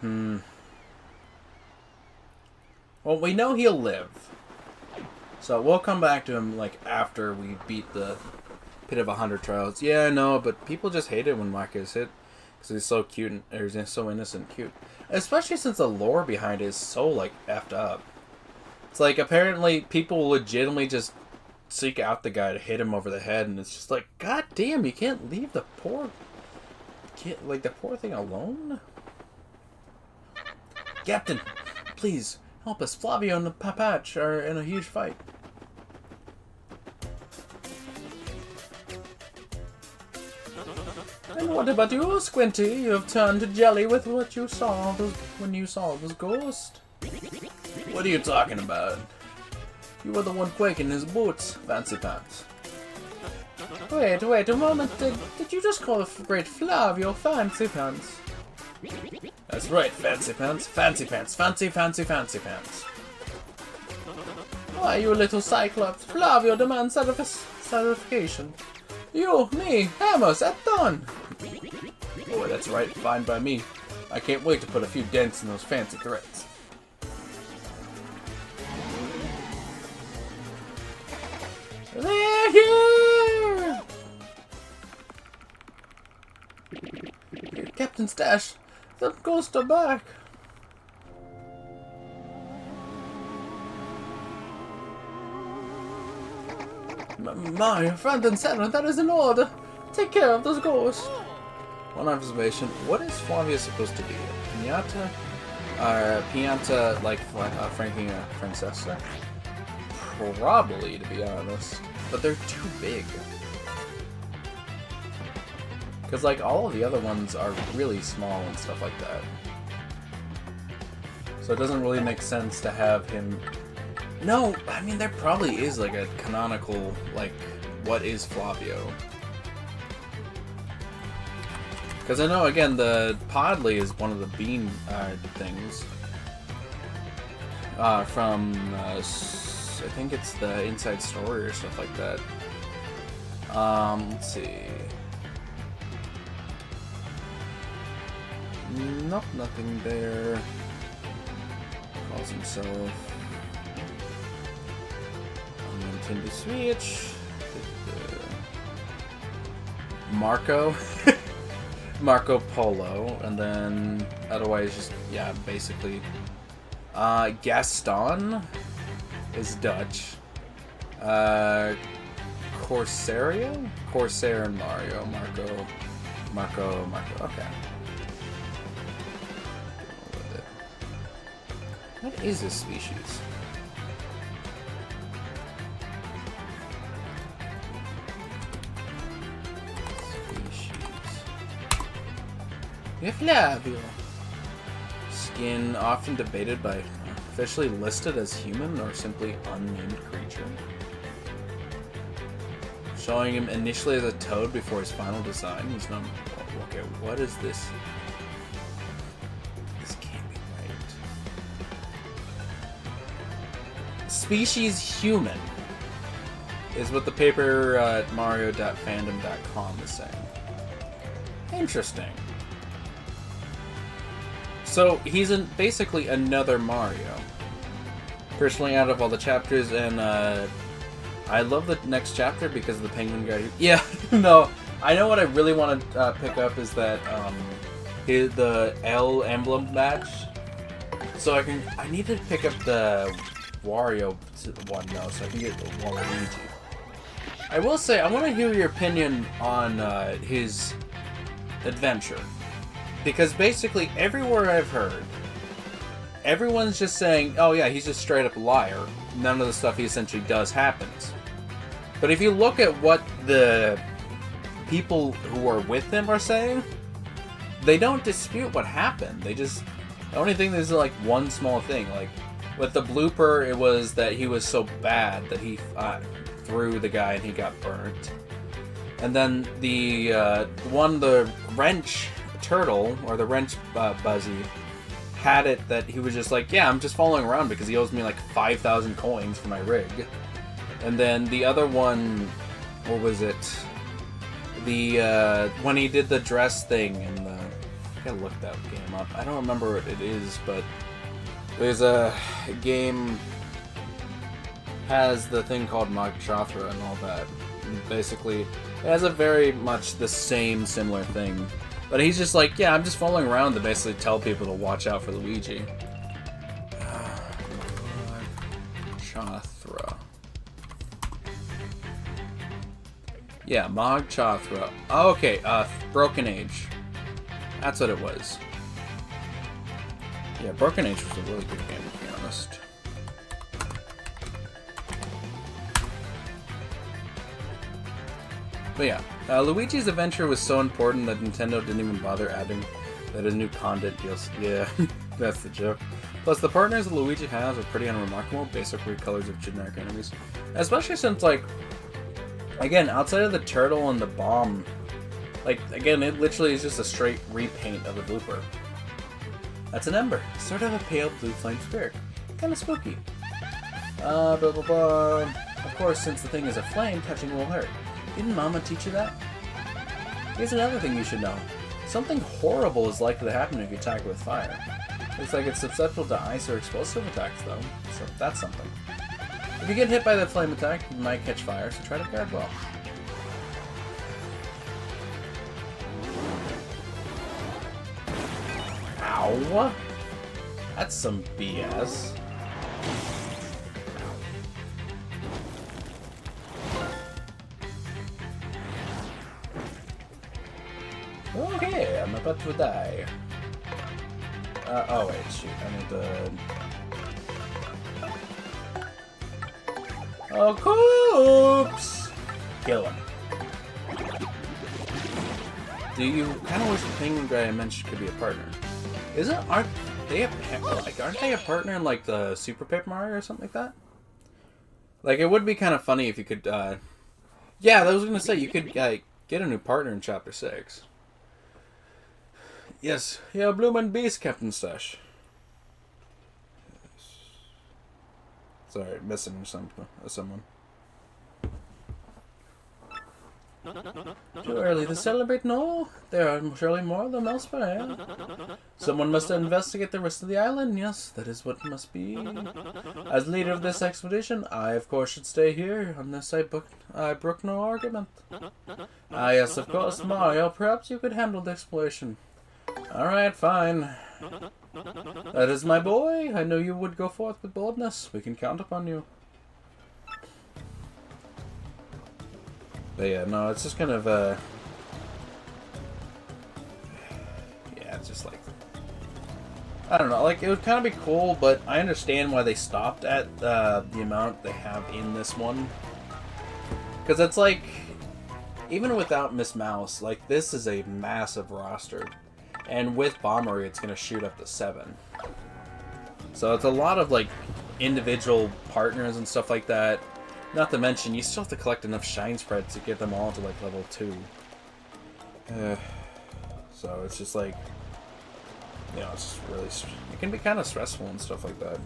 S1: Well, we know he'll live. So we'll come back to him, like, after we beat the Pit of 100 Trials. Yeah, I know, but people just hate it when Wacka is hit. Because he's so cute, or he's so innocent and cute. Especially since the lore behind it is so, like, effed up. It's like, apparently, people legitimately just seek out the guy to hit him over the head, and it's just like, god damn, you can't leave the poor thing alone? Captain, please, help us. Flavio and the Papach are in a huge fight. And what about you, Squinty? You have turned to jelly with what you saw when you saw this ghost. What are you talking about? You were the one quaking his boots, Fancy Pants. Wait a moment. Did you just call the great Flavio Fancy Pants? That's right, Fancy Pants. Fancy Pants. Fancy Pants. Why, you little Cyclops. Flavio demands satisfaction. You, me, hammers at dawn. Oh, that's right. Fine by me. I can't wait to put a few dents in those fancy threads. They're here! Captain Stash, the ghosts are back. My friend and center, that is in order. Take care of those ghosts. One observation: what is Flavia supposed to be? A piñata? Piñata like franking a princessa? Probably, to be honest. But they're too big. Because, like, all of the other ones are really small and stuff like that. So it doesn't really make sense to have him No, I mean, there probably is, like, a canonical, like, what is Flavio? Because I know, again, the Podley is one of the bean things. From, I think it's the Inside Story or stuff like that. Let's see. Nope, nothing there. Calls himself on Nintendo Switch. Marco. Marco Polo. And then otherwise just, yeah, basically. Gaston is Dutch. Corsario? Corsair and Mario. Marco. Okay. What is this species? Flavio. Skin often debated by officially listed as human or simply unnamed creature. Showing him initially as a toad before his final design. He's not. Okay, what is this? This can't be right. Species human is what the paper at Mario.fandom.com is saying. Interesting. So he's basically another Mario. Personally, out of all the chapters, and I love the next chapter because of the penguin guy. Yeah, no, I know what I really want to pick up is that the L emblem badge. So I need to pick up the Wario one though, so I can get Waluigi. I will say I want to hear your opinion on his adventure. Because basically, everywhere I've heard, everyone's just saying, oh yeah, he's just straight up a liar. None of the stuff he essentially does happens. But if you look at what the people who are with him are saying, they don't dispute what happened. They just, the only thing is like one small thing. Like, with the blooper, it was that he was so bad that he threw the guy and he got burnt. And then the wrench turtle, or the wrench Buzzy, had it that he was just like, yeah, I'm just following around because he owes me like 5,000 coins for my rig. And then the other one, what was it? The when he did the dress thing and the, I gotta look that game up. I don't remember what it is, but there's a game has the thing called Magchatra and all that. And basically, it has a very much the same similar thing. But he's just like, yeah, I'm just following around to basically tell people to watch out for Luigi. Magchatra. Yeah, Magchatra. Oh, okay, Broken Age. That's what it was. Yeah, Broken Age was a really good game, to be honest. But yeah, Luigi's adventure was so important that Nintendo didn't even bother adding that his new content deals. Yeah, that's the joke. Plus, the partners that Luigi has are pretty unremarkable, basic recolors of generic enemies. Especially since, like, again, outside of the turtle and the bomb, like, again, it literally is just a straight repaint of the blooper. That's an ember, sort of a pale blue flame spirit. Kinda spooky. Blah blah blah. Of course, since the thing is a flame, touching will hurt. Didn't Mama teach you that? Here's another thing you should know. Something horrible is likely to happen if you attack with fire. Looks like it's susceptible to ice or explosive attacks, though, so that's something. If you get hit by the flame attack, you might catch fire, so try to guard well. Ow! That's some BS. Okay, I'm about to die. Oh wait, shoot, I need to... Oh, Coops! Kill him. Do you kind of wish the penguin guy I mentioned could be a partner? Aren't they a partner in like the Super Paper Mario or something like that? Like, it would be kind of funny if you could, yeah, I was going to say, you could, get a new partner in Chapter 6. Yes, yeah, Bloomin' Beast, Captain Stash. Sorry, missing someone. Too early to celebrate? No, there are surely more of them elsewhere. Someone must investigate the rest of the island. Yes, that is what must be. As leader of this expedition, I of course should stay here, unless I brook no argument. Ah, yes, of course, Mario. Perhaps you could handle the exploration. All right, fine. That is my boy. I know you would go forth with boldness. We can count upon you. But yeah, no, it's just kind of, yeah, it's just like, I don't know, like, it would kind of be cool, but I understand why they stopped at the amount they have in this one. Because it's like, even without Miss Mouse, like, this is a massive roster. And with Bombery, it's going to shoot up to 7. So it's a lot of, like, individual partners and stuff like that. Not to mention, you still have to collect enough shine spreads to get them all to, like, level 2. So it's just, like, you know, it's just really... It can be kind of stressful and stuff like that.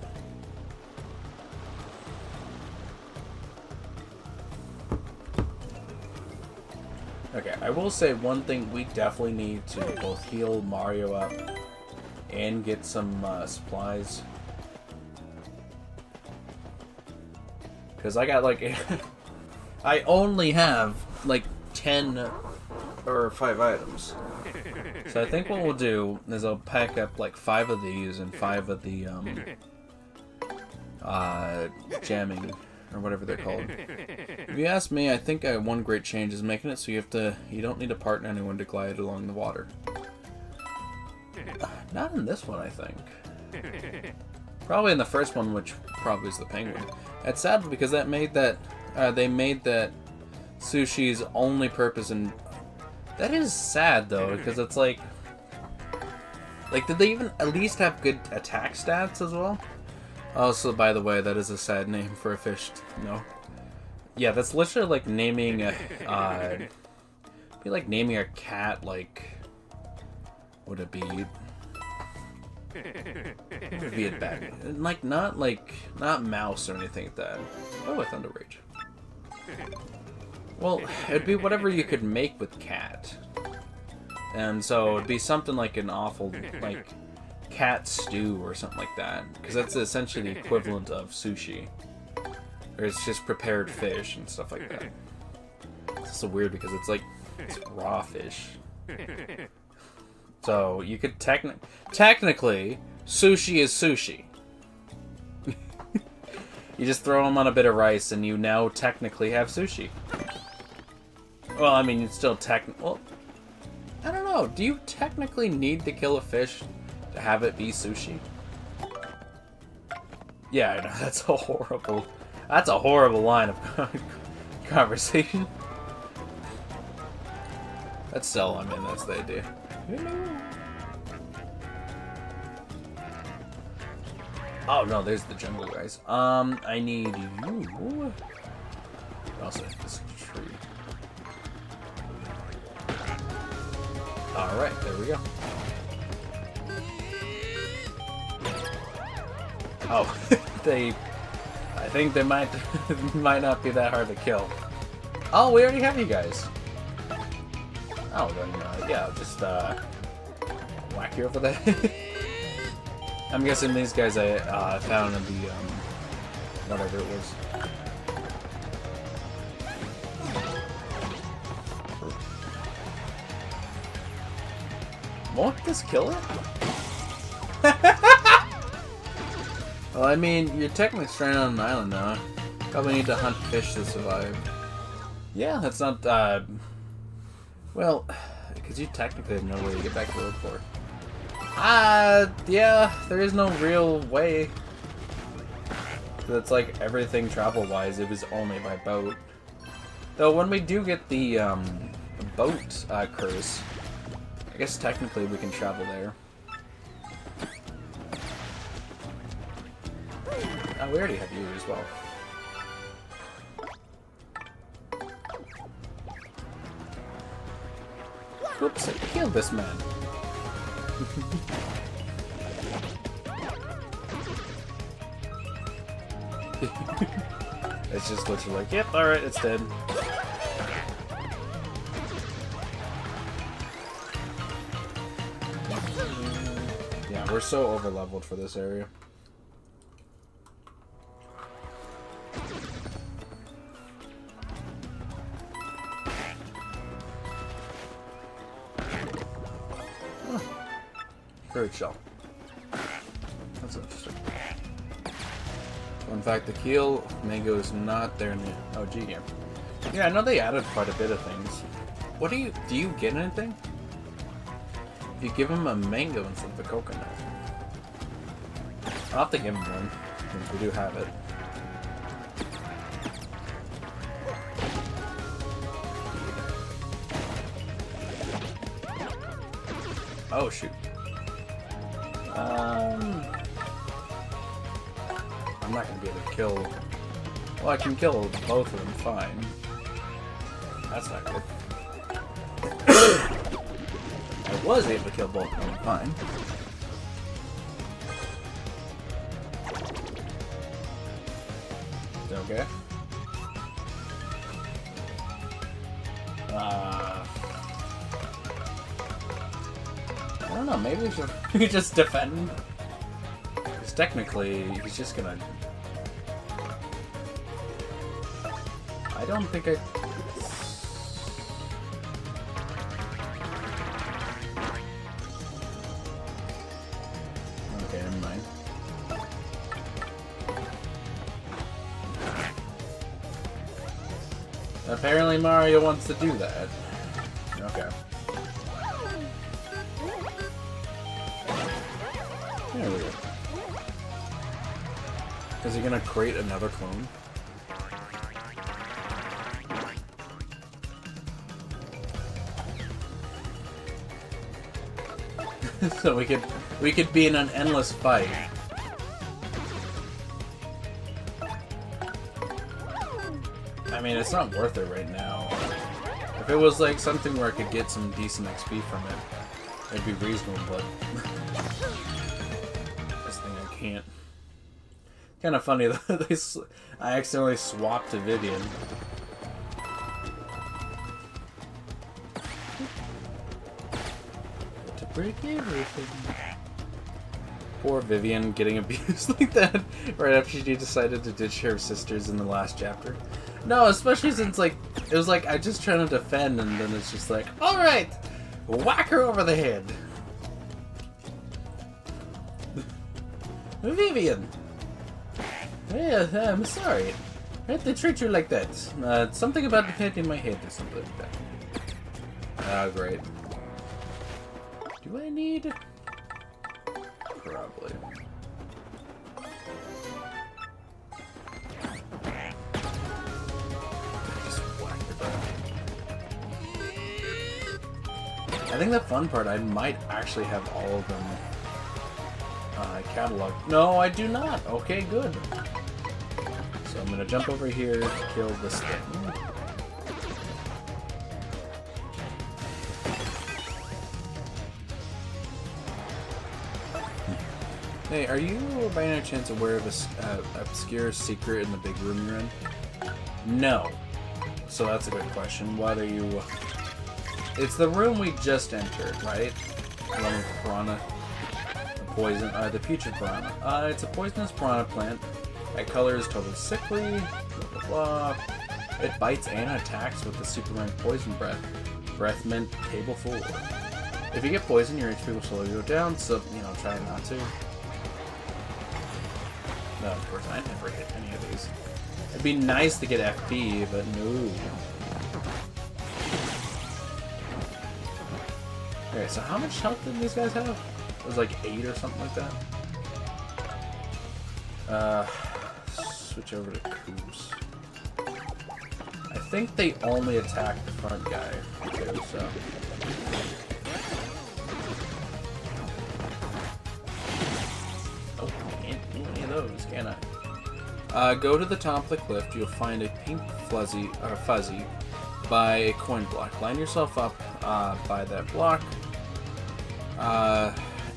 S1: Okay, I will say one thing, we definitely need to both heal Mario up and get some supplies. Because I got like, I only have like 10 or 5 items. So I think what we'll do is I'll pack up like 5 of these and 5 of the jamming or whatever they're called. If you ask me, I think one great change is making it so you don't need to partner anyone to glide along the water. Not in this one, I think. Probably in the first one, which probably is the penguin. It's sad because they made that sushi's only purpose, and that is sad though, because it's like, did they even at least have good attack stats as well? Also, by the way, that is a sad name for a fish. No. Yeah, that's literally like naming a, be like naming a cat, like, would it be? What would be a bad, like, not mouse or anything like that. Oh, a Thunder Rage. Well, it'd be whatever you could make with cat. And so it'd be something like an awful, like, cat stew or something like that. Because that's essentially the equivalent of sushi. Or it's just prepared fish and stuff like that. It's so weird because it's like, it's raw fish. So you could technically, sushi is sushi. You just throw them on a bit of rice and you now technically have sushi. Well, I mean, it's still well, I don't know. Do you technically need to kill a fish to have it be sushi? Yeah, I know. That's a horrible line of conversation. That's still, I mean, that's the idea. Oh no, there's the jungle guys. I need you. Also, this tree. Alright, there we go. Oh, I think they might not be that hard to kill. Oh, we already have you guys. Oh, then, yeah, just, whack you over there. I'm guessing these guys I found in the, whatever it was. Won't this kill it? Well, I mean, you're technically stranded on an island now. Probably need to hunt fish to survive. Yeah, that's not, well, because you technically have no way to get back to the port. Yeah, there is no real way. That's like everything travel-wise, it was only by boat. Though when we do get the boat curse, I guess technically we can travel there. Oh, we already have you as well. Oops, I killed this man. It's just literally like, yep, alright, it's dead. Yeah, we're so over-leveled for this area. Fruit shell. That's interesting. In fact, the Keel mango is not there in the OG game. Yeah, I know they added quite a bit of things. What do you get anything? If you give him a mango instead of a coconut. I'll have to give him one, since we do have it. Oh, shoot. I'm not going to be able to kill... Well, I can kill both of them fine. That's not good. I was able to kill both of them fine. Is that okay? I don't know, maybe we just defend. Because technically, he's just gonna... I don't think I... Okay, never mind. Apparently Mario wants to do that. Okay. There we go. Is he gonna create another clone? So we could be in an endless fight. I mean, it's not worth it right now. If it was like something where I could get some decent XP from it, it'd be reasonable, but this thing I can't. Kind of funny that I accidentally swapped to Vivian. To break everything. Poor Vivian getting abused like that right after she decided to ditch her sisters in the last chapter. No, especially since like it was like I just trying to defend, and then it's just like, all right, whack her over the head. Vivian. Yeah, I'm sorry. I had to treat you like that. Something about the head in my head or something like that. Ah, great. Do I need... Probably. Just whack it down. I think the fun part, I might actually have all of them catalog. No, I do not. Okay, good. So I'm gonna jump over here, kill this thing. Hey, are you by any chance aware of this obscure secret in the big room you're in? No. So that's a good question. What are you... It's the room we just entered, right? The one with the piranha. Poison, the future piranha. It's a poisonous piranha plant. That color is totally sickly. Blah, blah, blah. It bites and attacks with the super rank poison breath. Breath mint table 4. If you get poisoned, your HP will slowly go down, so, you know, try not to. No, of course, I never hit any of these. It'd be nice to get FP, but no. Okay, so how much health did these guys have? It was like 8 or something like that. Switch over to Coos. I think they only attack the front guy, too, so... Oh, I can't do any of those, can I? Go to the top of the cliff, you'll find a pink fuzzy by a coin block. Line yourself up by that block,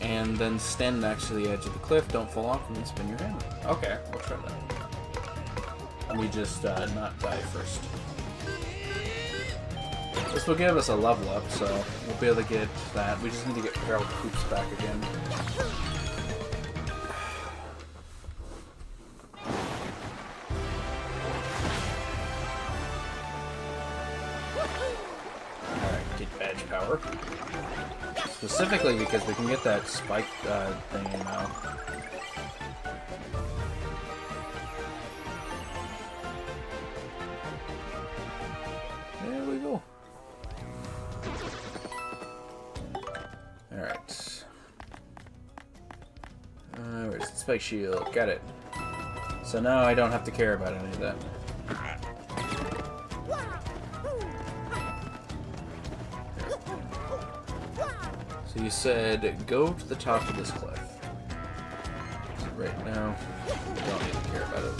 S1: and then stand next to the edge of the cliff. Don't fall off, and then spin your hammer. Okay, we'll try that. Let me just not die first. This will give us a level up, so we'll be able to get that. We just need to get Harold Coops back again. Alright, get badge power. Specifically because we can get that spike thing now. There we go. Alright. Where's the spike shield? Got it. So now I don't have to care about any of that. So you said go to the top of this cliff. So right now, we don't need to care about it.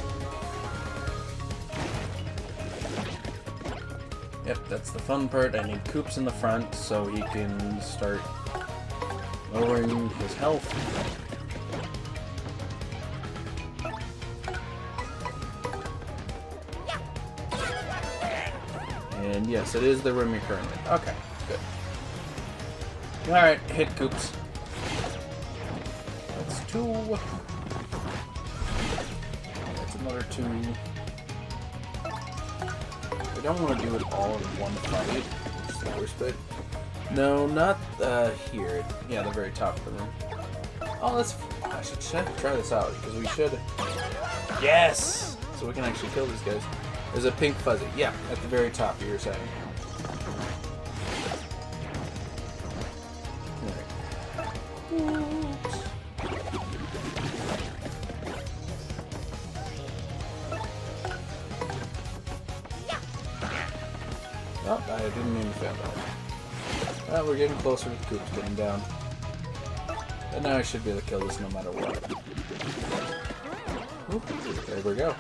S1: Yep, that's the fun part. I need Coops in the front so he can start lowering his health. And yes, it is the room you're currently in. Okay, good. Alright, hit Coops. That's 2. That's another 2. I don't want to do it all in one fight, which is the worst bit. No, not here. Yeah, the very top of the room. Oh, that's... I should try this out, because we should... Yes! So we can actually kill these guys. There's a pink fuzzy. Yeah, at the very top, you were saying. Oh, I didn't mean to fail that. Well, we're getting closer with Coops getting down. And now I should be able to kill this no matter what. Oop, there we go.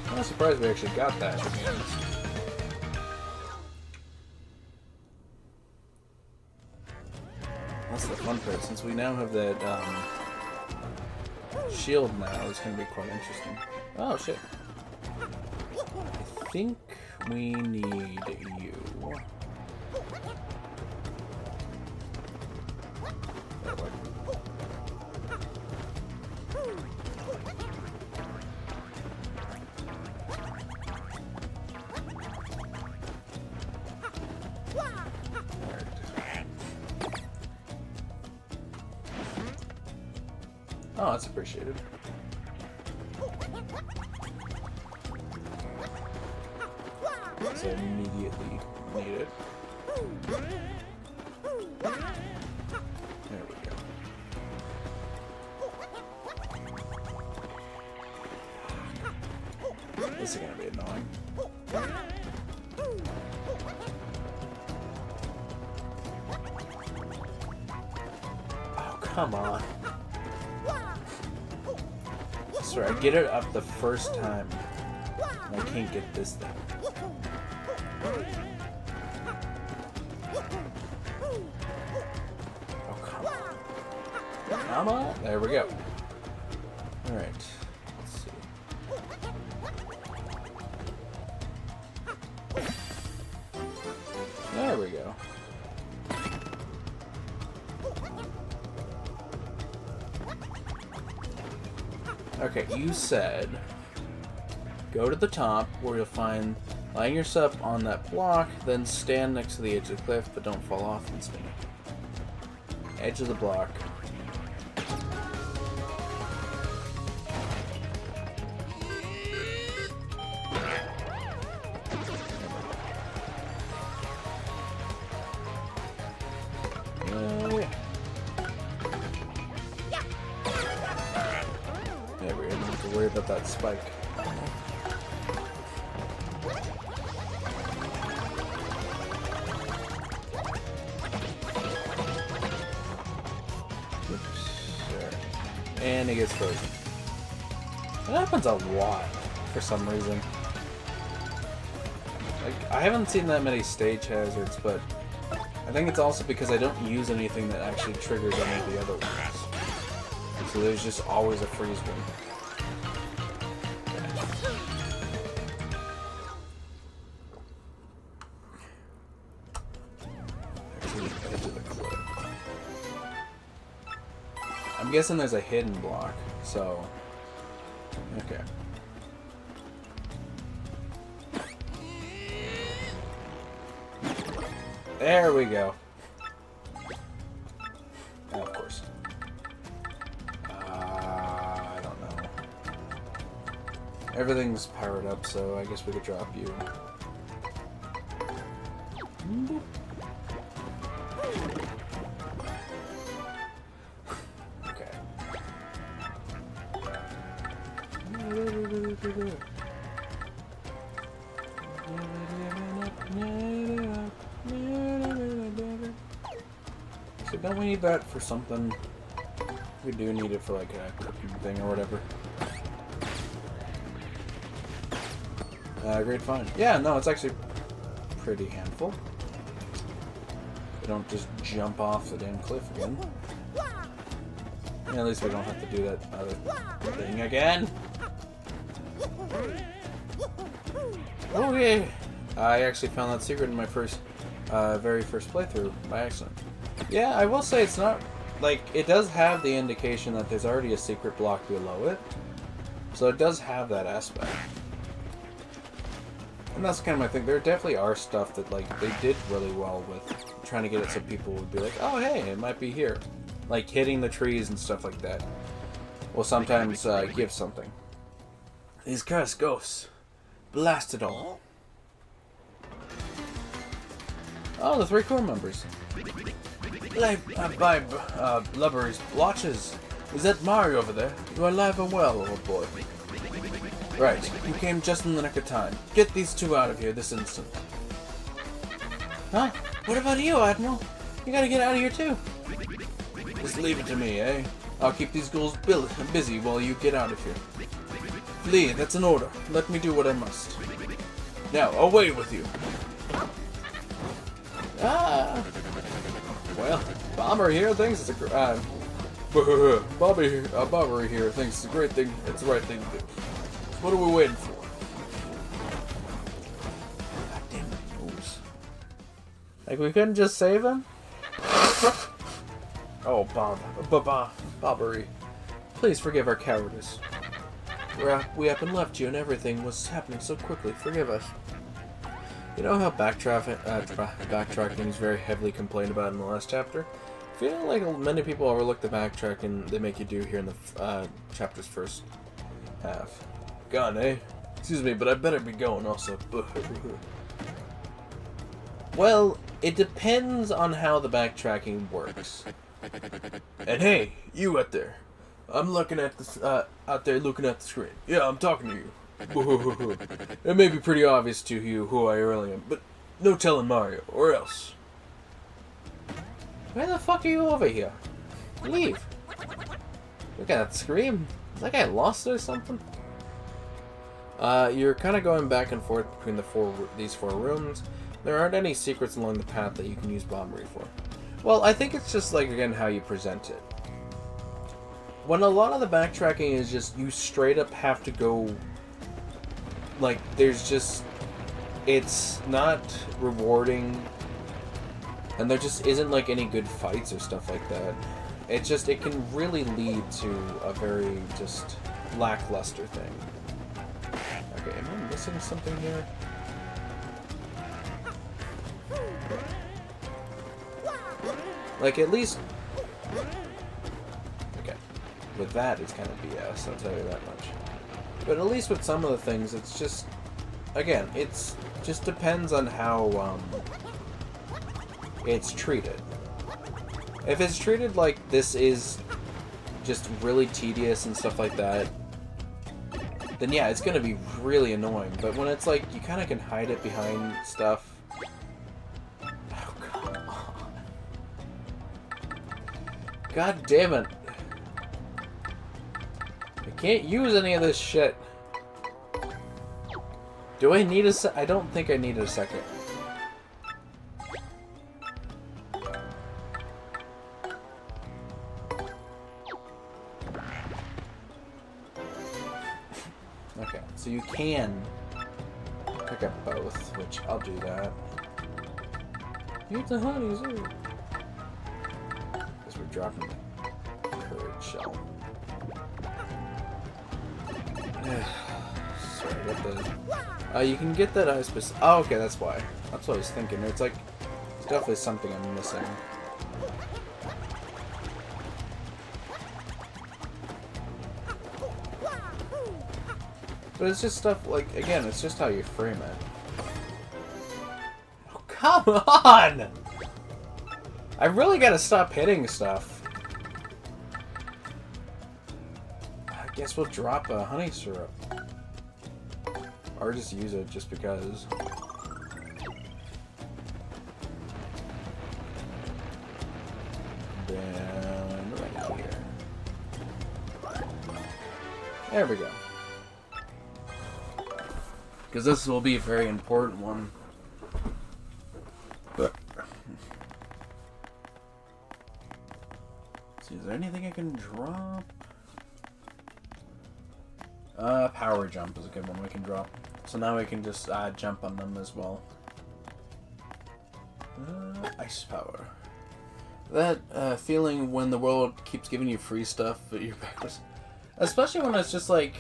S1: I'm not surprised we actually got that, to be honest. That's the fun part. Since we now have that shield now, it's going to be quite interesting. Oh, shit. I think we need you. Oh, that's appreciated. So I immediately need it. There we go. This is gonna be annoying. Oh, come on. I swear, I get it up the first time. And I can't get this thing. Oh, come on. Come on. There we go. Alright. Let's see. There we go. Okay, you said go to the top where you'll find line yourself on that block, then stand next to the edge of the cliff, but don't fall off and spin. Edge of the block. There we go, don't have to worry about that spike. And he gets frozen. That happens a lot for some reason. Like, I haven't seen that many stage hazards, but I think it's also because I don't use anything that actually triggers any of the other ones. So there's just always a freeze one. I'm guessing there's a hidden block, so... Okay. There we go. Oh, of course. I don't know. Everything's powered up, so I guess we could drop you. Okay. So don't we need that for something? We do need it for like a cooking thing or whatever. Great find. Yeah, no, it's actually pretty handful. They don't just jump off the damn cliff again. Yeah, at least we don't have to do that other thing again. Okay. I actually found that secret in my very first playthrough by accident. Yeah, I will say it's not, like, it does have the indication that there's already a secret block below it. So it does have that aspect. And that's kind of my thing. There definitely are stuff that, like, they did really well with trying to get it so people would be like, oh, hey, it might be here. Like, hitting the trees and stuff like that will sometimes give something. These cursed ghosts. Blast it all. Oh, the 3 crew members. By Blubber's watches. Is that Mario over there? You are alive and well, old boy. Right, you came just in the nick of time. Get these 2 out of here this instant. Huh? What about you, Admiral? You gotta get out of here too. Just leave it to me, eh? I'll keep these ghouls busy while you get out of here. Flee, that's an order. Let me do what I must. Now, away with you. Ah! Well, Bomber here thinks it's a Bomber here thinks it's a great thing. It's the right thing to do. What are we waiting for? God damn it, nose. Like we couldn't just save him? Oh, Bobbery. Please forgive our cowardice. We up and left you and everything was happening so quickly. Forgive us. You know how backtracking is very heavily complained about in the last chapter? I feel like many people overlook the backtracking they make you do here in the chapter's first half. Gone, eh? Excuse me, but I better be going also. Well, it depends on how the backtracking works. And hey, you out there. I'm looking at the out there looking at the screen. Yeah, I'm talking to you. It may be pretty obvious to you who I really am, but no telling Mario, or else. Why the fuck are you over here? Leave. Look at that scream. Is that guy lost or something? You're kind of going back and forth between these four rooms. There aren't any secrets along the path that you can use Bombery for. Well, I think it's just like, again, how you present it. When a lot of the backtracking is just, you straight up have to go, like, there's just, it's not rewarding, and there just isn't, like, any good fights or stuff like that. It just, it can really lead to a very, just, lackluster thing. Okay, am I missing something here? Like, at least... Okay. With that, it's kind of BS, I'll tell you that much. But at least with some of the things, it's just... Again, it's just depends on how, it's treated. If it's treated like this is just really tedious and stuff like that, then yeah, it's gonna be really annoying. But when it's like, you kind of can hide it behind stuff. Oh, come on. God damn it. I can't use any of this shit. Do I need I don't think I need a second. Okay, so you can pick up both, which I'll do that. Eat the honey, too. Guess we're dropping the courage shell. Sorry, what the... you can get that ice specific... Oh, okay, that's why. That's what I was thinking. It's like... It's definitely something I'm missing. But it's just stuff, like, again, it's just how you frame it. Oh, come on! I really gotta stop hitting stuff. I guess we'll drop a honey syrup. Or just use it just because. Then right here. There we go. Because this will be a very important one. But see, is there anything I can drop? Power jump is a good one we can drop. So now we can just jump on them as well. Ice power. That feeling when the world keeps giving you free stuff, but you're backwards. Especially when it's just like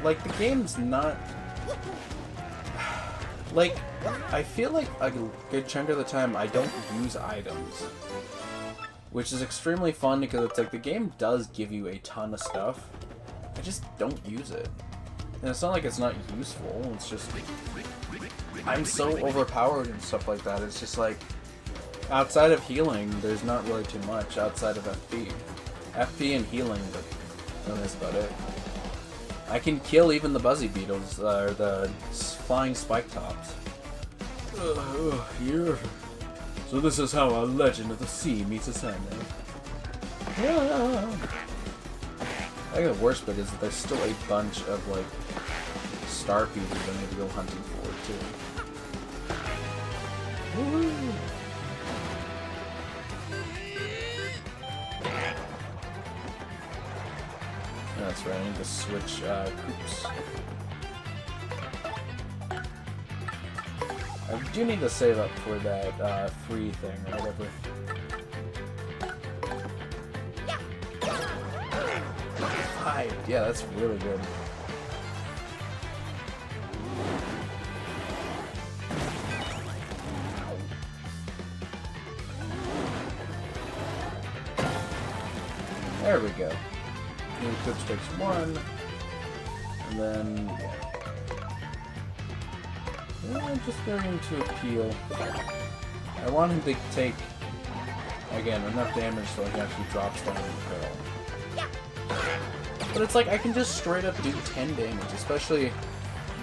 S1: the game's not. Like, I feel like a good chunk of the time I don't use items. Which is extremely fun because it's like the game does give you a ton of stuff. I just don't use it. And it's not like it's not useful, it's just... I'm so overpowered and stuff like that. It's just like, outside of healing, there's not really too much outside of FP. FP and healing, but that's about it. I can kill even the buzzy beetles, or the flying spike tops. Here. So this is how a legend of the sea meets a sandman. Yeah. I think the worst bit is that there's still a bunch of, like, star pieces I need to go hunting for, too. Woohoo! That's right, I need to switch coops. I do need to save up for that free thing or whatever. Yeah, that's really good. There we go. New Eclipse takes one, and then yeah. I'm just going to appeal. I want him to take again enough damage so he actually drops down in the barrel. But it's like I can just straight up do 10 damage, especially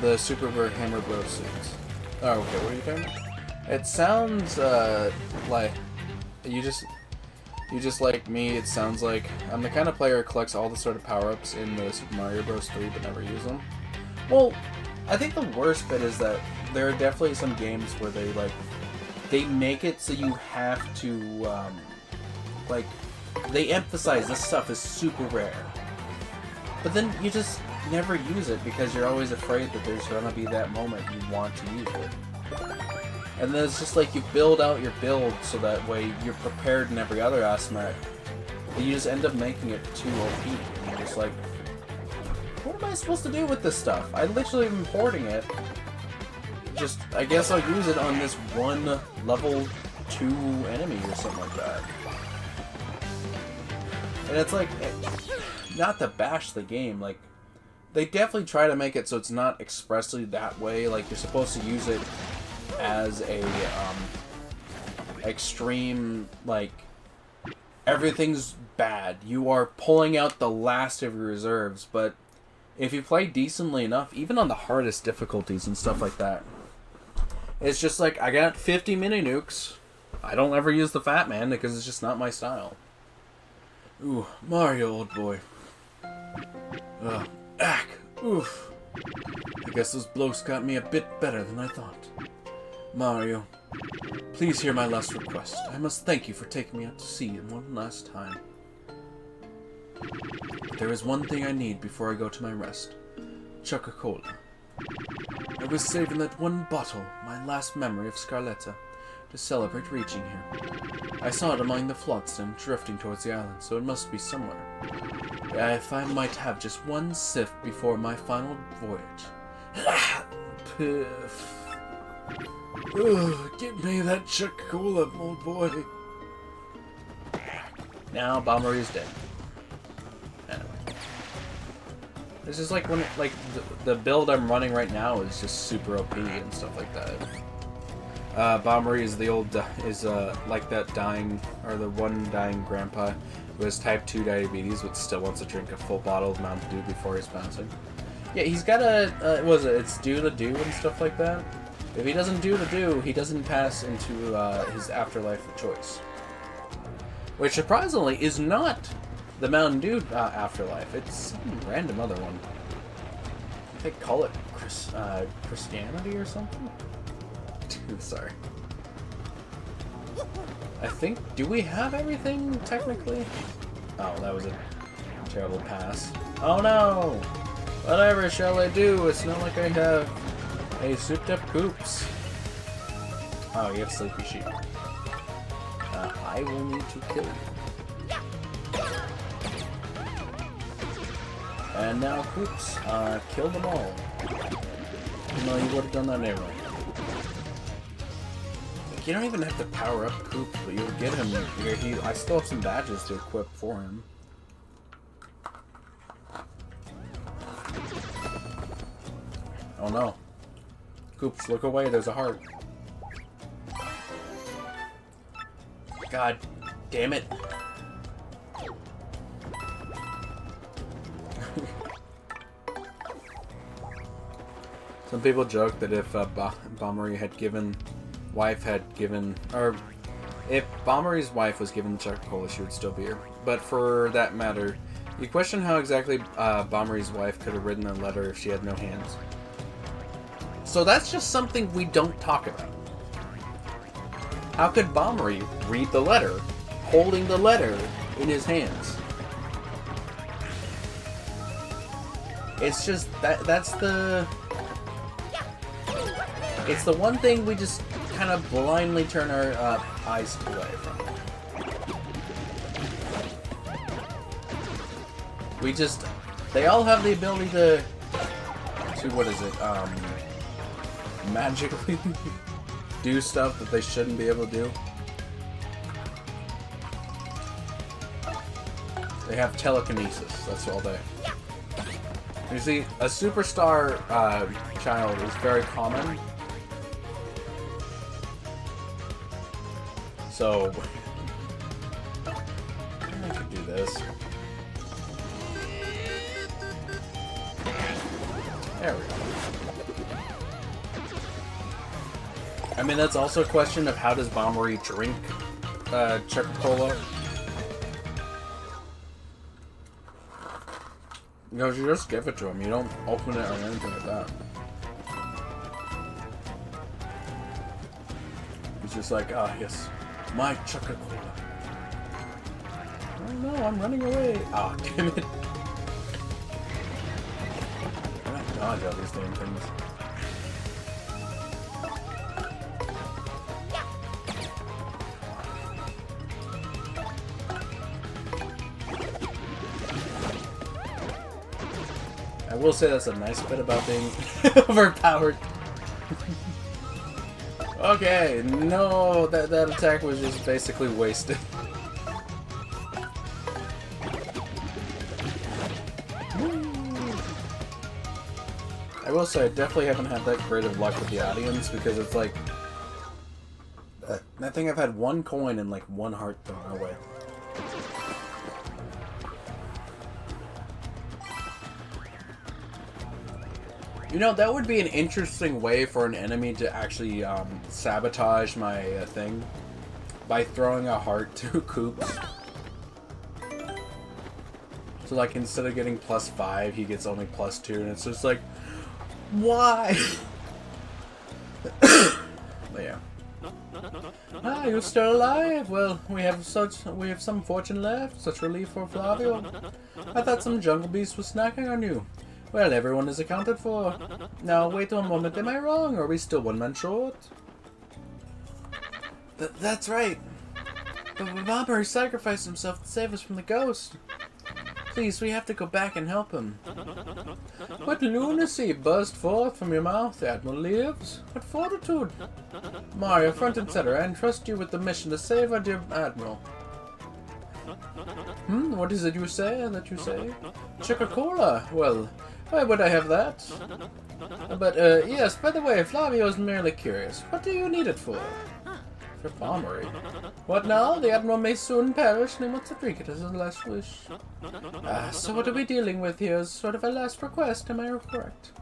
S1: the Super Bird Hammer Blow suits. Oh, okay, what are you talking about? It sounds like you just like me. It sounds like I'm the kind of player who collects all the sort of power-ups in the Super Mario Bros. 3 but never use them. Well, I think the worst bit is that there are definitely some games where they make it so you have to they emphasize this stuff is super rare. But then you just never use it because you're always afraid that there's gonna be that moment you want to use it. And then it's just like you build out your build so that way you're prepared in every other aspect. But you just end up making it too OP. And you're just like, what am I supposed to do with this stuff? I literally am hoarding it. Just, I guess I'll use it on this one level 2 enemy or something like that. And it's like, not to bash the game, like, they definitely try to make it so it's not expressly that way, like, you're supposed to use it as a, extreme, like, everything's bad, you are pulling out the last of your reserves, but if you play decently enough, even on the hardest difficulties and stuff like that, it's just like, I got 50 mini nukes, I don't ever use the Fat Man because it's just not my style. Ooh, Mario, old boy. Ack. Oof. I guess those blokes got me a bit better than I thought. Mario, please hear my last request. I must thank you for taking me out to sea one last time. But there is one thing I need before I go to my rest. Coca-Cola. I was saving that one bottle, my last memory of Scarletta, to celebrate reaching here. I saw it among the flotsam drifting towards the island, so it must be somewhere. If I might have just one sip before my final voyage. Piff. Ugh, give me that Coca-Cola, old boy. Now Bombery is dead. Anyway. This is like when the build I'm running right now is just super OP and stuff like that. Bombery is the old like that dying or the one dying grandpa who has type 2 diabetes but still wants to drink a full bottle of Mountain Dew before he's bouncing. Yeah, he's got it's do the do and stuff like that. If he doesn't do the do, he doesn't pass into his afterlife of choice. Which surprisingly is not the Mountain Dew afterlife. It's some random other one. They call it Christianity or something? Sorry. I think, do we have everything technically? Oh, that was a terrible pass. Oh no! Whatever shall I do? It's not like I have a souped up Koops. Oh, you have Sleepy Sheep. I will need to kill you. And now Koops, kill them all. No, you would have done that anyway. You don't even have to power up Koops, but you'll get him. I still have some badges to equip for him. Oh no. Koops, look away, there's a heart. God damn it. Some people joke that if Bombery had given... if Bombery's wife was given the Coca-Cola, she would still be here. But for that matter, you question how exactly Bombery's wife could have written a letter if she had no hands. So that's just something we don't talk about. How could Bombery read the letter, holding the letter in his hands? It's just, it's the one thing we just kind of blindly turn our eyes away from. They all have the ability to what is it, magically do stuff that they shouldn't be able to do. They have telekinesis, that's all they. You see, a superstar child is very common. So, I could do this. There we go. I mean, that's also a question of how does Bombery drink Coca-Cola? Because you just give it to him. You don't open it or anything like that. It's just like, ah, yes, my Coca-Cola. Oh no, I'm running away. Ah, damn it. I'm gonna dodge all these damn things. I will say that's a nice bit about being overpowered. Okay, no, that attack was just basically wasted. I will say I definitely haven't had that great of luck with the audience because it's like I think I've had one coin and like one heart thrown away. You know, that would be an interesting way for an enemy to actually sabotage my thing by throwing a heart to Koops. So like instead of getting +5, he gets only +2, and it's just like, Why? But yeah. Ah, you're still alive? Well, we have some fortune left. Such relief for Flavio. I thought some jungle beast was snacking on you. Well, everyone is accounted for. Now, wait a moment. Am I wrong? Or are we still one man short? That's right. The bomber sacrificed himself to save us from the ghost. Please, we have to go back and help him. What lunacy buzzed forth from your mouth, Admiral Leaves? What fortitude! Mario, front and center, I entrust you with the mission to save our dear Admiral. What is it you say? Coca-Cola? Well, why would I have that? But, yes, by the way, Flavio is merely curious. What do you need it for? For Pommery. What now? The Admiral may soon perish, and he wants to drink it as his last wish. So what are we dealing with here? Is sort of a last request, am I correct?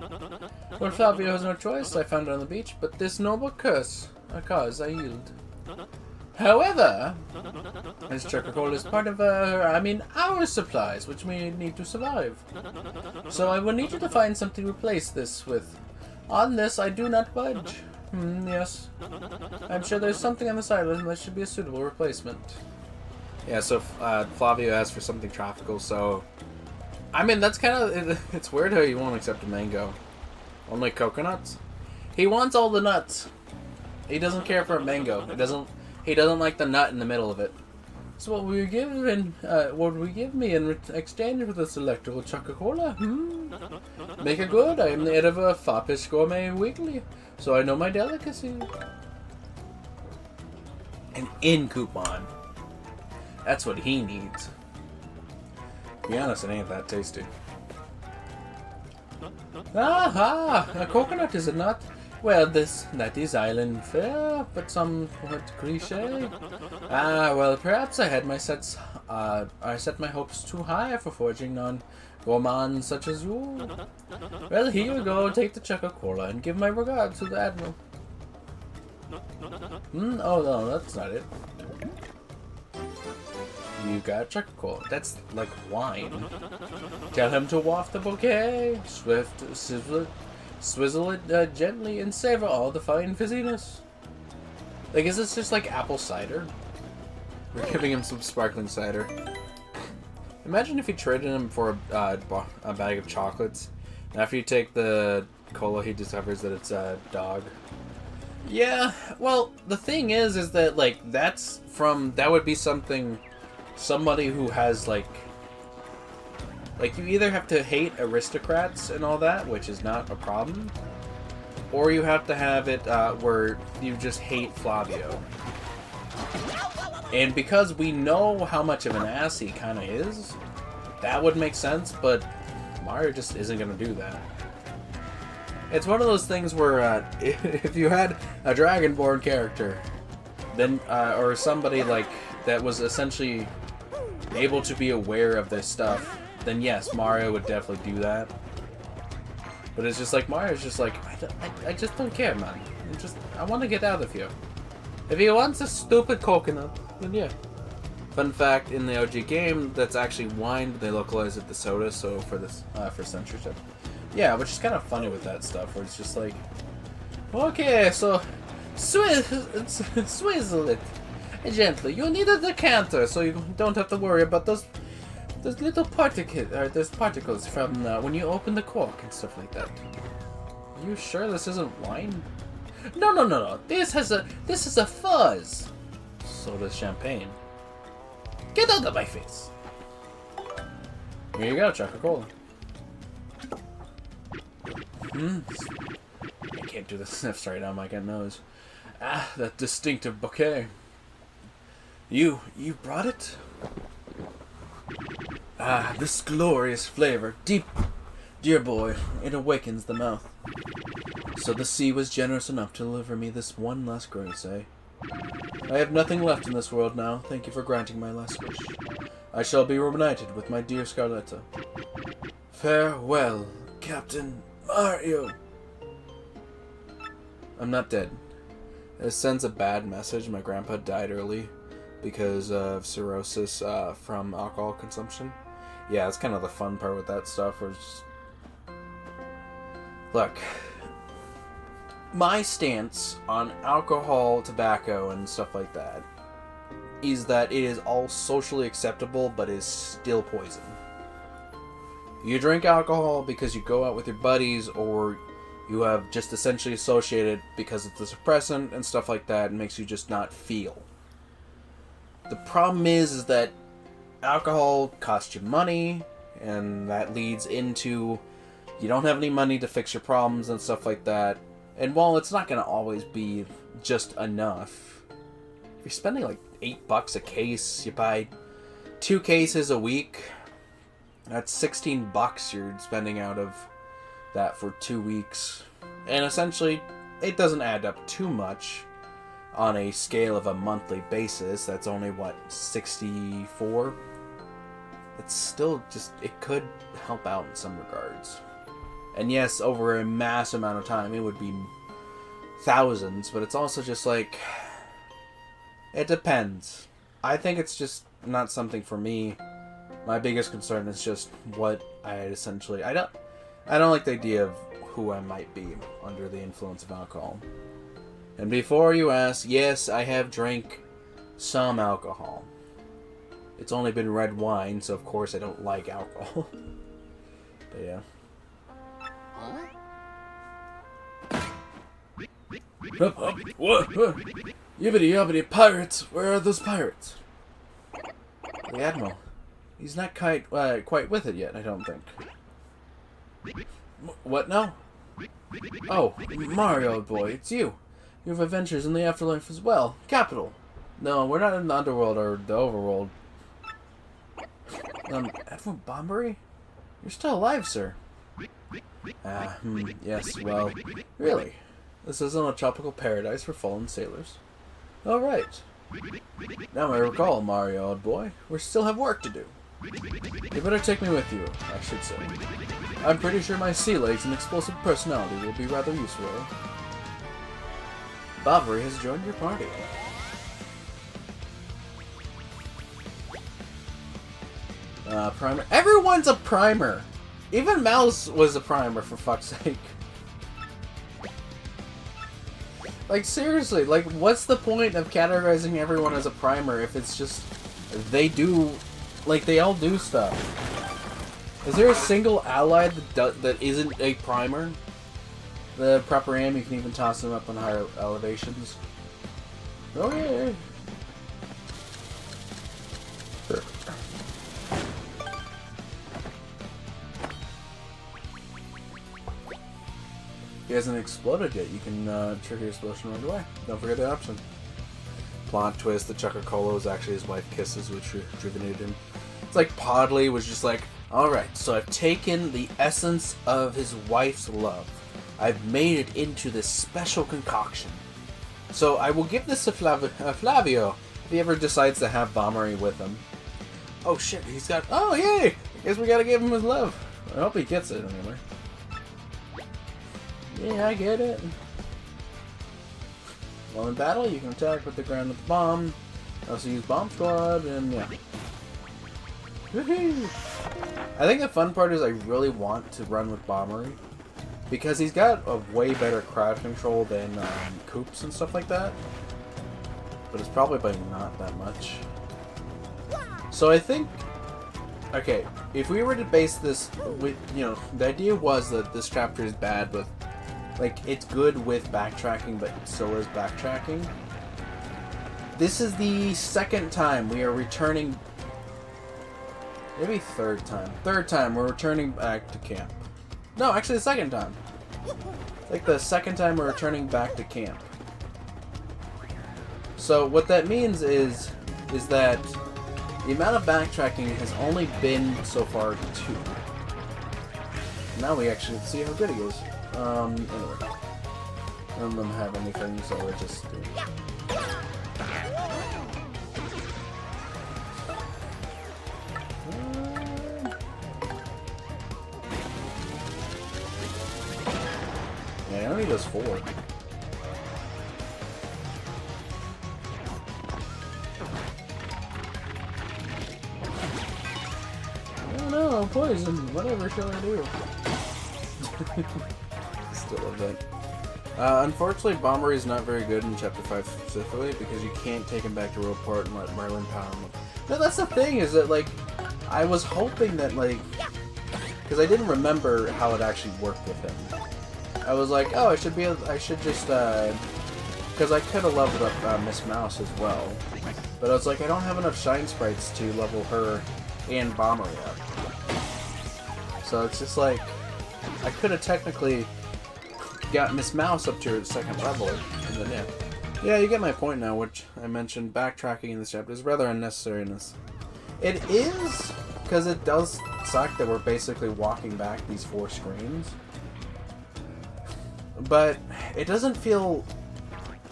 S1: Well, Flavio has no choice, I found it on the beach, but this noble cause I yield. However, this Coca-Cola is part of our supplies, which we need to survive. So I will need you to find something to replace this with. On this, I do not budge. Yes. I'm sure there's something on this island that should be a suitable replacement. Yeah, so Flavio asked for something tropical, so... I mean, that's kind of... It's weird how he won't accept a mango. Only coconuts? He wants all the nuts. He doesn't care for a mango. He doesn't like the nut in the middle of it. So what will you give me in exchange for this electrical Coca-Cola? Make it good. I am the editor of Foppish Gourmet Weekly, so I know my delicacy. An in coupon. That's what he needs. To be honest, it ain't that tasty. Aha! A coconut, is it not? Well, that is island fare, but somewhat cliché. Well, perhaps I set my hopes too high for forging non-gourmands such as you. Well, here you go, take the Coca-Cola and give my regards to the Admiral. Oh no, that's not it. You got Coca-Cola. That's like wine. Tell him to waft the bouquet. Swizzle it gently and savor all the fine fizziness. Like, is this just like apple cider? We're giving him some sparkling cider. Imagine if you traded him for a bag of chocolates. And after you take the cola, he discovers that it's a dog. Yeah, well, the thing is that, like, that would be somebody who has, like, you either have to hate aristocrats and all that, which is not a problem, or you have to have it where you just hate Flavio. And because we know how much of an ass he kind of is, that would make sense, but Mario just isn't going to do that. It's one of those things where if you had a Dragonborn character, then or somebody like that was essentially able to be aware of this stuff, then yes, Mario would definitely do that. But it's just like, Mario's just like, I just don't care, man. I want to get out of here. If he wants a stupid coconut, then yeah. Fun fact, in the OG game, that's actually wine, but they localize it to soda, so for censorship. Yeah, which is kind of funny with that stuff, where it's just like, okay, so swizzle it gently. You need a decanter, so you don't have to worry about those little particles from when you open the cork and stuff like that. Are you sure this isn't wine? No. This is a fuzz. So does champagne. Get out of my face. Here you go, Coca-Cola. I can't do the sniffs right now, my nose. Ah, that distinctive bouquet. You brought it? Ah, this glorious flavor. Dear boy, it awakens the mouth. So the sea was generous enough to deliver me this one last grace, eh? I have nothing left in this world now. Thank you for granting my last wish. I shall be reunited with my dear Scarletta. Farewell, Captain Mario. I'm not dead. It sends a bad message. My grandpa died early because of cirrhosis from alcohol consumption. Yeah, that's kind of the fun part with that stuff. Where it's just... Look, my stance on alcohol, tobacco, and stuff like that is that it is all socially acceptable, but is still poison. You drink alcohol because you go out with your buddies, or you have just essentially associated because it's a suppressant and stuff like that, and makes you just not feel. The problem is that alcohol costs you money, and that leads into you don't have any money to fix your problems and stuff like that. And while it's not going to always be just enough, if you're spending like $8 a case, you buy 2 cases a week, that's $16 you're spending out of that for 2 weeks. And essentially, it doesn't add up too much on a scale of a monthly basis. That's only, what, 64? It's still just, it could help out in some regards. And yes, over a mass amount of time, it would be thousands, but it's also just like, it depends. I think it's just not something for me. My biggest concern is just what I essentially, I don't like the idea of who I might be under the influence of alcohol. And before you ask, yes, I have drank some alcohol. It's only been red wine, so of course I don't like alcohol. But yeah. What? Yibbity-yobbity pirates! Where are those pirates? The Admiral. He's not quite with it yet, I don't think. What now? Oh, Mario, old boy, it's you. You have adventures in the afterlife as well. Capital. No, we're not in the underworld or the overworld. Admiral Bombery? You're still alive, sir. Yes, well, really. This isn't a tropical paradise for fallen sailors. Alright. Now I recall, Mario, old boy, we still have work to do. You better take me with you, I should say. I'm pretty sure my sea legs and explosive personality will be rather useful. Bovary has joined your party. Primer. Everyone's a primer! Even Mouse was a primer, for fuck's sake. Like, seriously, like, what's the point of categorizing everyone as a primer if it's just, they do, like, they all do stuff? Is there a single ally that isn't a primer? The proper aim, you can even toss them up on higher elevations. Oh, yeah. He hasn't exploded yet. You can trigger explosion right away. Don't forget that option. Plot twist, the Chuckacolo is actually his wife Kisses, which rejuvenated him. It's like Podley was just like, alright, so I've taken the essence of his wife's love. I've made it into this special concoction. So I will give this to Flavio if he ever decides to have Bombery with him. Oh shit, he's got... Oh yay! I guess we gotta give him his love. I hope he gets it anyway. Yeah, I get it. While in battle, you can attack with the ground with the bomb. Also use Bomb Squad, and yeah. Woohoo! I think the fun part is I really want to run with Bombery. Because he's got a way better crowd control than Koops and stuff like that. But it's probably by not that much. So I think... Okay, if we were to base this with, you know, the idea was that this chapter is bad with... Like, it's good with backtracking, but so is backtracking. This is the second time we are returning... Maybe third time. Third time we're returning back to camp. No, actually the second time. Like the second time we're returning back to camp. So what that means is that the amount of backtracking has only been so far 2. Now we actually see how good he is. Anyway. None of them have anything, so we're just doing it. Yeah, he only does 4. I don't know, poison. Whatever shall I do? I love that. Unfortunately, Bombery is not very good in Chapter 5 specifically, because you can't take him back to Roleport and let Merlin power him up. No, that's the thing, is that, like, I was hoping that, like, because I didn't remember how it actually worked with him. I was like, oh, I should just, because I could have leveled up Miss Mouse as well. But I was like, I don't have enough Shine Sprites to level her and Bombery up. So it's just like, I could have technically got Miss Mouse up to her second level, and then yeah. Yeah, you get my point now, which I mentioned backtracking in this chapter is rather unnecessary in this. It is, because it does suck that we're basically walking back these 4 screens. But it doesn't feel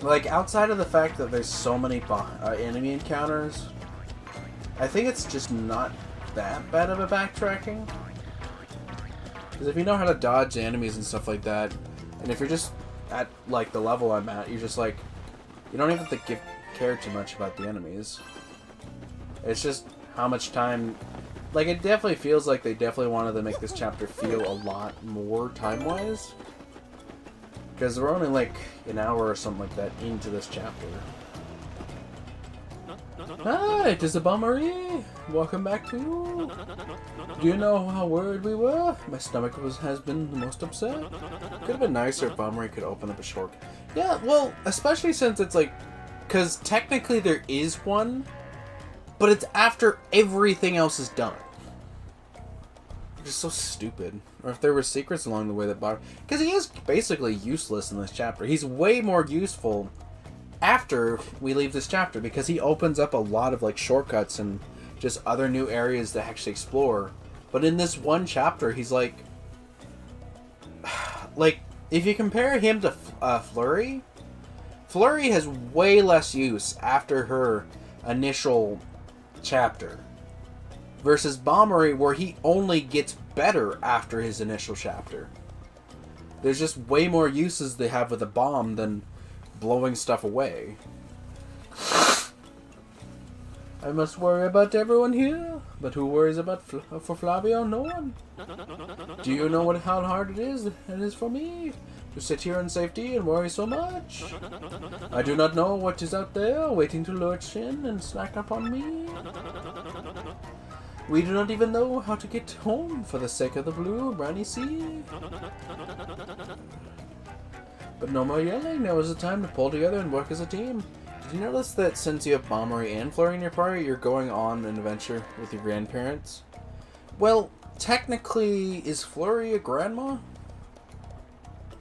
S1: like, outside of the fact that there's so many enemy encounters, I think it's just not that bad of a backtracking. Because if you know how to dodge enemies and stuff like that, and if you're just at, like, the level I'm at, you're just like, you don't even have to care too much about the enemies. It's just how much time, like, it definitely feels like they definitely wanted to make this chapter feel a lot more time-wise. Because we're only, like, an hour or something like that into this chapter. Hi, it is a Bombery. Welcome back to you. Do you know how worried we were? My stomach has been the most upset. Could have been nicer if Bombery could open up a shortcut. Yeah, well, especially since it's like, because technically there is one, but it's after everything else is done. Just so stupid. Or if there were secrets along the way that Bombery, because he is basically useless in this chapter. He's way more useful after we leave this chapter, because he opens up a lot of, like, shortcuts and just other new areas to actually explore. But in this one chapter, he's like, if you compare him to Flurry, Flurry has way less use after her initial chapter, versus Bombery, where he only gets better after his initial chapter. There's just way more uses they have with a bomb than blowing stuff away. I must worry about everyone here, but who worries about for Flavio? No one. Do you know how hard it is for me to sit here in safety and worry so much? I do not know what is out there waiting to lurch in and snack upon me. We do not even know how to get home for the sake of the blue briny sea. But no more yelling. Now is the time to pull together and work as a team. Did you notice that since you have Bombery and Flurry in your party, you're going on an adventure with your grandparents? Well, technically, is Flurry a grandma?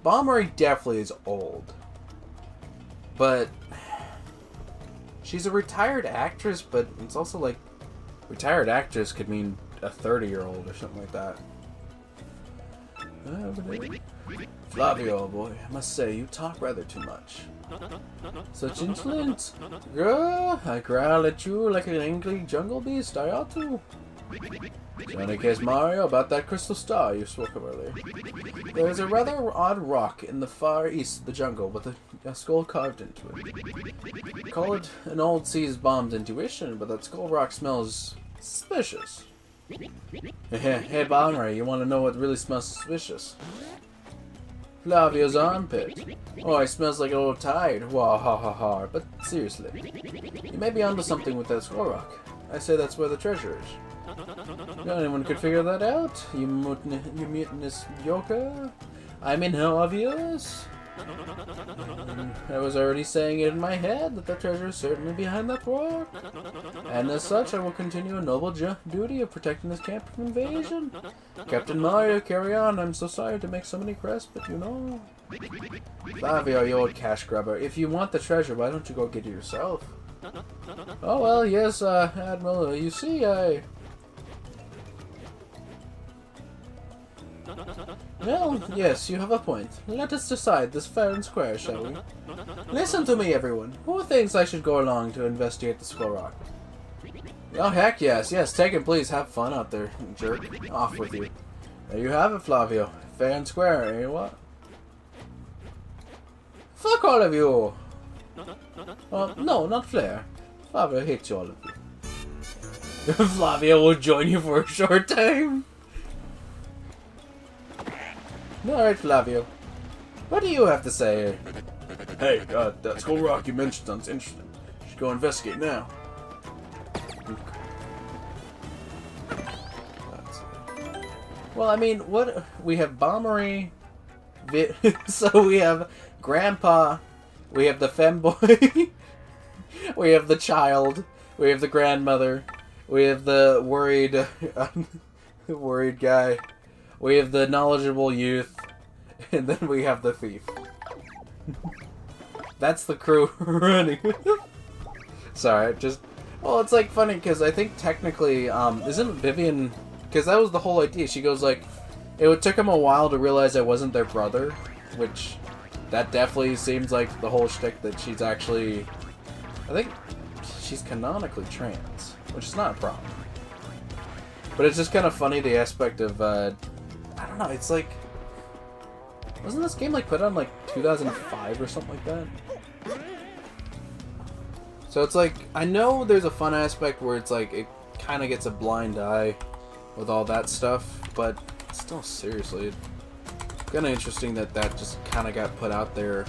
S1: Bombery definitely is old. But she's a retired actress, but it's also like, retired actress could mean a 30-year-old or something like that. Flavio, boy, I must say, you talk rather too much. Such insolence! Grr, I growl at you like an angry jungle beast, I ought to. In any case, Mario, about that crystal star you spoke of earlier. There is a rather odd rock in the far east of the jungle with a skull carved into it. Call it an old seized bomb's intuition, but that skull rock smells suspicious. Hey, Bombery, you want to know what really smells suspicious? Flavio's armpit. Oh, it smells like an old tide. Wah ha ha ha. But seriously, you may be onto something with that skull rock. I say that's where the treasure is. No, anyone could figure that out? You mutinous yoker? I'm in awe of yours. I was already saying it in my head that the treasure is certainly behind that rock. And as such, I will continue a noble duty of protecting this camp from invasion. Captain Mario, carry on. I'm so sorry to make so many crests, but you know. Flavio, you old cash grubber. If you want the treasure, why don't you go get it yourself? Oh, well, yes, Admiral. You see, Well, yes, you have a point. Let us decide this fair and square, shall we? Listen to me, everyone. Who thinks I should go along to investigate the skull rock? Oh, heck yes. Yes, take it, please. Have fun out there, jerk. Off with you. There you have it, Flavio. Fair and square, eh, what? Fuck all of you! No, not Flair. Flavio hates you, all of you. Flavio will join you for a short time. Alright, Flavio. What do you have to say? Hey, that Skull Rock you mentioned sounds interesting. Should go investigate now. Well, I mean, what we have Bombery, so we have Grandpa, we have the femboy, we have the child, we have the grandmother, we have the worried, worried guy, we have the knowledgeable youth, and then we have the thief. That's the crew running. Sorry, just... Well, it's, like, funny, because I think technically, isn't Vivian... Because that was the whole idea. She goes, like... It took him a while to realize I wasn't their brother, which... That definitely seems like the whole shtick that she's actually... I think she's canonically trans, which is not a problem. But it's just kind of funny, the aspect of, I don't know, it's like... Wasn't this game, like, put on, like, 2005 or something like that? So it's like, I know there's a fun aspect where it's like, it kind of gets a blind eye with all that stuff, but still, seriously, it's kind of interesting that that just kind of got put out there.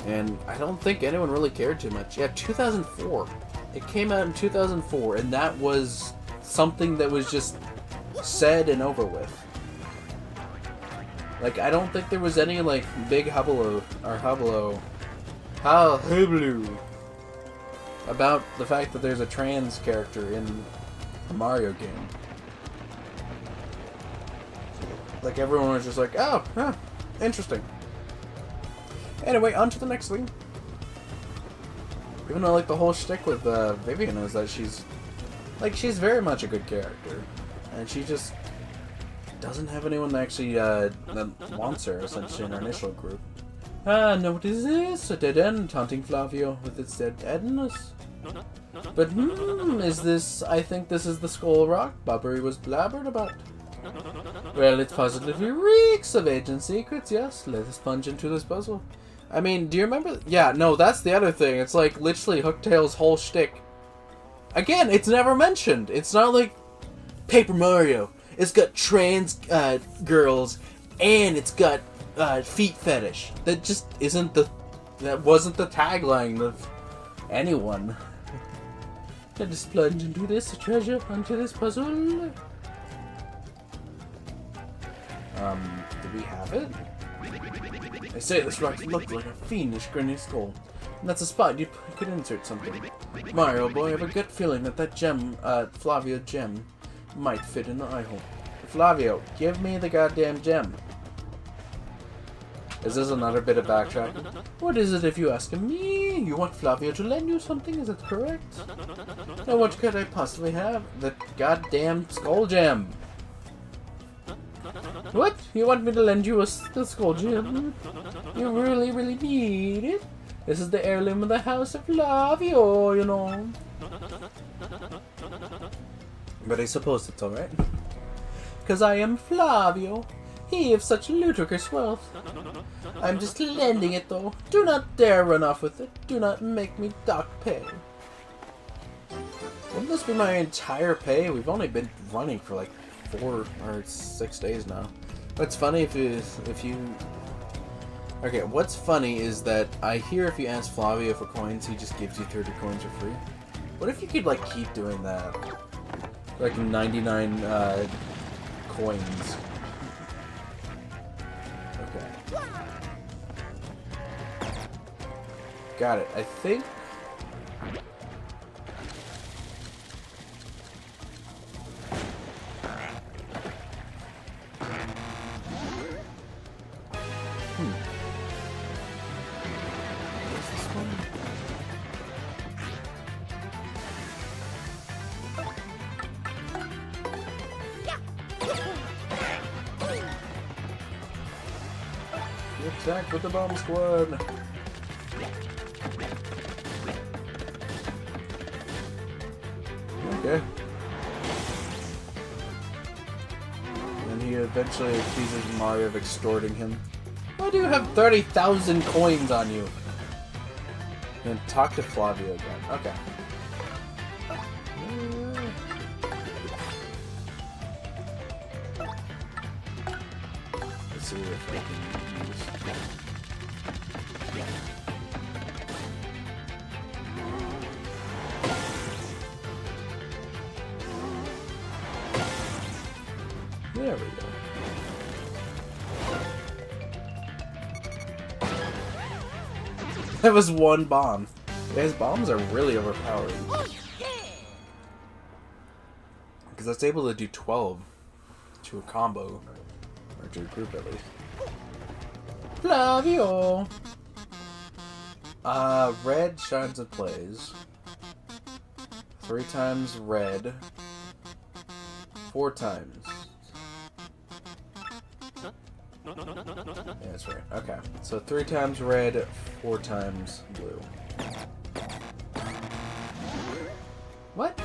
S1: And I don't think anyone really cared too much. Yeah, 2004. It came out in 2004, and that was something that was just said and over with. Like, I don't think there was any, like, big hubbub about the fact that there's a trans character in a Mario game. Like, everyone was just like, oh, huh, interesting. Anyway, on to the next thing. Even though, like, the whole shtick with Vivian is that she's very much a good character. And she just doesn't have anyone that actually that wants her, essentially, in her initial group. Ah, no, what is this? A dead end, taunting Flavio with its dead endness. But, is this... I think this is the Skull Rock Bobbery was blabbered about. Well, it positively reeks of agent secrets, yes. Let us plunge into this puzzle. I mean, do you remember... Yeah, no, that's the other thing. It's like, literally, Hooktail's whole shtick. Again, it's never mentioned. It's not like Paper Mario. It's got trans girls, and it's got feet fetish. That just isn't the... That wasn't the tagline of anyone. Let us plunge into this treasure, onto this puzzle. Do we have it? They say this rock looks like a fiendish grinning skull. And that's a spot you could insert something. Mario boy, I have a gut feeling that that gem, Flavio gem, might fit in the eye hole. Flavio, give me the goddamn gem. Is this another bit of backtracking? What is it if you ask me? You want Flavio to lend you something, is that correct? Now what could I possibly have? The goddamn skull gem. What? You want me to lend you the skull gem? You really, really need it? This is the heirloom of the House of Flavio, you know. But I suppose it's alright. 'Cause I am Flavio, he of such ludicrous wealth. I'm just lending it though. Do not dare run off with it. Do not make me dock pay. Wouldn't this be my entire pay? We've only been running for like 4 or 6 days now. What's funny if you... Okay, what's funny is that I hear if you ask Flavio for coins, he just gives you 30 coins for free. What if you could like keep doing that? Like 99 coins. Okay. Got it. I think... What's this one? Attack with the bomb squad! Okay. And he eventually accuses Mario of extorting him. Why do you have 30,000 coins on you? And talk to Flavio again. Okay. Let's see if I can use... There we go. That was one bomb. His bombs are really overpowered. Because that's able to do 12 to a combo. Or to a group at least. Flavio! Red shines and plays. 3 times red. 4 times. Yeah, that's right. Okay. So 3 times red, 4 times blue. What?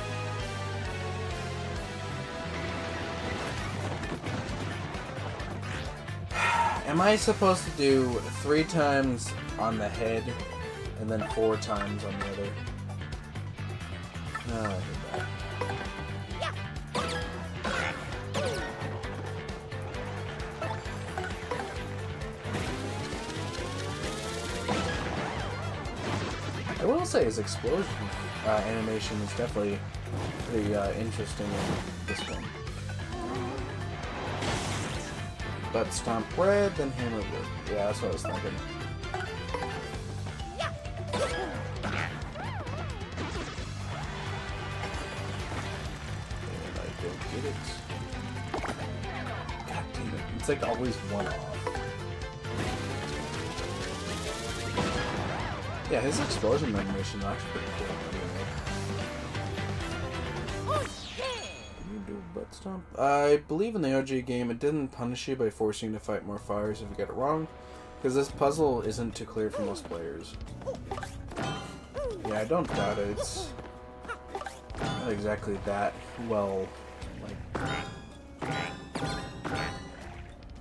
S1: Am I supposed to do 3 times on the head and then 4 times on the other? No, I did that. I will say his explosion animation is definitely pretty interesting in this one. Butt stomp red, then hammer blue. Yeah, that's what I was thinking. And I don't get it. God damn it. It's like always one off. Yeah, his explosion animation is actually pretty cool. You do butt stomp. I believe in the OG game it didn't punish you by forcing you to fight more fires if you get it wrong, because this puzzle isn't too clear for most players. Yeah, I don't doubt it. It's not exactly that well, like...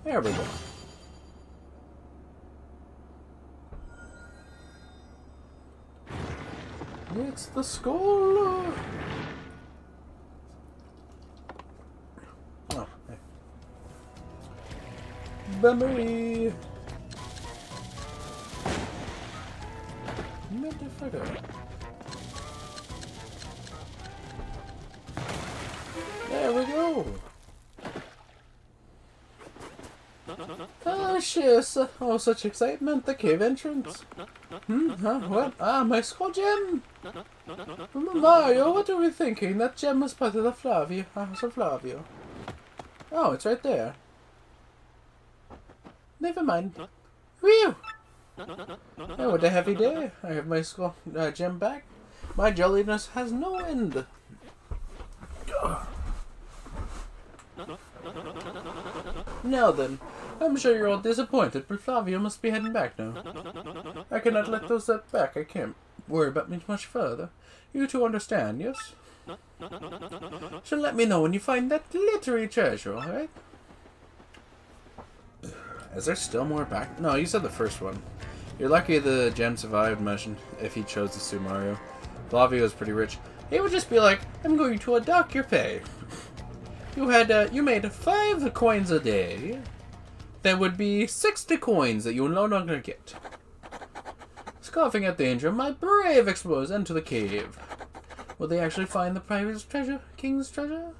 S1: There we go. It's the skull! Oh, hey. Memory! Motherfucker. There we go! Oh, shit! Oh, such excitement! The cave entrance! Huh? What? Ah, my skull gem! Mario, what are we thinking? That gem was part of the Flavio. House of Flavio. Oh, it's right there. Never mind. Whew! Oh, what a heavy day. I have my skull gem back. My jolliness has no end. Now then, I'm sure you're all disappointed, but Flavio must be heading back now. I cannot let those back. I can't worry about me much further. You two understand, yes? So let me know when you find that glittery treasure, alright? Is there still more back? No, you said the first one. You're lucky the gem survived mission if he chose the Super Mario. Flavio is pretty rich. He would just be like, I'm going to dock your pay. You made 5 coins a day. That would be 60 coins that you will no longer get. Scoffing at danger, my brave explorers enter the cave. Will they actually find the private treasure, king's treasure?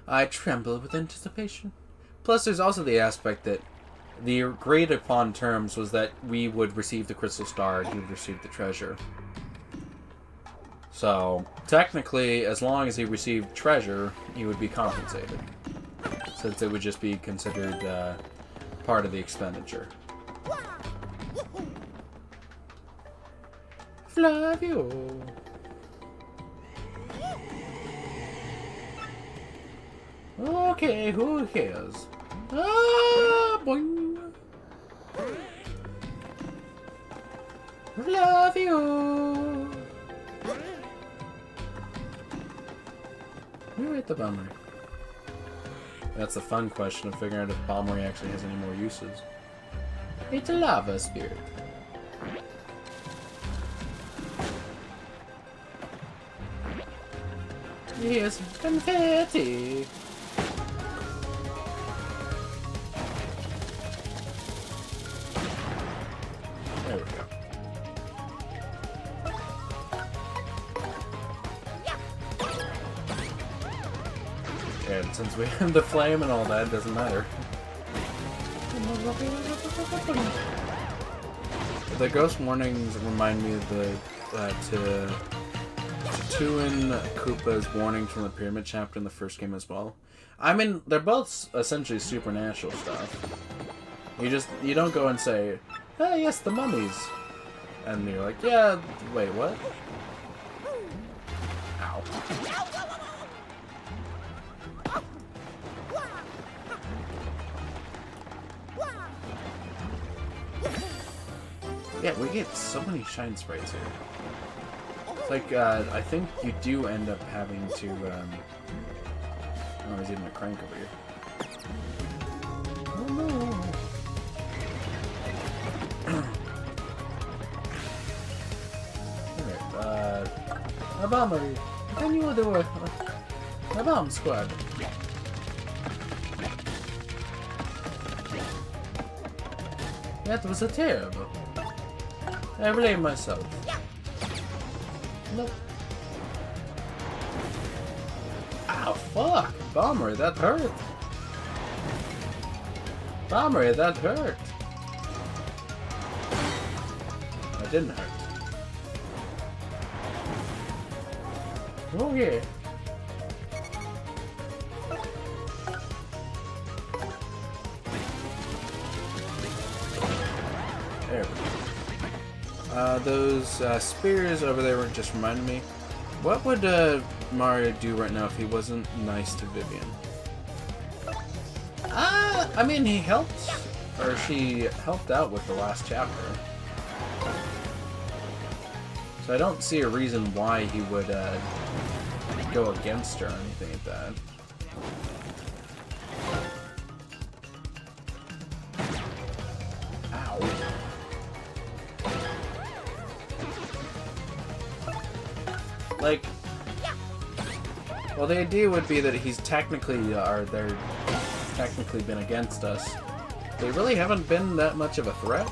S1: I tremble with anticipation. Plus, there's also the aspect that the agreed upon terms was that we would receive the crystal star and he would receive the treasure. So, technically, as long as he received treasure, he would be compensated. Since it would just be considered part of the expenditure. Flavio! Okay, who cares? Ah, boing! Flavio! Who ate the bummer? That's the fun question of figuring out if Balmery actually has any more uses. It's a lava spirit. Here's some confetti. since we have the flame and all that, it doesn't matter. The ghost warnings remind me of the Tatooine Koopa's warnings from the Pyramid chapter in the first game as well. I mean, they're both essentially supernatural stuff. You don't go and say, "Ah, yes, the mummies," and you're like, "Yeah, wait, what?" Ow. Yeah, we get so many shine sprites here. It's like, I think you do end up having to, oh, there's even a crank over here. Oh no! Alright, a bomber, can you do a bomb squad? That was a terrible. I blame myself. Nope. Ow, fuck! Bomber, that hurt! Bomber, that hurt! That didn't hurt. Oh yeah. There we go. Those spears over there were just reminding me. What would Mario do right now if he wasn't nice to Vivian? I mean, he helped, or she helped out with the last chapter. So I don't see a reason why he would go against her or anything like that. Like, well, the idea would be that he's technically, they're technically been against us. They really haven't been that much of a threat.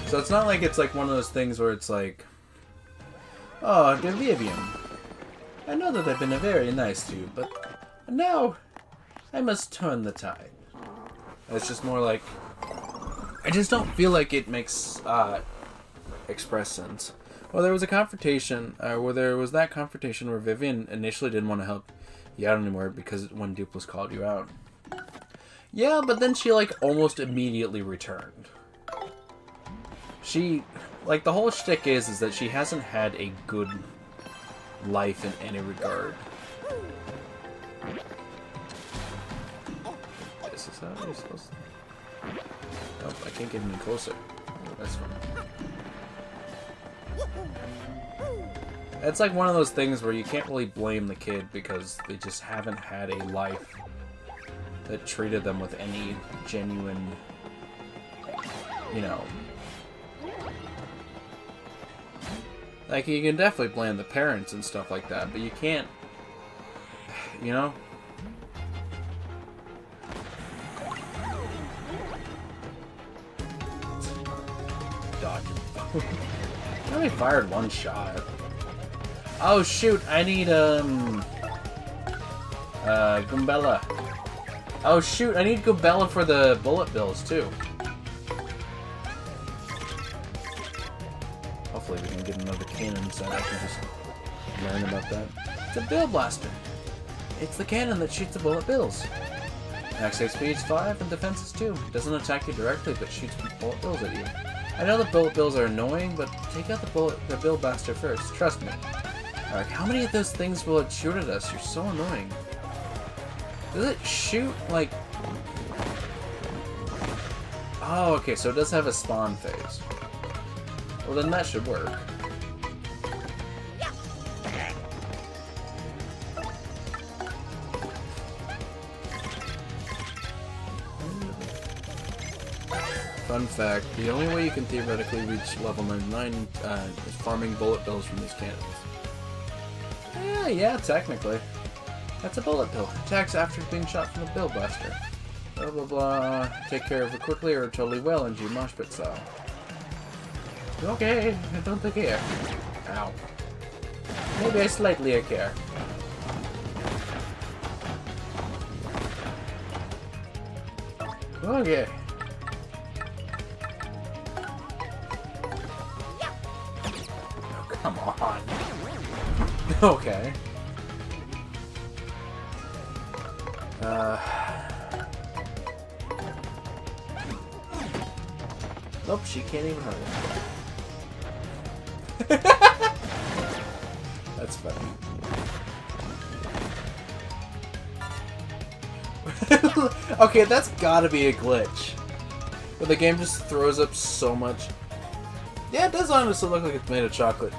S1: So it's not like it's like one of those things where it's like, oh, dear Vivian, I know that I've been very nice to you, but now I must turn the tide. It's just more like, I just don't feel like it makes, express sense. Well, there was a confrontation, where there was that confrontation where Vivian initially didn't want to help you out anymore because when Dupless called you out. Yeah, but then she, like, almost immediately returned. She, like, the whole shtick is that she hasn't had a good life in any regard. This is how you're supposed to... Oh, I can't get any closer. Oh, that's fine. It's like one of those things where you can't really blame the kid because they just haven't had a life that treated them with any genuine, you know... Like, you can definitely blame the parents and stuff like that, but you can't, you know? Dodge. I only fired one shot. Oh shoot, I need, Goombella. Oh shoot, I need Goombella for the bullet bills, too. Hopefully we can get another cannon so I can just learn about that. It's a bill blaster. It's the cannon that shoots the bullet bills. Max HP is 5 and defense is 2. It doesn't attack you directly, but shoots bullet bills at you. I know the bullet bills are annoying, but take out the bill blaster first. Trust me. Like, how many of those things will it shoot at us? You're so annoying. Does it shoot, like... Oh, okay, so it does have a spawn phase. Well, then that should work. Fun fact, the only way you can theoretically reach level 99 is farming bullet bills from these cannons. Yeah, technically. That's a bullet bill. Attacks after being shot from the bill blaster. Blah blah blah. Take care of it quickly or totally well into your mosh pit style. Okay, I don't care. Ow. Maybe I slightly care. Okay. Oh, come on. Okay. Nope, she can't even hurt him. That's funny. Okay, that's gotta be a glitch. But the game just throws up so much. Yeah, it does honestly look like it's made of chocolate.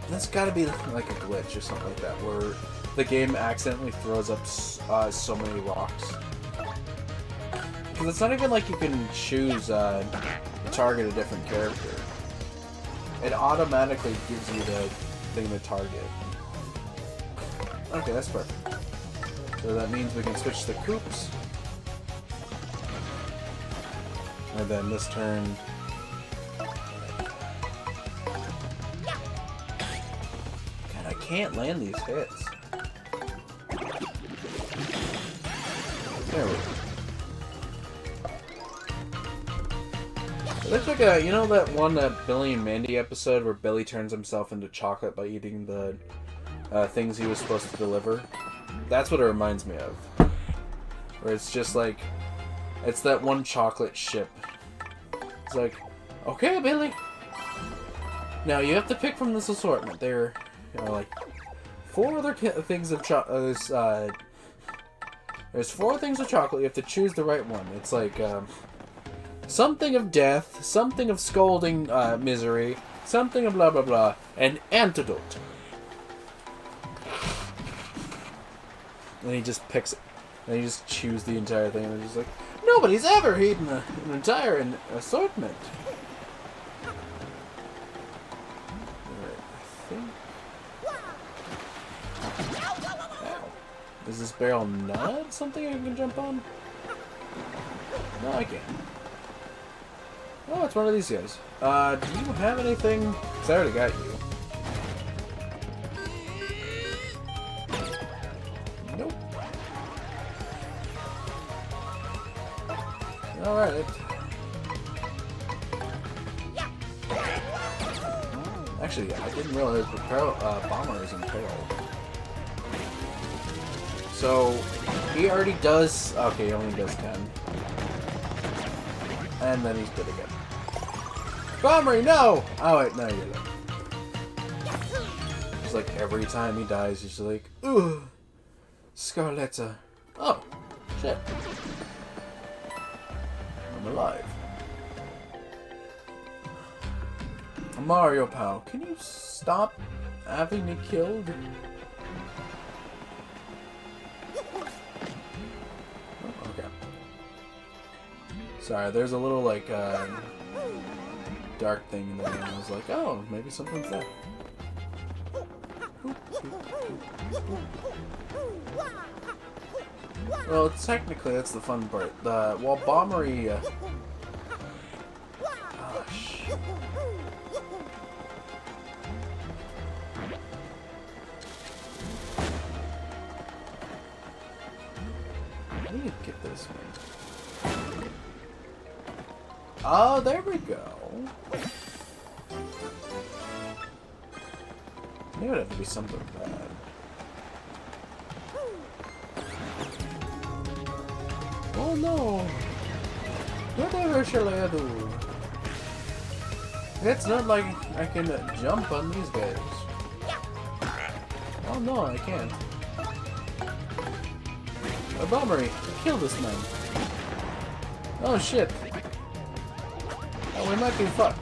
S1: That's gotta be like a glitch or something like that, where the game accidentally throws up so many rocks. Because it's not even like you can choose to target a different character. It automatically gives you the thing to target. Okay, that's perfect. So that means we can switch the Koops. And then this turn... God, I can't land these hits. There we go. It looks like a, you know that one Billy and Mandy episode where Billy turns himself into chocolate by eating the things he was supposed to deliver? That's what it reminds me of. Where it's just like, it's that one chocolate ship. It's like, okay, Billy. Now you have to pick from this assortment. There are like 4 other things of chocolate. There's 4 things of chocolate. You have to choose the right one. It's like something of death, something of scolding misery, something of blah blah blah, an antidote. And he just picks it. And you just choose the entire thing. And it's just like, nobody's ever eaten an entire assortment. Alright, I think... Ow. Is this barrel not something I can jump on? No, I can't. Oh, it's one of these guys. Do you have anything? Because I already got you. Nope. Alright. Actually, I didn't realize the bomber is impaled. So, he already does... Okay, he only does 10. And then he's good again. Bombery, no! Oh wait, no, you're not. It's like every time he dies, he's just like, ugh, Scarletta. Oh, shit. I'm alive. Mario pal, can you stop having me killed? Oh, okay. Sorry, there's a little like dark thing in there, and I was like, oh, maybe something's there. Well, technically, that's the fun part. While Bombery... Gosh. I need to get this one. Oh, there we go. It would have to be something bad. Oh no! Whatever shall I do? It's not like I can jump on these guys. Oh no, I can't. A Bombery, kill this man. Oh shit. Oh, we might be fucked.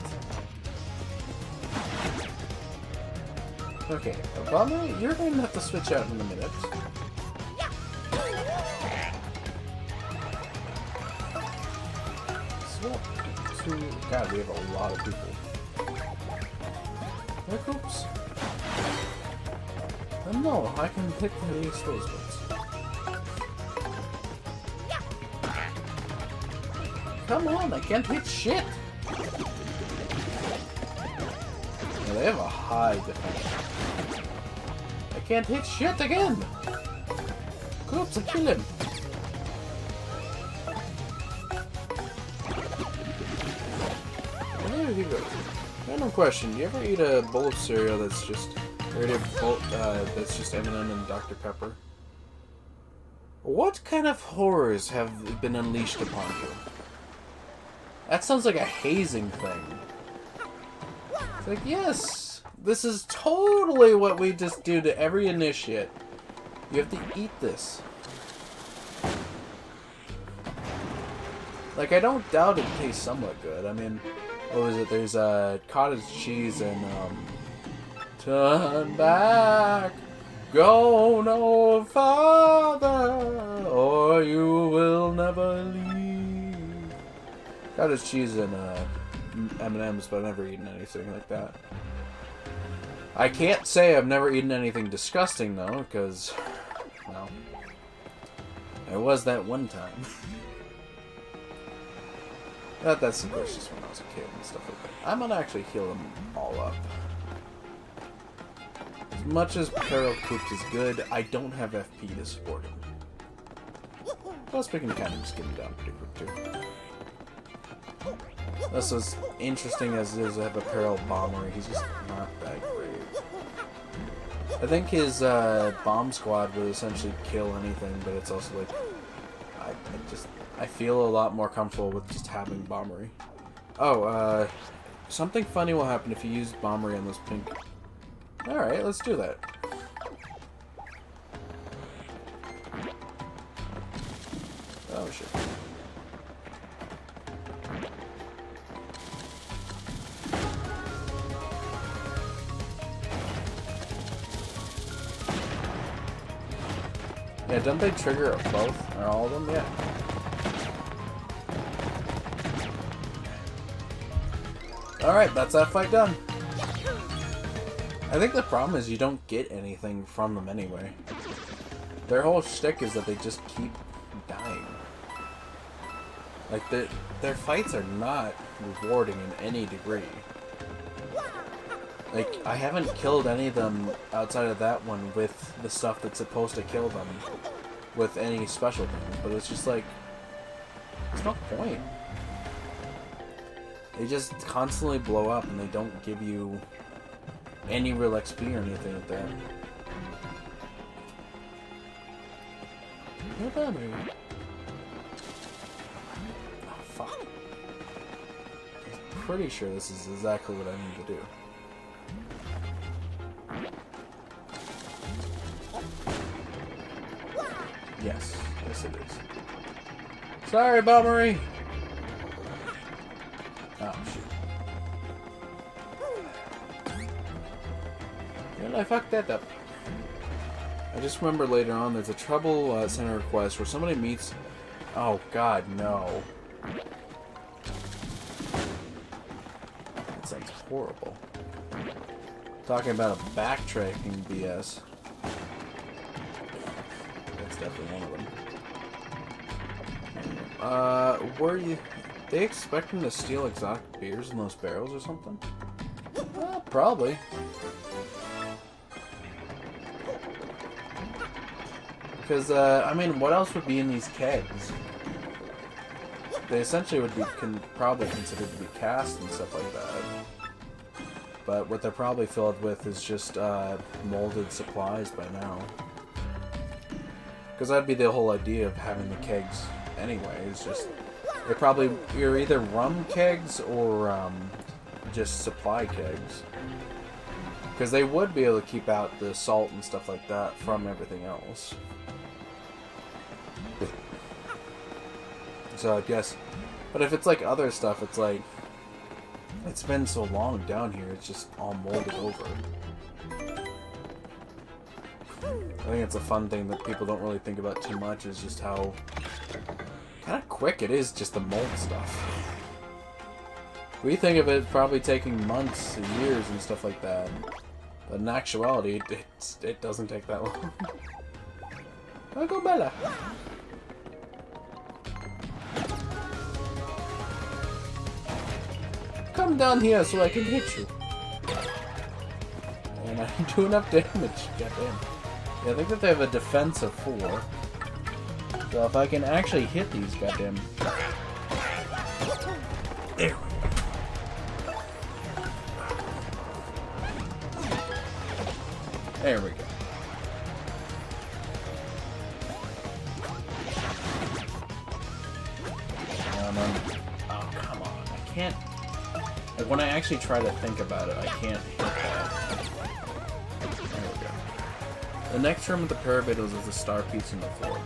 S1: Okay, Obama, you're going to have to switch out in a minute. Swap to... God, we have a lot of people. Oops. No, I can pick at least those ones. Come on, I can't hit shit! They have a high defense. can't hit shit again! Oops, I killed him! There you go. Random question, do you ever eat a bowl of cereal that's just... that's just M&M and Dr. Pepper? What kind of horrors have been unleashed upon you? That sounds like a hazing thing. It's like, yes, this is totally what we just do to every initiate. You have to eat this. Like, I don't doubt it tastes somewhat good. I mean, what was it? There's cottage cheese and, turn back, go no farther, or you will never leave. Cottage cheese and, M&M's, but I've never eaten anything like that. I can't say I've never eaten anything disgusting, though, because, well, it was that one time. That's of course just when I was a kid and stuff like that. I'm gonna actually heal them all up. As much as Peril Coops is good, I don't have FP to support him. Plus, we can kind of just get him down pretty quick, too. That's as interesting as it is to have a Peril Bomber. He's just not that great. I think his bomb squad would essentially kill anything, but it's also like... I feel a lot more comfortable with just having Bombery. Oh, something funny will happen if you use Bombery on those pink... Alright, let's do that. Oh, shit. Yeah, don't they trigger both? Or all of them? Yeah. Alright, that's that fight done. I think the problem is you don't get anything from them anyway. Their whole shtick is that they just keep dying. Like, their fights are not rewarding in any degree. Like, I haven't killed any of them outside of that one with the stuff that's supposed to kill them with any special things, but it's just like, there's no point. They just constantly blow up and they don't give you any real XP or anything like that. What about me? Oh, fuck. I'm pretty sure this is exactly what I need to do. Yes. Yes, it is. Sorry, Bombery! Oh, shoot. Well, I fucked that up. I just remember later on there's a Trouble Center request where somebody meets... Oh, God, no. That sounds horrible. Talking about a backtracking BS. That's definitely one of them. Were you... They expecting to steal exotic beers in those barrels or something? Probably. Because, I mean, what else would be in these kegs? They essentially would be probably considered to be cast and stuff like that. But what they're probably filled with is just molded supplies by now. Because that'd be the whole idea of having the kegs anyway. It's just you're either rum kegs or just supply kegs. Because they would be able to keep out the salt and stuff like that from everything else. So I guess, but if it's like other stuff, it's like, it's been so long down here, it's just all molded over. I think it's a fun thing that people don't really think about too much, is just how kind of quick it is just to mold stuff. We think of it probably taking months and years and stuff like that, but in actuality, it doesn't take that long. Go Bella! Come down here so I can hit you. And I do enough damage, goddamn. Yeah, I think that they have a defense of 4. So if I can actually hit these goddamn... There we go. There we go. Oh, come on. I can't... Like, when I actually try to think about it, I can't hit that. There we go. The next room with the paradiddles is the star piece in the floor.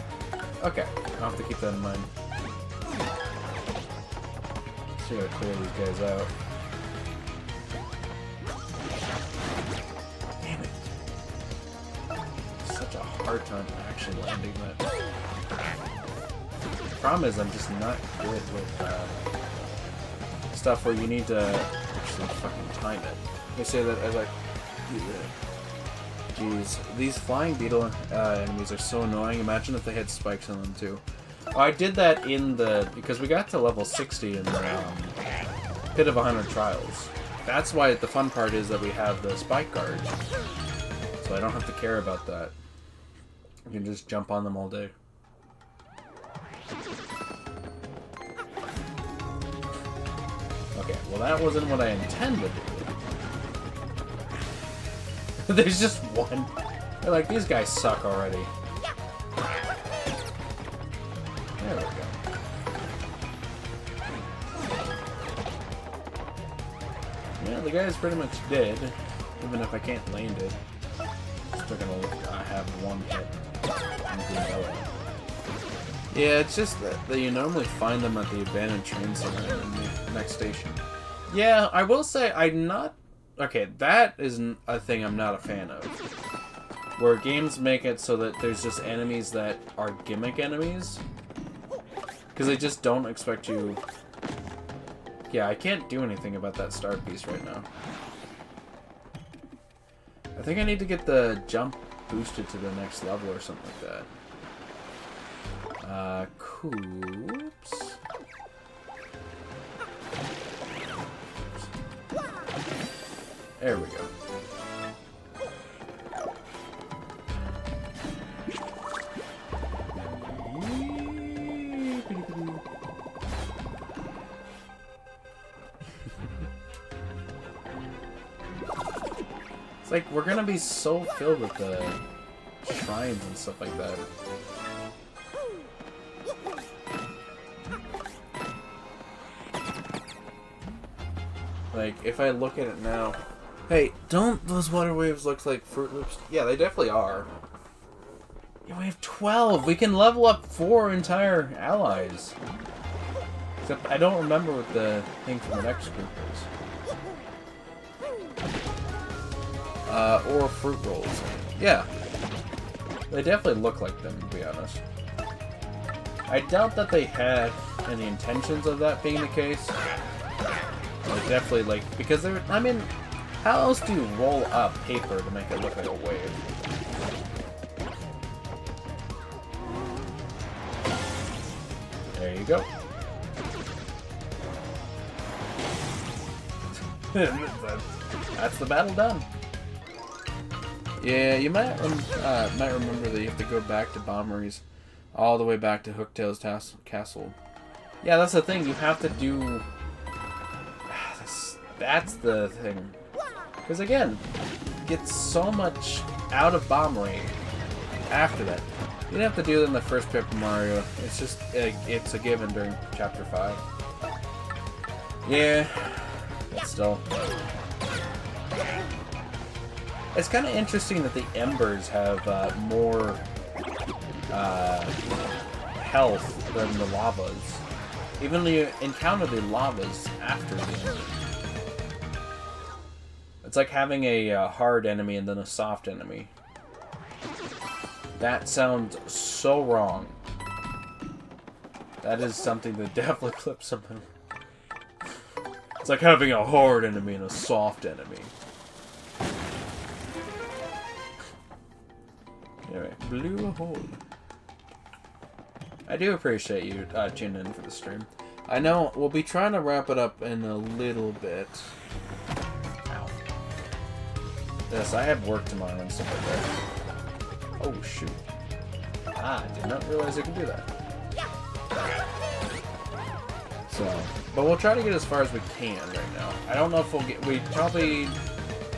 S1: Okay, I'll have to keep that in mind. So I gotta clear these guys out. Damn it. Such a hard time actually landing that. The problem is I'm just not good with stuff where you need to actually fucking time it. They say that as I... Jeez, these flying beetle enemies are so annoying. Imagine if they had spikes on them too. Oh, I did that in the... because we got to level 60 in the Pit of 100 Trials. That's why the fun part is that we have the spike guard. So I don't have to care about that. You can just jump on them all day. Okay, well that wasn't what I intended to do. There's just one. They're like, these guys suck already. There we go. Yeah, the guy's pretty much dead. Even if I can't land it. Still gonna have one hit. Yeah, it's just that you normally find them at the abandoned train center in the next station. Yeah, I will say I'm not... Okay, that is a thing I'm not a fan of. Where games make it so that there's just enemies that are gimmick enemies. Because they just don't expect you... Yeah, I can't do anything about that star piece right now. I think I need to get the jump boosted to the next level or something like that. Oops. There we go. It's like we're gonna be so filled with the shrines and stuff like that. Like, if I look at it now... Hey, don't those water waves look like Fruit Loops? Yeah, they definitely are. Yeah, we have 12! We can level up 4 entire allies. Except, I don't remember what the thing from the next group is. Or fruit rolls. Yeah. They definitely look like them, to be honest. I doubt that they had any intentions of that being the case. They definitely, like, because they're, I mean, how else do you roll up paper to make it look like a wave? There you go. That's the battle done. Yeah, you might remember that you have to go back to Bomberies, all the way back to Hooktail's castle. Yeah, that's the thing. You have to do... That's the thing. Because again, get so much out of Bombery after that. You don't have to do it in the first Paper Mario. It's just, it's a given during Chapter 5. Yeah, but still. It's kind of interesting that the Embers have more health than the Lavas. Even when you encounter the Lavas after the Embers. It's like having a hard enemy and then a soft enemy. That sounds so wrong. That is something that definitely clips something. It's like having a hard enemy and a soft enemy. Anyway, blew a hole. I do appreciate you tuning in for the stream. I know we'll be trying to wrap it up in a little bit. Ow. Yes, I have work tomorrow and stuff like that. Oh, shoot. Ah, I did not realize I could do that. So, but we'll try to get as far as we can right now. I don't know if we'll get... We probably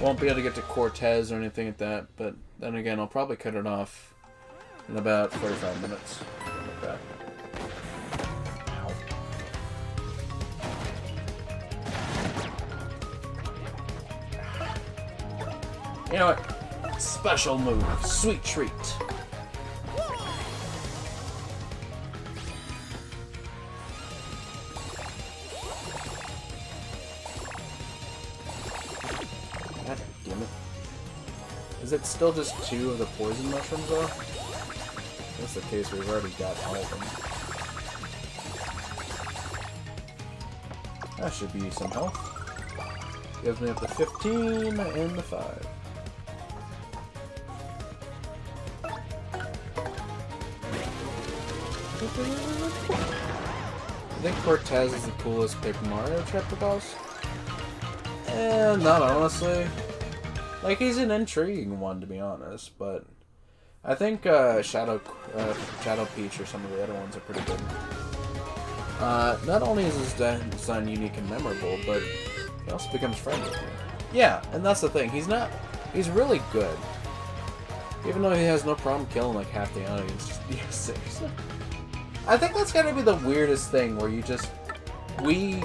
S1: won't be able to get to Cortez or anything like that, but then again, I'll probably cut it off in about 45 minutes. Something like that. You know what? Special move. Sweet treat. God damn it. Is it still just 2 of the poison mushrooms, though? If that's the case, we've already got all of them. That should be some health. Gives me up to 15 and the 5. I think Cortez is the coolest pick Mario chapter boss. Not honestly. Like, he's an intriguing one, to be honest, but I think Shadow Peach or some of the other ones are pretty good. Not only is his design unique and memorable, but he also becomes friendly with you. Yeah, and that's the thing. He's really good. Even though he has no problem killing like half the audience. Just, yeah, seriously. I think that's gotta be the weirdest thing where we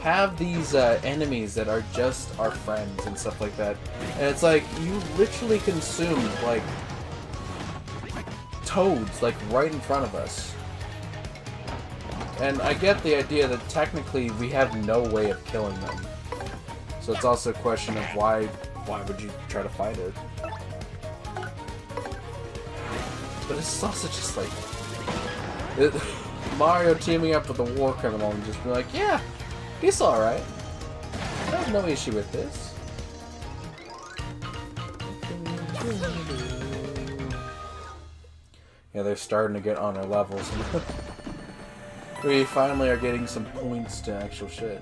S1: have these enemies that are just our friends and stuff like that. And it's like, you literally consumed, like, toads, like, right in front of us. And I get the idea that technically we have no way of killing them. So it's also a question of why would you try to fight it? But it's also just like... Mario teaming up with the war criminal and just be like, yeah, he's alright. I have no issue with this. Yeah, they're starting to get on our levels. We finally are getting some points to actual shit.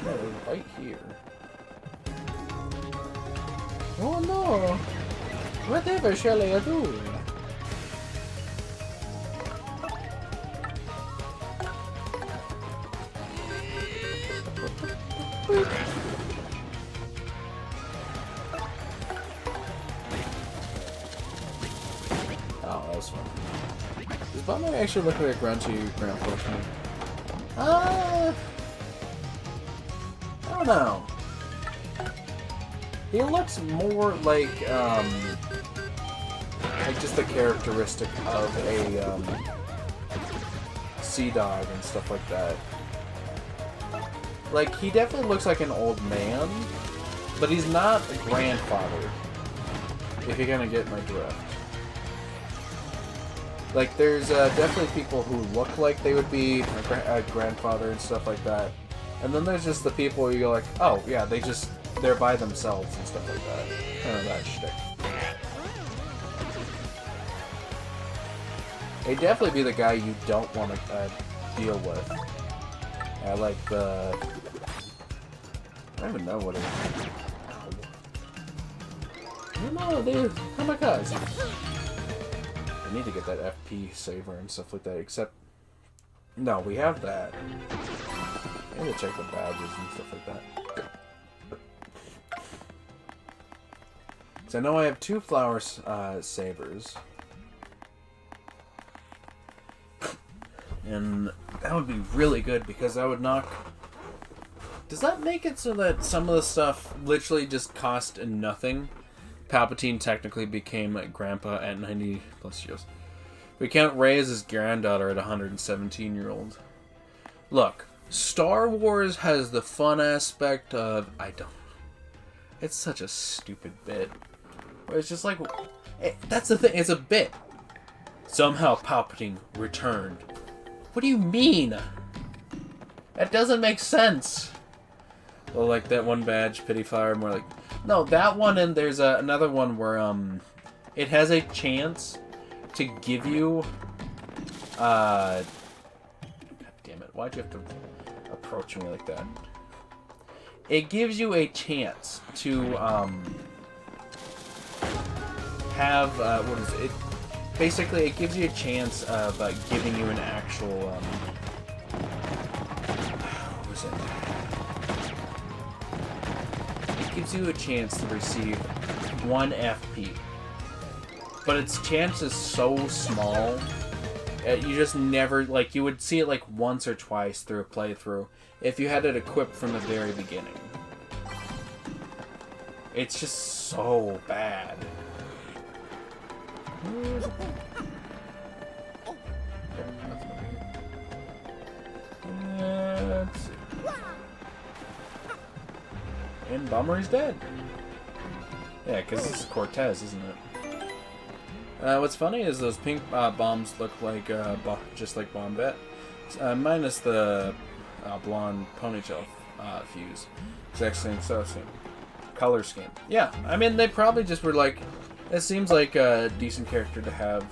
S1: Yeah, they're right here. Oh no! Whatever shall I do? Oh, that was fun. Does Batman actually look like a grungy grandpa to me? I don't know. He looks more like just a characteristic of a sea dog and stuff like that. Like, he definitely looks like an old man, but he's not a grandfather, if you're gonna get my drift. Like, there's definitely people who look like they would be a grandfather and stuff like that. And then there's just the people where you go like, oh, yeah, they're by themselves and stuff like that. Kind of that shtick. They'd definitely be the guy you don't want to deal with. I like the... I don't even know what it is. No, they're kamikaze. I need to get that FP saver and stuff like that, except... No, we have that. I need to check the badges and stuff like that. So I know I have 2 flower savers. And that would be really good because that would knock... Does that make it so that some of the stuff literally just cost nothing? Palpatine technically became a grandpa at 90 plus years. We can't raise his granddaughter at 117-year-old. Look, Star Wars has the fun aspect of... It's such a stupid bit. Where it's just like... That's the thing, it's a bit. Somehow Palpatine returned. What do you mean? That doesn't make sense. Well, like that one badge, Pity Flower, more like... No, that one, and there's another one where, it has a chance to give you, God damn it, why'd you have to approach me like that? It gives you a chance to, have what is it? Basically, it gives you a chance of giving you an actual what was it? It gives you a chance to receive 1 FP, but its chance is so small. You just never, like, you would see it like once or twice through a playthrough if you had it equipped from the very beginning. It's just so bad. Let's see. And Bombery's dead. Yeah, because this is Cortez, isn't it? What's funny is those pink bombs look like just like Bombette, minus the blonde ponytail fuse. Exact same color scheme. Yeah, I mean they probably just were like, it seems like a decent character to have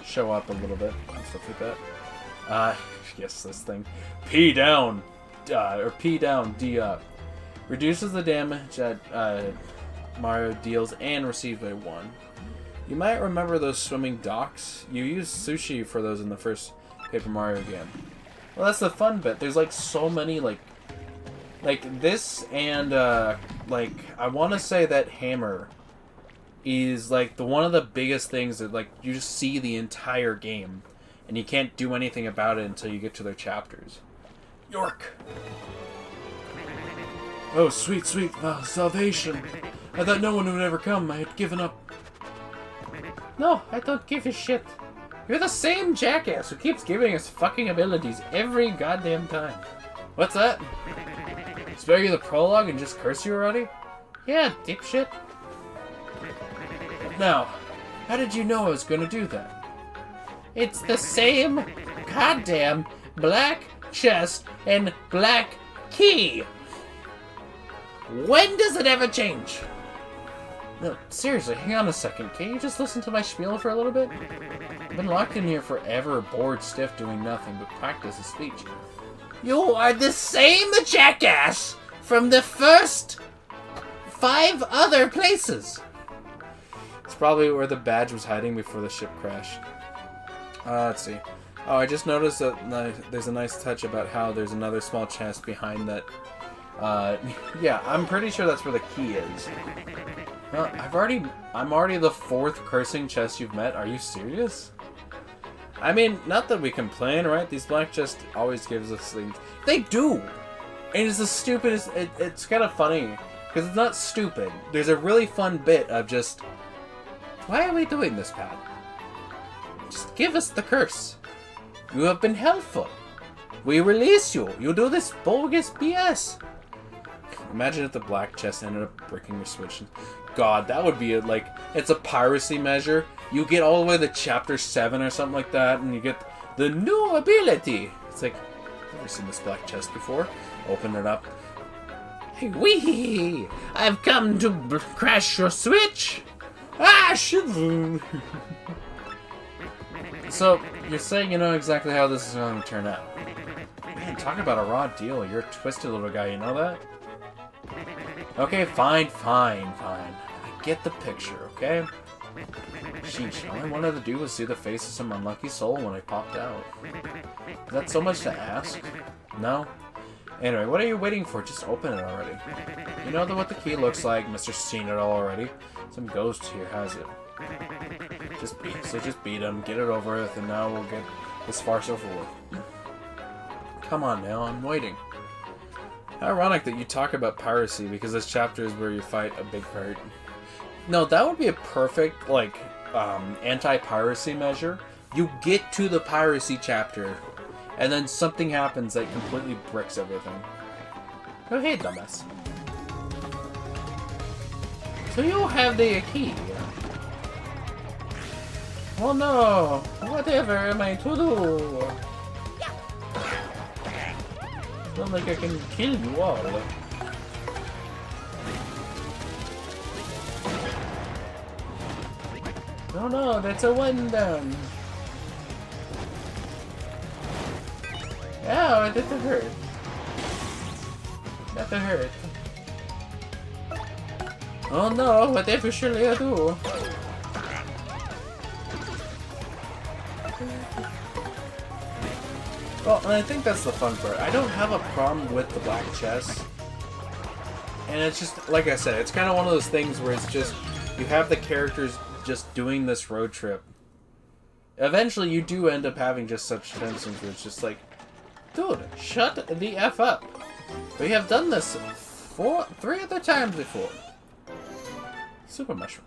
S1: show up a little bit and stuff like that. Yes, this thing, P down, or P down, D up, reduces the damage that Mario deals and receives by 1. You might remember those swimming docks. You used sushi for those in the first Paper Mario game. Well, that's the fun bit. There's like so many like this and like I want to say that hammer is like one of the biggest things that like you just see the entire game, and you can't do anything about it until you get to their chapters. York. Oh, sweet, sweet salvation. I thought no one would ever come. I had given up. No, I don't give a shit. You're the same jackass who keeps giving us fucking abilities every goddamn time. What's that? Spare you the prologue and just curse you already? Yeah, dipshit. Now, how did you know I was gonna do that? It's the same goddamn black chest and black key. When does it ever change? No, seriously, hang on a second. Can't you just listen to my spiel for a little bit? I've been locked in here forever, bored stiff, doing nothing but practice a speech. You are the same jackass from the first 5 other places. It's probably where the badge was hiding before the ship crashed. Let's see. Oh, I just noticed that there's a nice touch about how there's another small chest behind that. Yeah, I'm pretty sure that's where the key is. I'm already the 4th cursing chest you've met. Are you serious? I mean, not that we complain, right? These black chests always gives us things. They do! And it's the stupidest... It's kind of funny. Because it's not stupid. There's a really fun bit of just... Why are we doing this, Pat? Just give us the curse. You have been helpful. We release you. You do this bogus BS. Imagine if the black chest ended up breaking your switch. God, that would be like, it's a piracy measure. You get all the way to chapter 7 or something like that, and you get the new ability. It's like, never seen this black chest before. Open it up. Hey, wee! I've come to crash your switch. Ah, shit! So, you're saying you know exactly how this is going to turn out. Man, talk about a raw deal. You're a twisted little guy, you know that? Okay, fine. I get the picture, okay? Sheesh, all I wanted to do was see the face of some unlucky soul when I popped out. Is that so much to ask? No? Anyway, what are you waiting for? Just open it already. You know what the key looks like. Mr. Seen it all already. Some ghost here has it. Just beat him, get it over with, and now we'll get this farce over with. Come on now, I'm waiting. How ironic that you talk about piracy, because this chapter is where you fight a big pirate. No, that would be a perfect, like, anti-piracy measure. You get to the piracy chapter, and then something happens that completely bricks everything. Oh, hey, dumbass. So you have the key. Oh no! Whatever am I to do? It's not like I can kill you all. Oh no, that's a 1 down. Ow, that hurt. That hurt. Oh no, whatever shall I do? Well, and I think that's the fun part. I don't have a problem with the black chess. And it's just, like I said, it's kind of one of those things where it's just, you have the characters just doing this road trip. Eventually, you do end up having just such tensions where it's just like, dude, shut the F up. We have done this 3 other times before. Super Mushroom.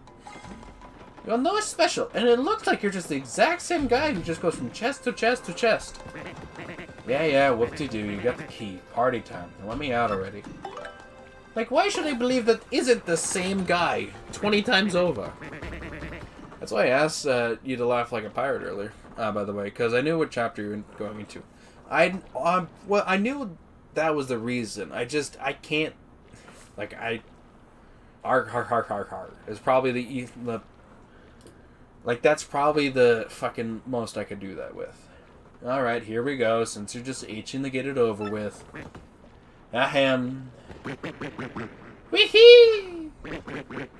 S1: You're no special, and it looks like you're just the exact same guy who just goes from chest to chest to chest. Yeah, whoop-de-doo, you got the key. Party time. Let me out already. Like, why should I believe that isn't the same guy 20 times over? That's why I asked you to laugh like a pirate earlier, by the way, because I knew what chapter you were going into. Well, I knew that was the reason. I can't, like, Arg. It's probably the like, that's probably the fucking most I could do that with. Alright, here we go, since you're just itching to get it over with. Ahem. Wee-hee!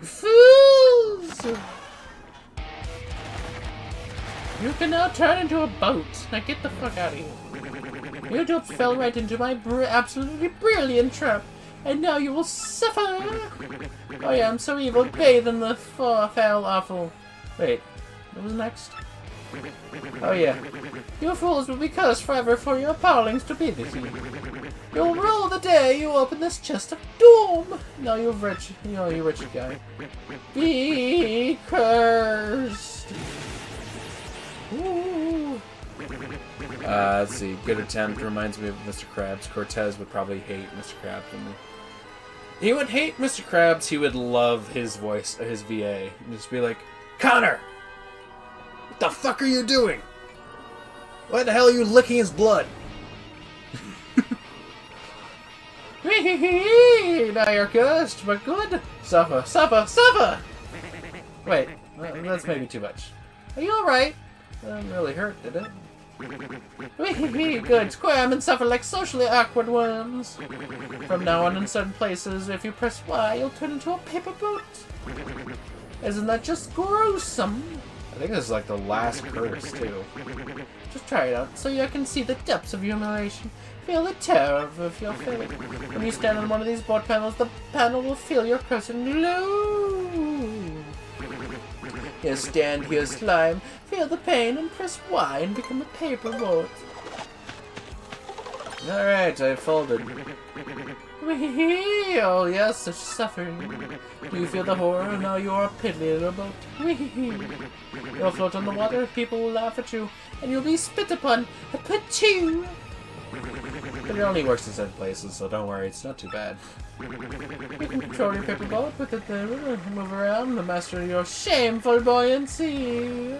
S1: Fools! You can now turn into a boat. Now get the fuck out of here. You just fell right into my absolutely brilliant trap. And now you will suffer! Oh yeah, I'm so evil, bathe in the foul, awful... Wait, what was next? Oh yeah. You fools will be cursed forever for your appalling stupidity. You'll rue the day you open this chest of doom! No, you wretched guy. Be cursed! Ooh. Let's see. Good attempt. Reminds me of Mr. Krabs. Cortez would probably hate Mr. Krabs. He would hate Mr. Krabs. He would love his voice, his VA. And just be like, Connor! What the fuck are you doing? Why the hell are you licking his blood? Now you're cursed, but good. Suffer. Wait, that's maybe too much. Are you alright? That didn't really hurt, did it? Good. Squirm and suffer like socially awkward worms. From now on, in certain places, if you press Y, you'll turn into a paper boat. Isn't that just gruesome? I think this is like the last curse, too. Just try it out, so you can see the depths of humiliation. Feel the terror of your fate. When you stand on one of these board panels, the panel will feel your curse and glow. Here, stand here, slime. Feel the pain and press Y and become a paper boat. Alright, I folded. Oh yes, such suffering. Do you feel the horror? Now you are a piddly little boat. You'll float on the water, people will laugh at you, and you'll be spit upon. Pachoo! But it only works in certain places, so don't worry, it's not too bad. You can control your paper boat with it there, move around, the master of your shameful buoyancy.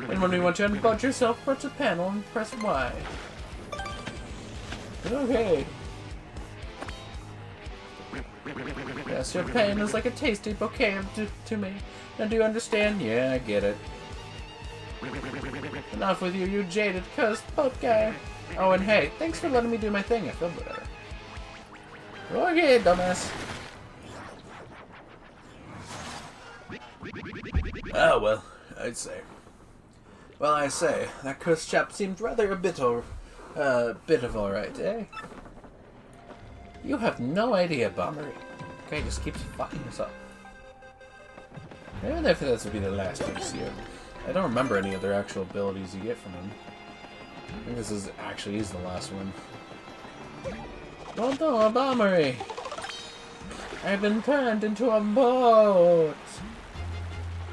S1: And when you want to unbolt yourself, press a panel and press Y. Okay. Yes, your pain is like a tasty bouquet to me. Now do you understand? Yeah, I get it. Enough with you, you jaded, cursed boat guy. Oh, and hey, thanks for letting me do my thing. I feel better. Okay, dumbass. Oh, well, I'd say. Well, I say, that cursed chap seemed rather a bit of alright, eh? You have no idea, Bombery. Okay, just keeps fucking us up. I wonder if this would be the last you see him. I don't remember any other actual abilities you get from him. I think this is actually the last one. Don't know, Bombery! I've been turned into a boat!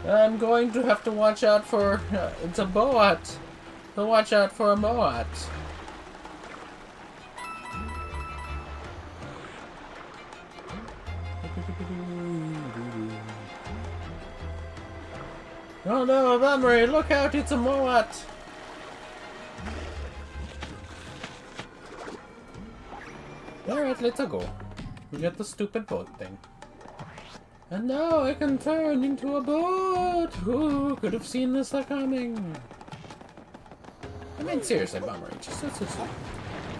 S1: I'm going to have to watch out for... it's a boat! So watch out for a boat! Oh no, Bombery, look out, it's a Moat! Alright, let's go. We got the stupid boat thing. And now I can turn into a boat! Who could have seen this coming? I mean, seriously, Bombery, just...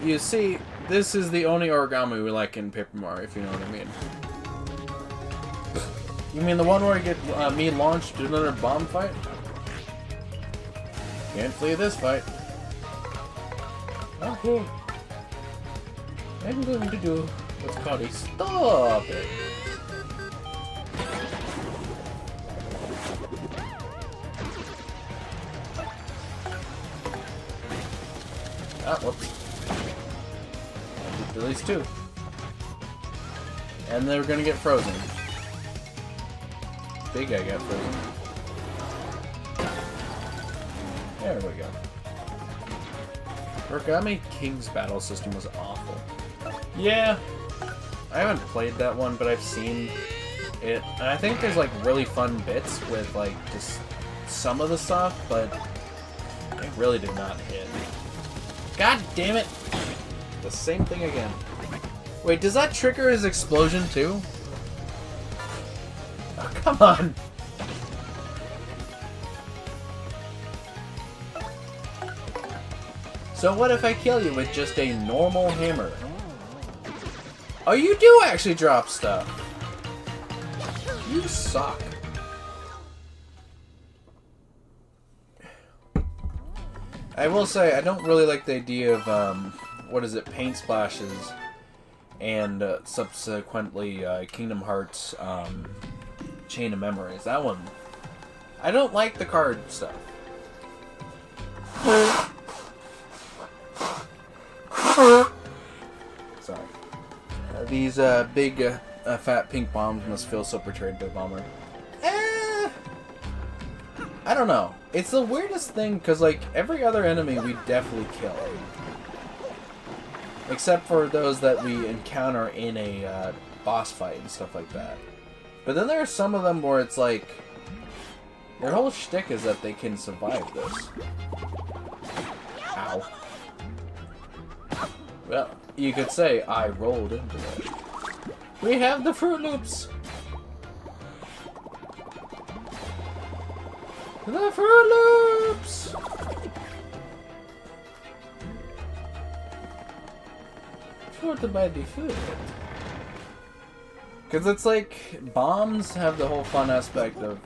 S1: You see, this is the only origami we like in Paper Mario, if you know what I mean. You mean the one where I get me launched to another bomb fight? Can't flee this fight. Okay. I'm going to do what's called a stop it. Ah, whoops. At least two. And they're gonna get frozen. Big guy got frozen. There we go. Origami King's battle system was awful. Yeah, I haven't played that one, but I've seen it. And I think there's like really fun bits with like just some of the stuff, but it really did not hit. God damn it! The same thing again. Wait, does that trigger his explosion too? Oh, come on! So what if I kill you with just a normal hammer? Oh, you do actually drop stuff. You suck. I will say, I don't really like the idea of, what is it, paint splashes, and subsequently Kingdom Hearts Chain of Memories. That one, I don't like the card stuff. Sorry. These big, fat pink bombs must feel so portrayed by Bomber. I don't know. It's the weirdest thing, because, like, every other enemy we definitely kill. Except for those that we encounter in a boss fight and stuff like that. But then there are some of them where it's like, their whole shtick is that they can survive this. Ow. Well, you could say I rolled into it. We have the Fruit Loops! The Fruit Loops! Shorted by default. Because it's like, bombs have the whole fun aspect of...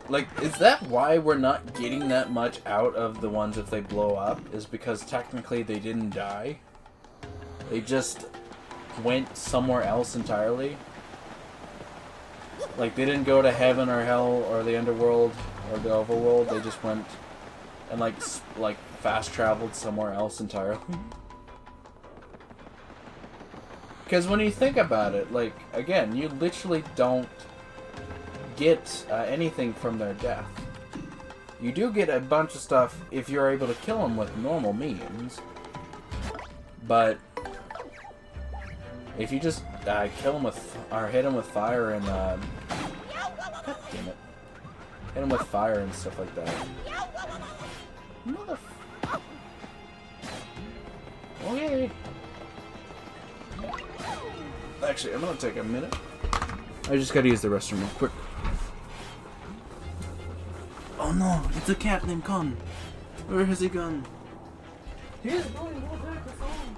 S1: Like, is that why we're not getting that much out of the ones if they blow up? Is because technically they didn't die? They just went somewhere else entirely? Like, they didn't go to heaven or hell or the underworld or the overworld. They just went and, like fast traveled somewhere else entirely. Because when you think about it, like, again, you literally don't get anything from their death. You do get a bunch of stuff if you're able to kill them with normal means. But if you just kill them with, or hit them with fire and, God damn it. Hit them with fire and stuff like that. Okay. Actually, I'm gonna take a minute. I just gotta use the restroom real quick. Oh no, it's a cat named Con. Where has he gone? He is going to go back to home.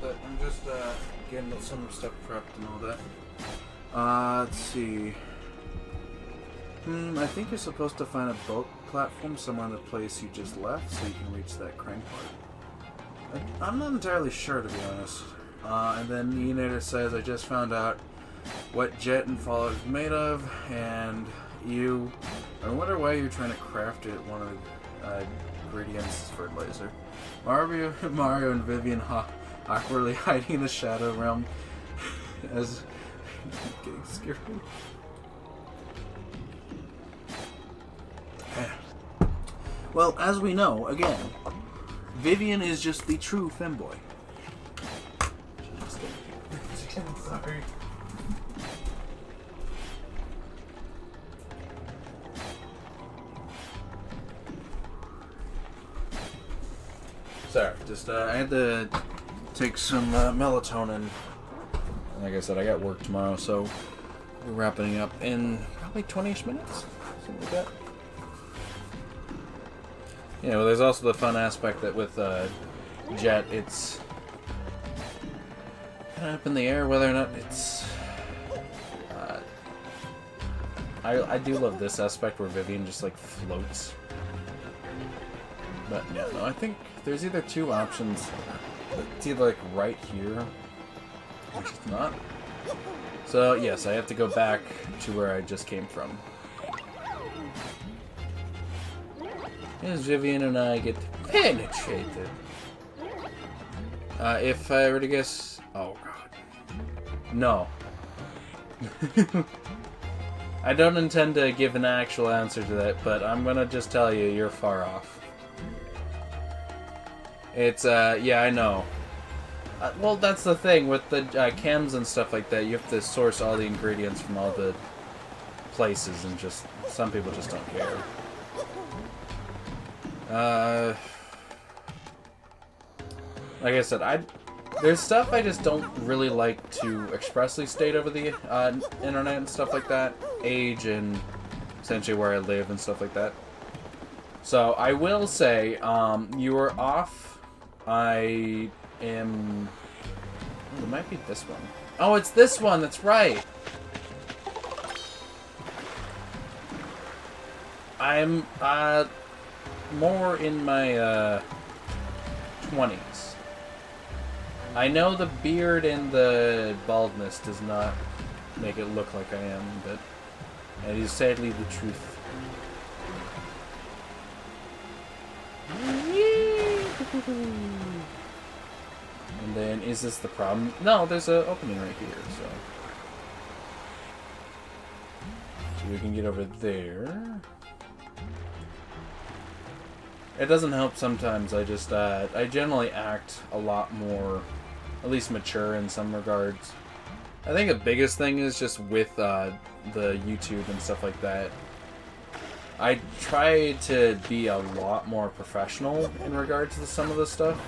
S1: about that. I'm just getting some stuff prepped and all that. Let's see. I think you're supposed to find a boat platform somewhere in the place you just left so you can reach that crank part. I'm not entirely sure, to be honest. And then the Enator says, I just found out what Jet and Fallout is made of, and I wonder why you're trying to craft it. One of the ingredients is fertilizer. Mario and Vivian awkwardly hiding in the Shadow Realm as getting scared. Well, as we know, again, Vivian is just the true femboy. Sorry. Sorry, just I had to take some melatonin. Like I said, I got work tomorrow, so we're wrapping up in probably 20-ish minutes, something like that. Yeah, well, there's also the fun aspect that with Jet, it's kind of up in the air whether or not it's. I do love this aspect where Vivian just like floats. But yeah, no, I think there's either two options. It's either like right here, which it's not. So yes, I have to go back to where I just came from. As Vivian and I get penetrated. If I were to guess... Oh, God. No. I don't intend to give an actual answer to that, but I'm gonna just tell you, you're far off. It's, yeah, I know. Well, that's the thing, with the chems and stuff like that, you have to source all the ingredients from all the places, and just... Some people just don't care. Like I said, there's stuff I just don't really like to expressly state over the internet and stuff like that. Age and essentially where I live and stuff like that. So I will say, you are off. I am... It might be this one. Oh, it's this one, that's right! I'm, more in my 20s. I know the beard and the baldness does not make it look like I am, but it is sadly the truth. And then, is this the problem? No, there's an opening right here, so we can get over there. It doesn't help sometimes. I just, I generally act a lot more, at least mature in some regards. I think the biggest thing is just with the YouTube and stuff like that. I try to be a lot more professional in regards to some of this stuff.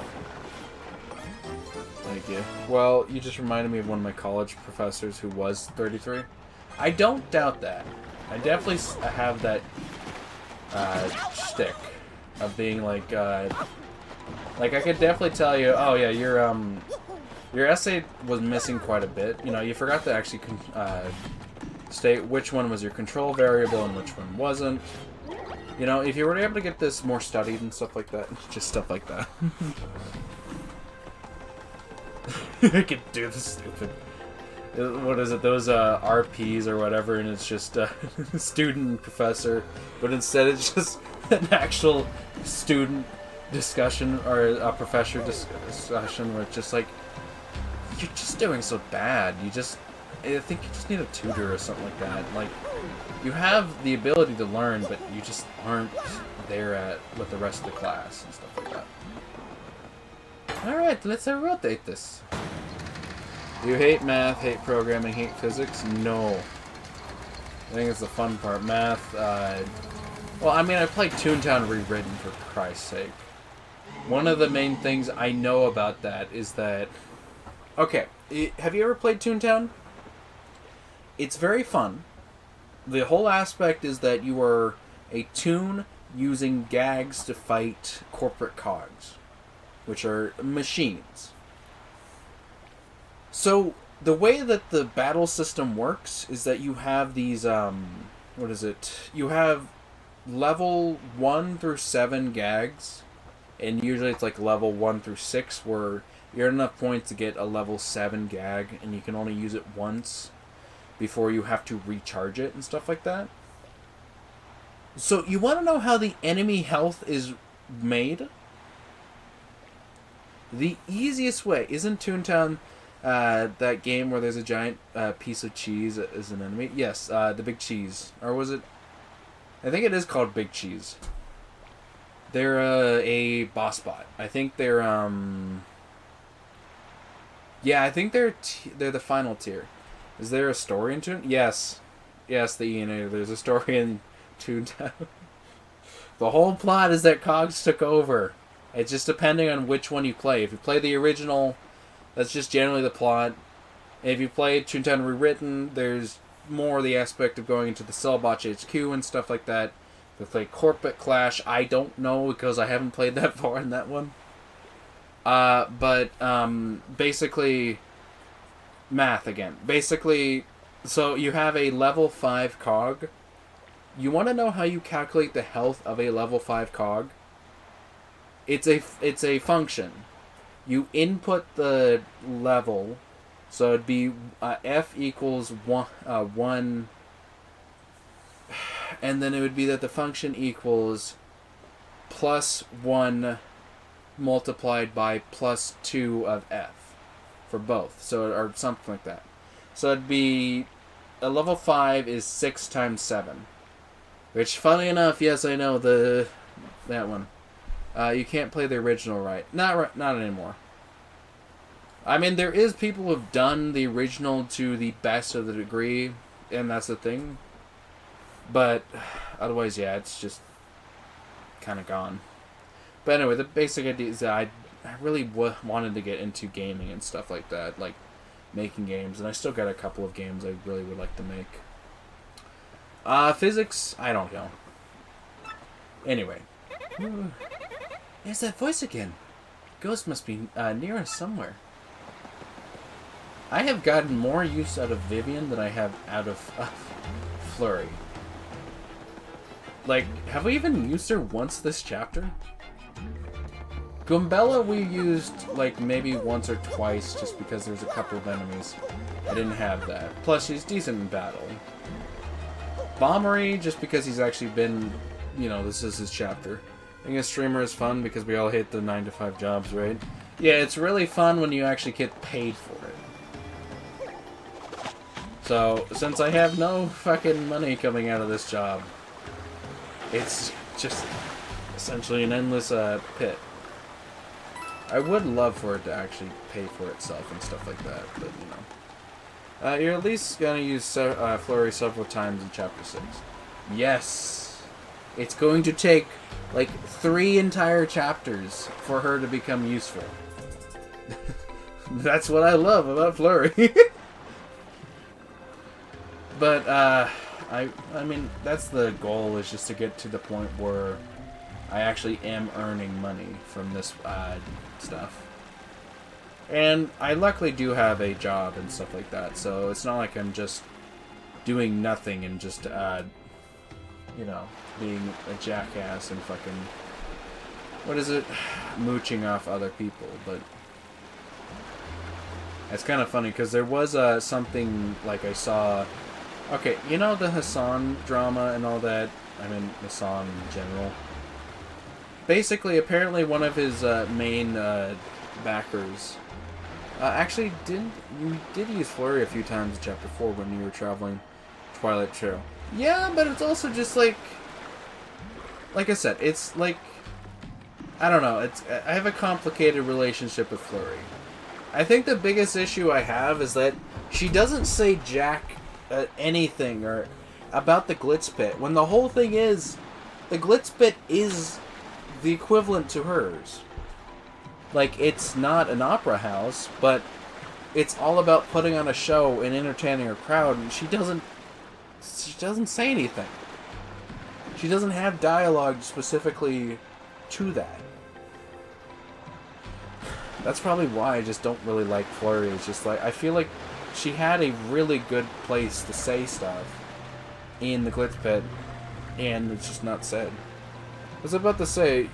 S1: Thank you. Well, you just reminded me of one of my college professors who was 33. I don't doubt that. I definitely have that shtick. Of being like I could definitely tell you, oh yeah, your essay was missing quite a bit. You know, you forgot to actually state which one was your control variable and which one wasn't. You know, if you were able to get this more studied and stuff like that, just stuff like that. I could do the stupid. What is it? Those RPs or whatever, and it's just student and professor, but instead it's just an actual student discussion or a professor discussion where it's just like, you're just doing so bad. I think you just need a tutor or something like that. Like, you have the ability to learn, but you just aren't there with the rest of the class and stuff like that. Alright, let's rotate this. You hate math, hate programming, hate physics? No. I think it's the fun part. Math, well, I mean, I played Toontown Rewritten, for Christ's sake. One of the main things I know about that is that... Okay, have you ever played Toontown? It's very fun. The whole aspect is that you are a toon using gags to fight corporate cogs, which are machines. So the way that the battle system works is that you have these what is it? You have level 1 through 7 gags, and usually it's like level 1 through 6 where you're at enough points to get a level 7 gag, and you can only use it once before you have to recharge it and stuff like that. So you want to know how the enemy health is made? The easiest way isn't Toontown that game where there's a giant piece of cheese as an enemy? Yes, the Big Cheese. Or was it? I think it is called Big Cheese. They're a boss bot. I think they're yeah, I think they're the final tier. Is there a story in Toontown? Yes. Yes, there's a story in Toontown. The whole plot is that Cogs took over. It's just depending on which one you play. If you play the original, that's just generally the plot. If you play Toontown Rewritten, there's more the aspect of going into the Cellbotch HQ and stuff like that. If you play Corporate Clash, I don't know because I haven't played that far in that one. But basically, math again. Basically, so you have a level 5 cog. You want to know how you calculate the health of a level 5 cog? It's a function. You input the level, so it'd be F equals 1, and then it would be that the function equals plus 1 multiplied by plus 2 of F for both, so or something like that. So it'd be a level 5 is 6 times 7, which, funny enough, yes, I know that one. You can't play the original right. Not anymore. I mean, there is people who've done the original to the best of the degree, and that's the thing. But otherwise, yeah, it's just kind of gone. But anyway, the basic idea is that I really wanted to get into gaming and stuff like that, like making games, and I still got a couple of games I really would like to make. Physics, I don't know. Anyway. There's that voice again. Ghost must be near us somewhere. I have gotten more use out of Vivian than I have out of Flurry. Like, have we even used her once this chapter? Goombella we used, like, maybe once or twice just because there's a couple of enemies. I didn't have that. Plus, she's decent in battle. Bombery, just because he's actually been, you know, this is his chapter. Being a streamer is fun because we all hate the 9-to-5 jobs, right? Yeah, it's really fun when you actually get paid for it. So, since I have no fucking money coming out of this job, it's just essentially an endless pit. I would love for it to actually pay for itself and stuff like that, but you know. You're at least gonna use Flurry several times in Chapter 6. Yes! It's going to take like 3 entire chapters for her to become useful. That's what I love about Flurry. But, I mean, that's the goal, is just to get to the point where I actually am earning money from this stuff. And I luckily do have a job and stuff like that, so it's not like I'm just doing nothing and just, you know, being a jackass and fucking, what is it, mooching off other people. But it's kind of funny because there was something like I saw. Okay, you know the Hassan drama and all that. I mean Hassan in general. Basically, apparently one of his main backers actually did use Flurry a few times in Chapter 4 when you were traveling Twilight Trail. Yeah, but it's also just like I said, it's like, I don't know, I have a complicated relationship with Flurry. I think the biggest issue I have is that she doesn't say jack anything or about the Glitz Pit, when the whole thing is, the Glitz Pit is the equivalent to hers. Like, it's not an opera house, but it's all about putting on a show and entertaining her crowd, and she doesn't say anything. She doesn't have dialogue specifically to that. That's probably why I just don't really like Flurry. It's just like, I feel like she had a really good place to say stuff in the Glitch Pit, and it's just not said. I was about to say,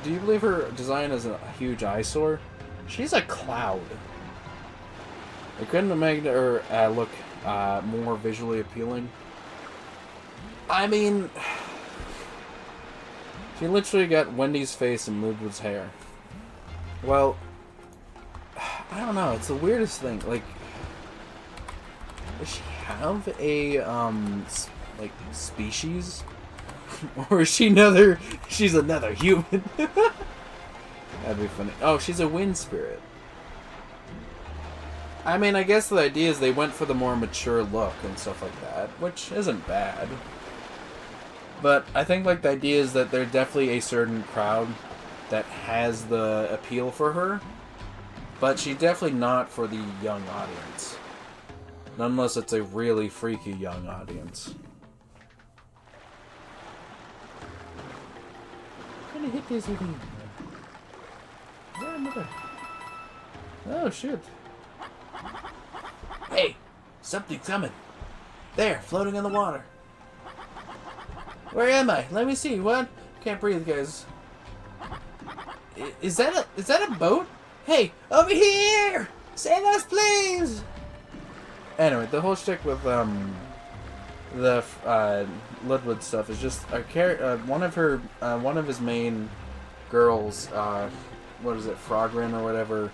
S1: do you believe her design is a huge eyesore? She's a cloud. It couldn't have made her look more visually appealing. I mean, she literally got Wendy's face and Ludwig's hair. Well, I don't know. It's the weirdest thing. Like, does she have a like species, or is she another? She's another human. That'd be funny. Oh, she's a wind spirit. I mean, I guess the idea is they went for the more mature look and stuff like that, which isn't bad. But I think like the idea is that there's definitely a certain crowd that has the appeal for her, but she's definitely not for the young audience. Not unless it's a really freaky young audience. I'm trying to hit this again. Oh shit. Hey, something's coming. There, floating in the water. Where am I? Let me see. What? Can't breathe, guys. Is that a boat? Hey, over here! Save us, please! Anyway, the whole shtick with the Ludwig stuff is just one of his main girls. What is it, Frogrin or whatever?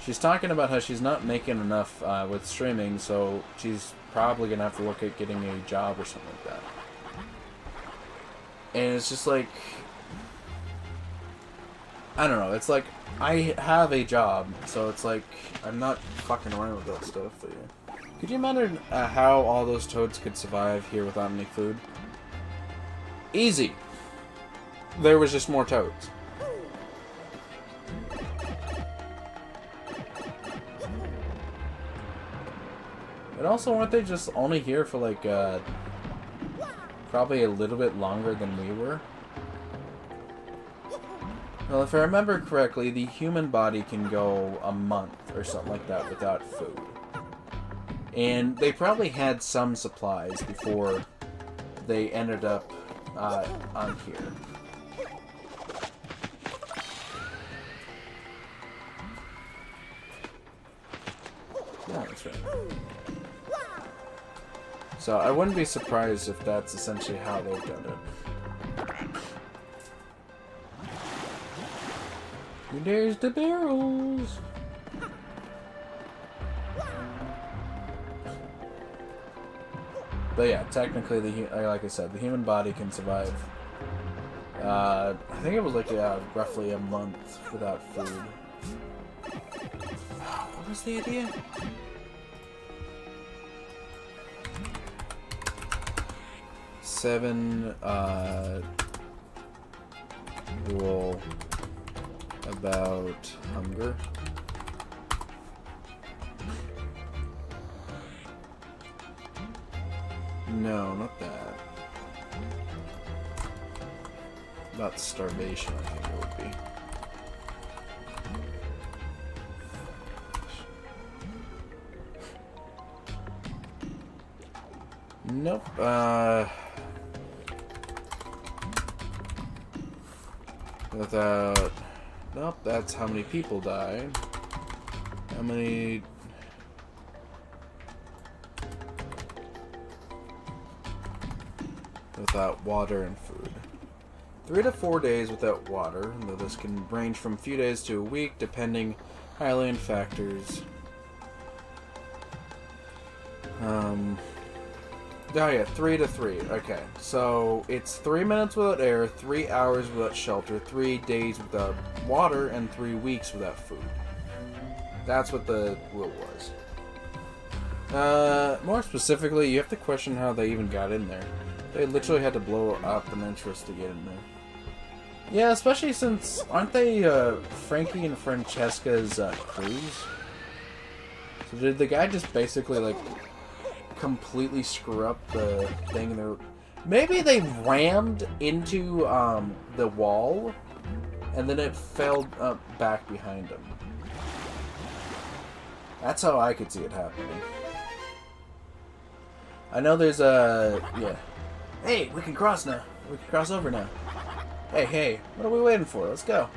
S1: She's talking about how she's not making enough with streaming, so she's probably gonna have to look at getting a job or something like that. And it's just like, I don't know. It's like I have a job, so it's like I'm not fucking around with that stuff. But yeah. Could you imagine how all those toads could survive here without any food? Easy. There was just more toads. And also, weren't they just only here for like probably a little bit longer than we were? Well, if I remember correctly, the human body can go a month or something like that without food. And they probably had some supplies before they ended up on here. Yeah, that's right. So I wouldn't be surprised if that's essentially how they've done it. There's the barrels! But yeah, technically, like I said, the human body can survive. I think it was like roughly a month without food. What was the idea? Seven rule about hunger. No, not that. About starvation, I think it would be. Nope. Without... Nope, that's how many people died. How many... Without water and food. 3 to 4 days without water, though this can range from a few days to a week, depending highly on factors. Oh yeah, 3 to 3. Okay, so it's 3 minutes without air, 3 hours without shelter, 3 days without water, and 3 weeks without food. That's what the rule was. More specifically, you have to question how they even got in there. They literally had to blow up an entrance to get in there. Yeah, especially since, aren't they Frankie and Francesca's crews? So did the guy just basically, like, completely screw up the thing? There, maybe they rammed into the wall, and then it fell back behind them. That's how I could see it happening. I know there's a... yeah. Hey, we can cross now. We can cross over now. Hey, what are we waiting for? Let's go.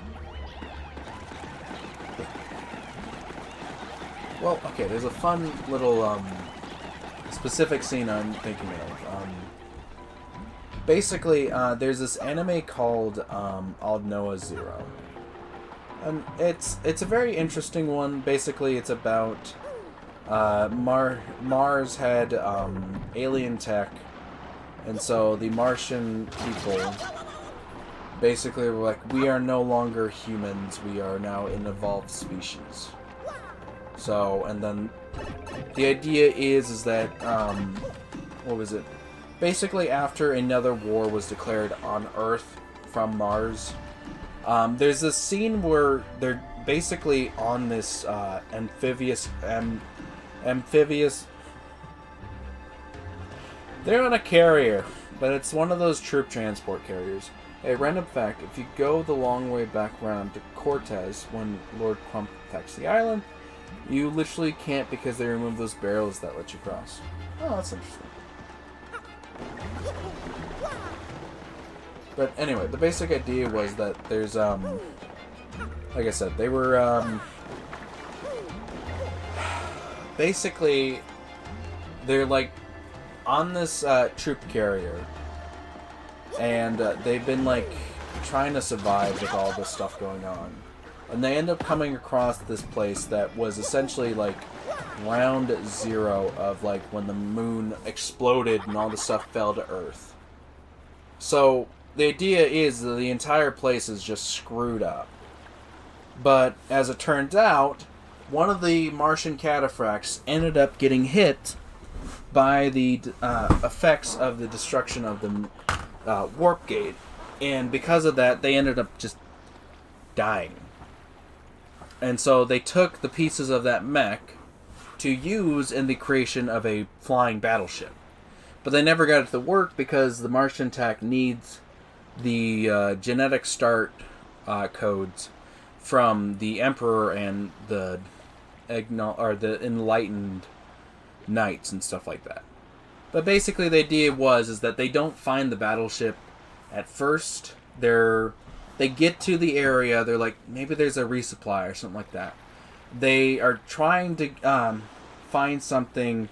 S1: Well, okay, there's a fun little, specific scene I'm thinking of. Basically, there's this anime called, Aldnoah Zero. And it's a very interesting one. Basically, it's about, Mars had, alien tech, and so the Martian people basically were like, we are no longer humans, we are now an evolved species. So, and then the idea is that, what was it? Basically, after another war was declared on Earth from Mars, there's this scene where they're basically on this amphibious. They're on a carrier, but it's one of those troop transport carriers. A random fact: if you go the long way back around to Cortez when Lord Crump attacks the island, you literally can't because they removed those barrels that let you cross. Oh, that's interesting. But anyway, the basic idea was that there's, like I said, they were, basically, they're, like, on this, troop carrier, and, they've been, like, trying to survive with all this stuff going on. And they end up coming across this place that was essentially, like, ground zero of, like, when the moon exploded and all the stuff fell to Earth. So, the idea is that the entire place is just screwed up. But, as it turns out, one of the Martian cataphracts ended up getting hit by the effects of the destruction of the warp gate. And because of that, they ended up just dying. And so they took the pieces of that mech to use in the creation of a flying battleship. But they never got it to work because the Martian tech needs the genetic start codes from the Emperor and the enlightened knights and stuff like that. But basically the idea is that they don't find the battleship at first. They get to the area, they're like, maybe there's a resupply or something like that. They are trying to find something,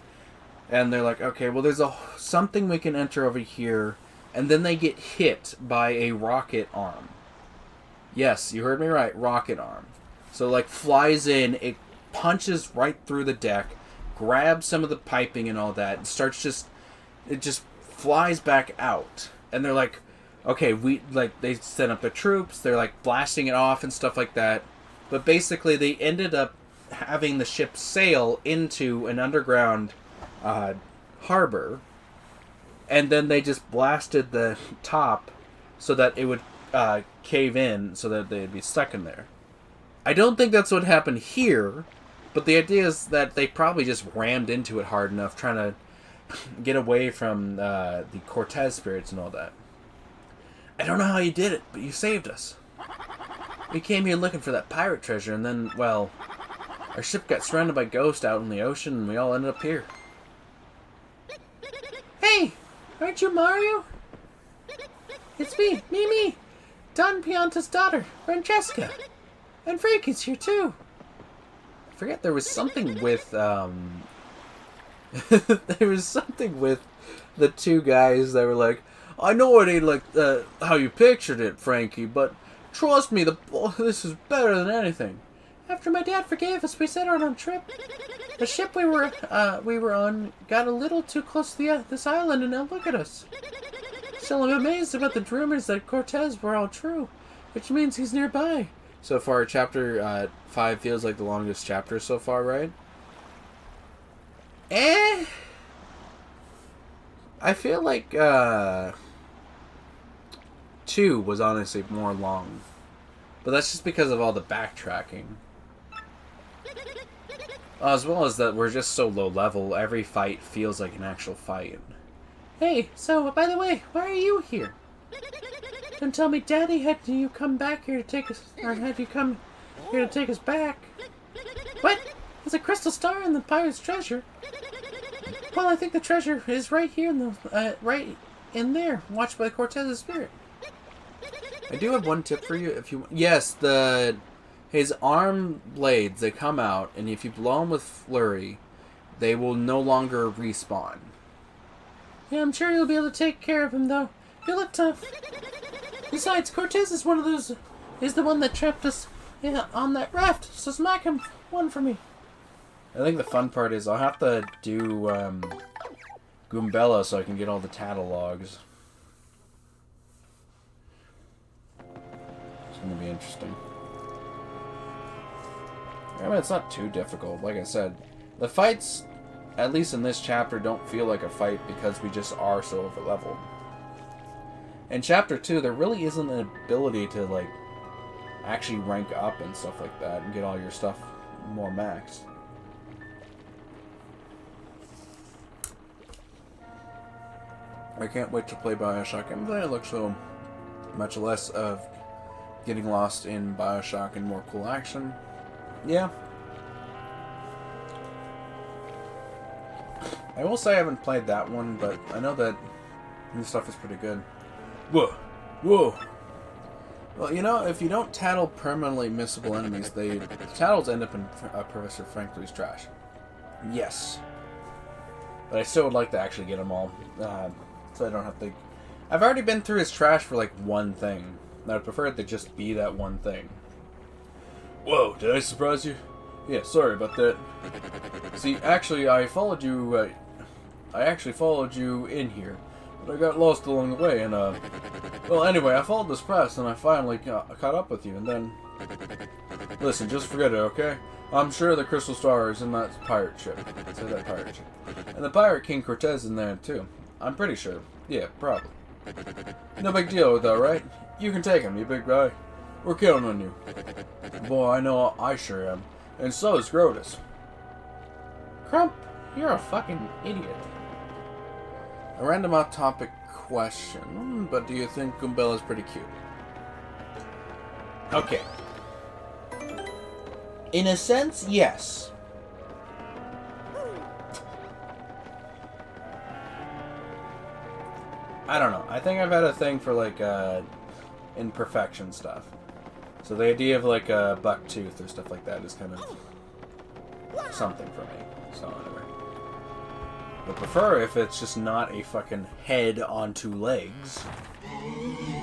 S1: and they're like, okay, well, there's something we can enter over here, and then they get hit by a rocket arm. Yes, you heard me right, rocket arm. So, like, flies in, it punches right through the deck, grabs some of the piping and all that, and it just flies back out. And they're like, okay, they sent up the troops, they're like blasting it off and stuff like that. But basically they ended up having the ship sail into an underground harbor. And then they just blasted the top so that it would cave in so that they'd be stuck in there. I don't think that's what happened here, but the idea is that they probably just rammed into it hard enough trying to get away from the Cortez spirits and all that. I don't know how you did it, but you saved us. We came here looking for that pirate treasure, and then, well, our ship got surrounded by ghosts out in the ocean, and we all ended up here. Hey! Aren't you Mario? It's me, Don Pianta's daughter, Francesca. And Frankie's here, too. I forget, there was something with, there was something with the two guys that were like, I know it ain't like how you pictured it, Frankie, but trust me, this is better than anything. After my dad forgave us, we set out on a trip. The ship we were on got a little too close to this island, and now look at us. Still, I'm amazed about the rumors that Cortez were all true, which means he's nearby. So far, chapter 5 feels like the longest chapter so far, right? I feel like 2 was honestly more long. But that's just because of all the backtracking. As well as that we're just so low level, every fight feels like an actual fight. Hey, so, by the way, why are you here? Don't tell me Daddy had you come back here to take us, or had you come here to take us back. What?
S2: There's a crystal star in the pirate's treasure. Well, I think the treasure is right here in the right in there, watched by Cortez's spirit.
S1: I do have one tip for you if you. Yes, his arm blades, they come out, and if you blow them with flurry, they will no longer respawn.
S2: Yeah, I'm sure you'll be able to take care of him, though. You look tough. Besides, Cortez is the one that trapped us on that raft, so smack him one for me.
S1: I think the fun part is I'll have to do Goombella so I can get all the tattle logs. It's going to be interesting. I mean, it's not too difficult. Like I said, the fights, at least in this chapter, don't feel like a fight because we just are so overleveled. In Chapter 2, there really isn't an ability to, like, actually rank up and stuff like that and get all your stuff more maxed. I can't wait to play Bioshock. I'm glad it looks so much less of getting lost in Bioshock and more cool action. Yeah. I will say I haven't played that one, but I know that this stuff is pretty good. Whoa. Whoa. Well, you know, if you don't tattle permanently missable enemies, the tattles end up in Professor Franklin's trash. Yes. But I still would like to actually get them all. So I don't have to... I've already been through his trash for like one thing. I would prefer it to just be that one thing. Whoa, did I surprise you? Yeah, sorry about that. See, actually, I followed you... I actually followed you in here. But I got lost along the way, and, well, anyway, I followed this path, and I finally caught up with you, and then... Listen, just forget it, okay? I'm sure the Crystal Star is in that pirate ship. Say that pirate ship. And the Pirate King Cortez is in there, too. I'm pretty sure. Yeah, probably. No big deal, though, right? You can take him, you big guy. We're counting on you. Boy, I know I sure am. And so is Grotus.
S2: Crump, you're a fucking idiot.
S1: A random off-topic question, but do you think Goombella's pretty cute? Okay. In a sense, yes. I don't know. I think I've had a thing for, like, imperfection stuff. So the idea of, like, a buck tooth or stuff like that is kind of something for me. So, anyway. I prefer if it's just not a fucking head on two legs.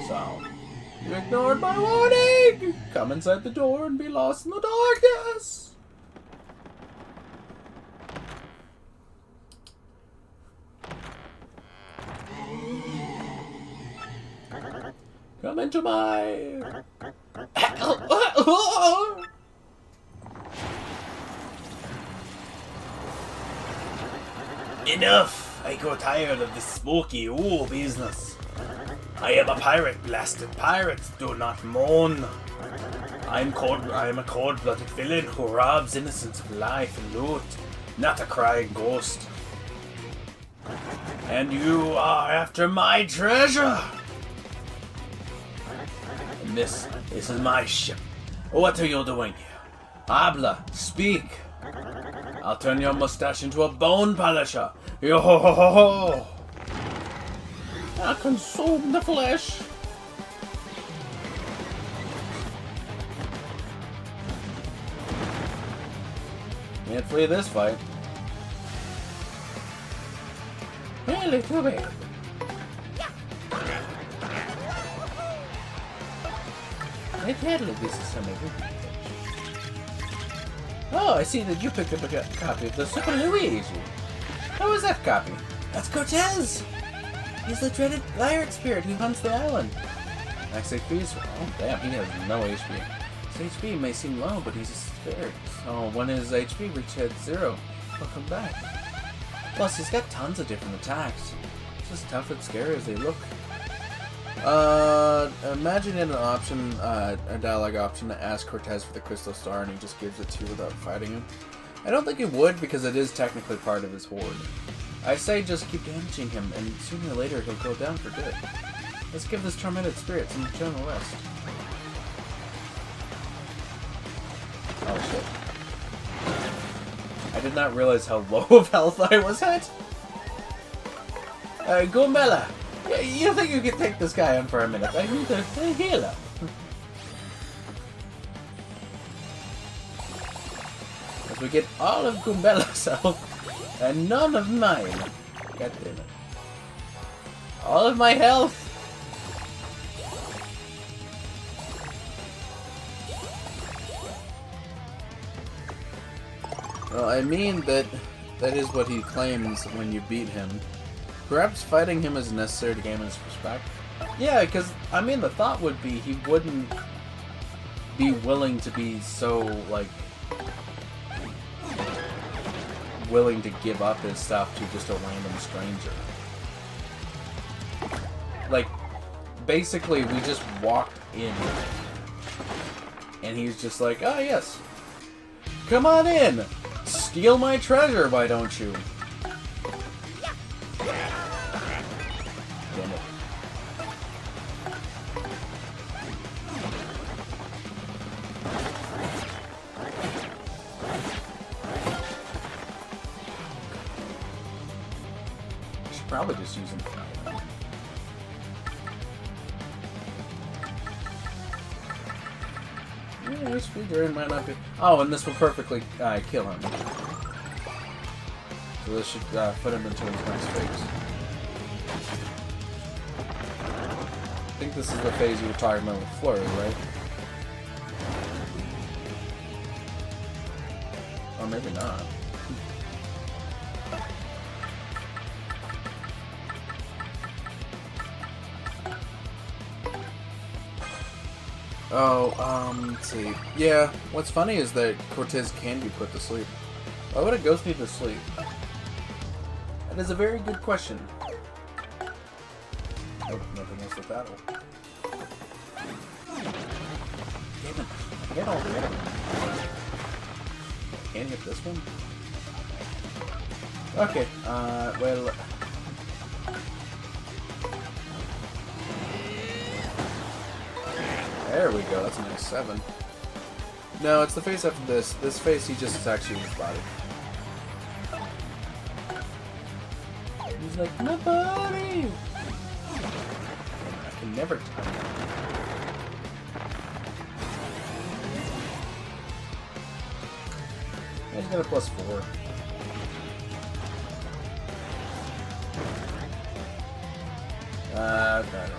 S1: So, you ignored my warning! Come inside the door and be lost in the darkness! Come into my... Enough! I grow tired of this smoky business. I am a pirate, blasted pirates do not mourn. I am a cold-blooded villain who robs innocents of life and loot, not a crying ghost. And you are after my treasure! And this is my ship. What are you doing here? Habla, speak. I'll turn your mustache into a bone polisher. Yo ho ho ho ho!
S2: I'll consume the flesh.
S1: Can't flee this fight.
S2: Really, too bad. I can't let this is something. Oh, I see that you picked up a copy of the Super Luigi. How was that copy?
S1: That's Cortez!
S2: He's the dreaded pirate spirit who hunts the island.
S1: Max HP is... Oh, damn, he has no HP. His HP may seem low, but he's a spirit. So when his HP reaches 0, he'll come back. Plus, he's got tons of different attacks. Just as tough and scary as they look. Imagine an option, a dialogue option to ask Cortez for the Crystal Star and he just gives it to you without fighting him. I don't think it would because it is technically part of his horde. I say just keep damaging him and sooner or later he'll go down for good. Let's give this tormented spirit some eternal rest. Oh shit. I did not realize how low of health I was at. Gomella, you think you can take this guy on for a minute? I need to heal him. As we get all of Gombella's health and none of mine. God damn it. All of my health. Well, I mean that is what he claims when you beat him. Perhaps fighting him is necessary to gain his respect. Yeah, because, I mean, the thought would be he wouldn't be willing to be so, like, willing to give up his stuff to just a random stranger. Like, basically, we just walked in, and he's just like, oh, yes, come on in! Steal my treasure, why don't you? Damn it. I should probably just use him. Yeah, HP drain might not be. Oh, and this will perfectly kill him. So this should put him into his next phase. I think this is the phase you were talking about with Flurry, right? Or maybe not. Oh, let's see. Yeah, what's funny is that Cortez can be put to sleep. Why would a ghost need to sleep? That is a very good question. Nope, nothing else with that one. Damn it. I get all the other ones. Can't hit this one? Okay, well... There we go, that's a nice 7. No, it's the face after this. This face, he just attacks you with his body. He's like, my body! I can never tell. He's got a +4. I don't know.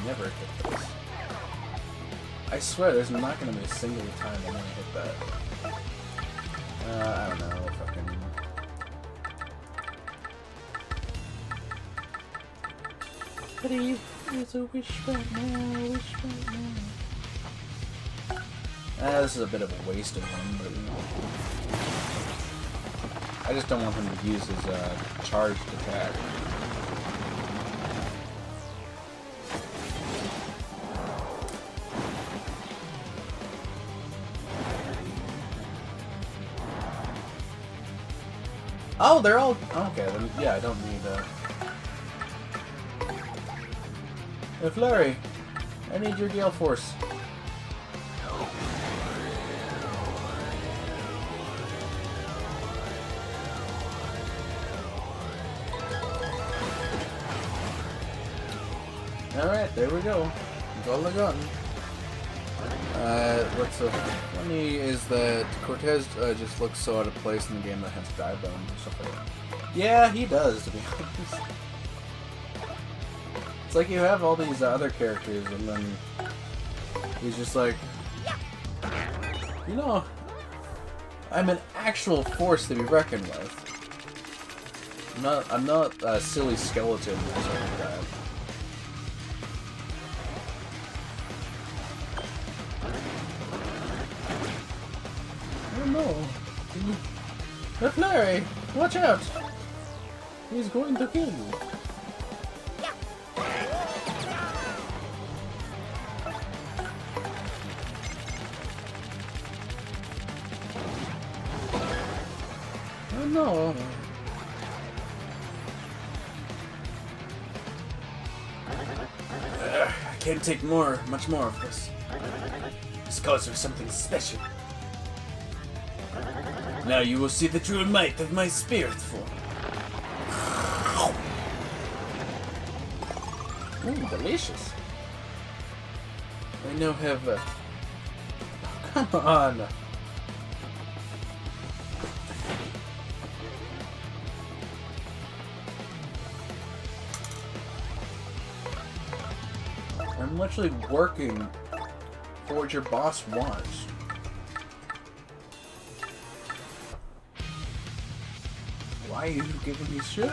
S1: Never hit this. I swear there's not going to be a single time I'm going to hit that. I don't know, fucking... Buddy, there's a wish right now, wish right now. This is a bit of a wasted one, but... I just don't want him to use his charged attack. Oh, they're all... Okay, then, yeah, I don't need Hey, Flurry, I need your Gale Force. Alright, there we go. Golden gun. What's so funny is that Cortez just looks so out of place in the game that has dry bones and stuff like that. Yeah, he does, to be honest. It's like you have all these other characters and then he's just like, you know, I'm an actual force to be reckoned with. I'm not a silly skeleton or something like that. Oh no. The Flurry! Watch out! He's going to kill you. Oh no. can't take much more of this. This calls for something special. Now you will see the true might of my spirit form.
S2: Ooh, delicious.
S1: I now have a...
S2: Oh, come on.
S1: I'm literally working for what your boss wants. Why are you giving me shit?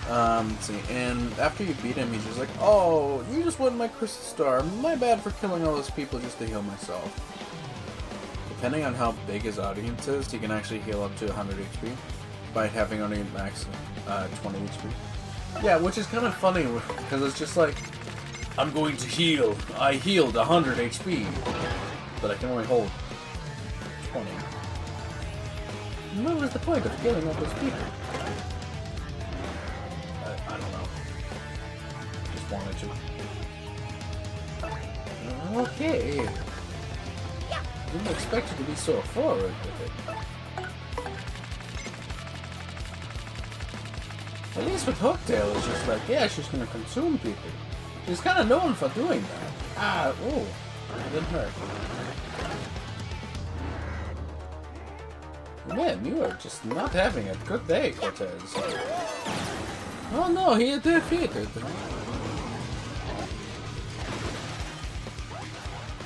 S1: Let's see, and after you beat him, he's just like, oh, you just won my crystal star. My bad for killing all those people just to heal myself. Depending on how big his audience is, he can actually heal up to 100 HP by having only max 20 HP. Yeah, which is kind of funny, because it's just like, I'm going to heal. I healed 100 HP, but I can only hold 20.
S2: What was the point of killing all those people?
S1: I don't know. Just wanted to.
S2: Okay. Didn't expect you to be so forward with it. At least with Hooktail, it's just like, yeah, she's gonna consume people. She's kind of known for doing that. Ah, oh, it didn't hurt. Man, you are just not having a good day, Cortez. Oh no, he defeated.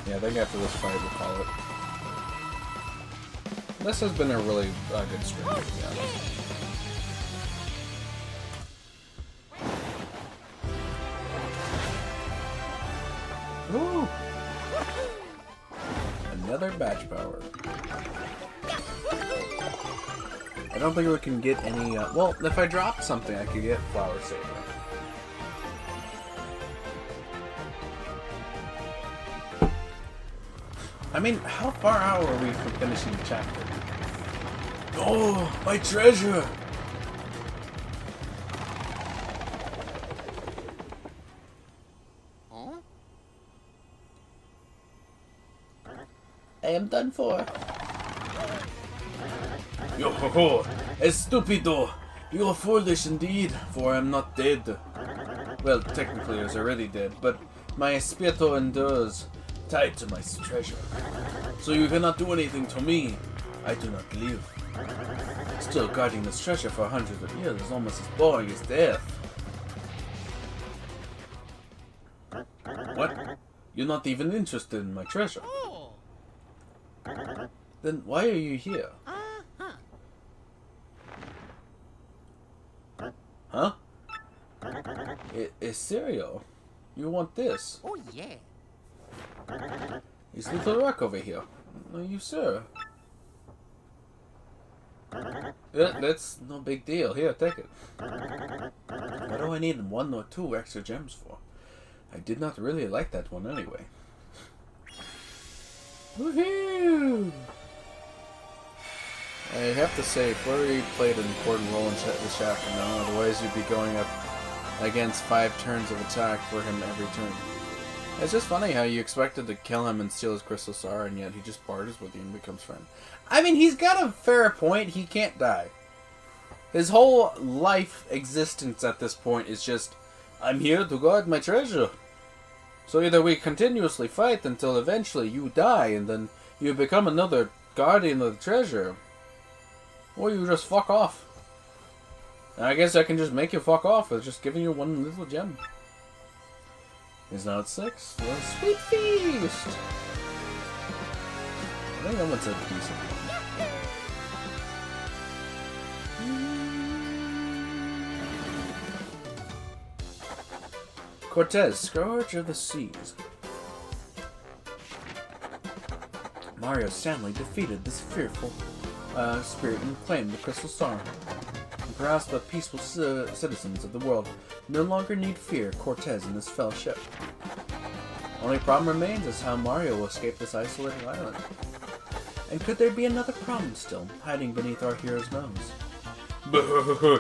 S1: Yeah, I think after this fight we'll call it. This has been a really good stream, to be honest.
S2: Ooh.
S1: Another badge power. I don't think we can get any, well, if I drop something, I could get Flower Saver. I mean, how far out are we from finishing the chapter? Oh, my treasure!
S2: I am done for.
S1: Yo ho ho! Estupido! You are foolish indeed, for I am not dead. Well, technically I was already dead, but my espirito endures, tied to my treasure. So you cannot do anything to me. I do not live. Still guarding this treasure for hundreds of years is almost as boring as death. What? You're not even interested in my treasure? Then why are you here? Huh? It's cereal. You want this?
S3: Oh, yeah.
S1: It's Little Rock over here. No, you sir. That's no big deal. Here, take it. What do I need 1 or 2 extra gems for? I did not really like that one anyway. Woohoo! I have to say, Flurry played an important role in the chapter now, otherwise you'd be going up against 5 turns of attack for him every turn. It's just funny how you expected to kill him and steal his crystal star, and yet he just barters with you and becomes friend. I mean, he's got a fair point. He can't die. His whole life existence at this point is just, I'm here to guard my treasure. So either we continuously fight until eventually you die, and then you become another guardian of the treasure, or you just fuck off. And I guess I can just make you fuck off with just giving you 1 little gem. He's now at 6. Well, sweet feast! I think that one's a decent one. Cortez, Scourge of the Seas. Mario Stanley defeated this fearful spirit and claimed the Crystal Star. And perhaps the peaceful citizens of the world no longer need fear Cortez and his fellowship. Only problem remains is how Mario will escape this isolated island. And could there be another problem still, hiding beneath our hero's nose?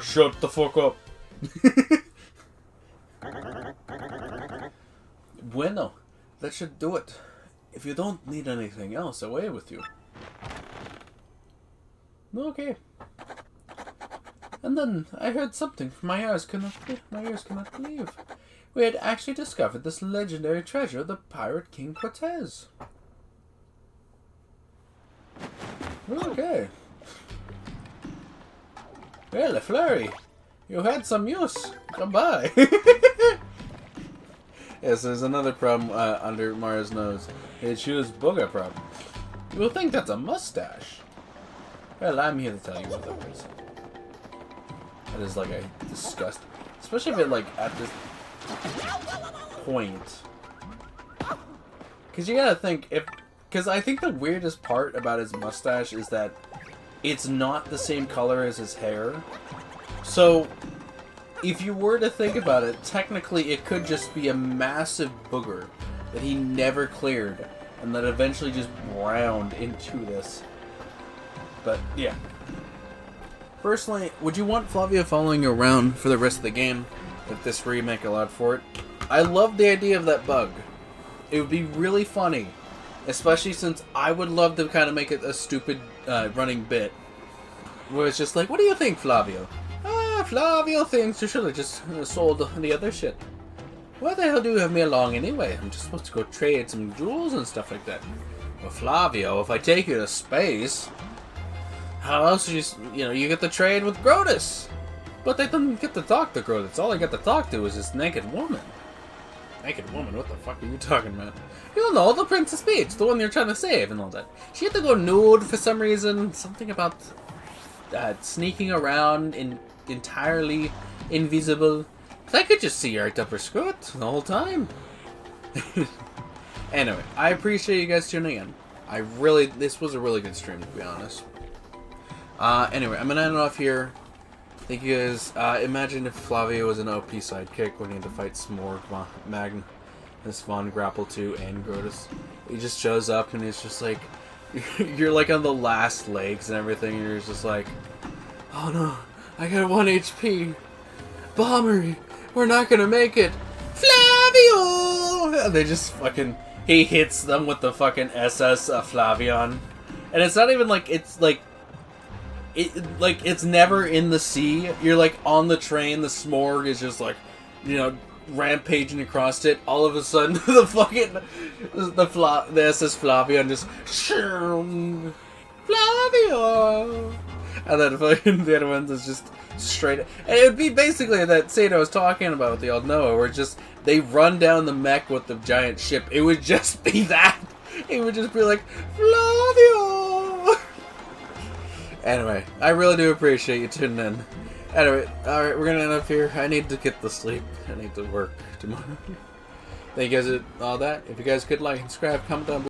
S1: Shut the fuck up. Bueno, that should do it. If you don't need anything else, away with you. Okay. And then I heard something my ears cannot believe. We had actually discovered this legendary treasure, the Pirate King Cortez. Okay. Well, a flurry. You had some use. Come by. Yes, there's another problem under Mara's nose. It's Shu's booger problem. You will think that's a mustache. Well, I'm here to tell you what that is. That is like a disgust. Especially if it like at this point. Because you gotta think, because I think the weirdest part about his mustache is that it's not the same color as his hair. So, if you were to think about it, technically it could just be a massive booger that he never cleared, and that eventually just browned into this. But, yeah. Personally, would you want Flavio following you around for the rest of the game if this remake allowed for it? I love the idea of that bug. It would be really funny. Especially since I would love to kind of make it a stupid running bit. Where it's just like, what do you think, Flavio? Flavio thinks you should have just sold the other shit. Why the hell do you have me along anyway? I'm just supposed to go trade some jewels and stuff like that. Well, Flavio, if I take you to space, how else you get to trade with Grotus? But they don't get to talk to Grotus. All I get to talk to is this naked woman. Naked woman? What the fuck are you talking about? You know, the Princess Peach, the one you're trying to save and all that. She had to go nude for some reason. Something about sneaking around in entirely invisible. I could just see right up her skirt the whole time. Anyway, I appreciate you guys tuning in. This was a really good stream, to be honest. Anyway, I'm gonna end it off here. Thank you guys. Imagine if Flavio was an OP sidekick when he had to fight Smorg, Magnus Von Grapple 2, and Grotus. He just shows up and he's just like, you're like on the last legs and everything, and you're just like, oh no, I got 1 HP. Bombery, we're not gonna make it. Flavio! And they just fucking, he hits them with the fucking SS Flavion. And it's not even like, it's like, it's never in the sea. You're like on the train, the Smorg is just like, rampaging across it. All of a sudden, the fucking, the SS Flavion just, Flavio! And then fucking the other ones is just straight. And it would be basically that scene I was talking about with the old Noah, where just they run down the mech with the giant ship. It would just be that. It would just be like, Flavio! Anyway, I really do appreciate you tuning in. Anyway, alright, we're gonna end up here. I need to get to sleep. I need to work tomorrow. Thank you guys for all that. If you guys could like and subscribe, comment down below.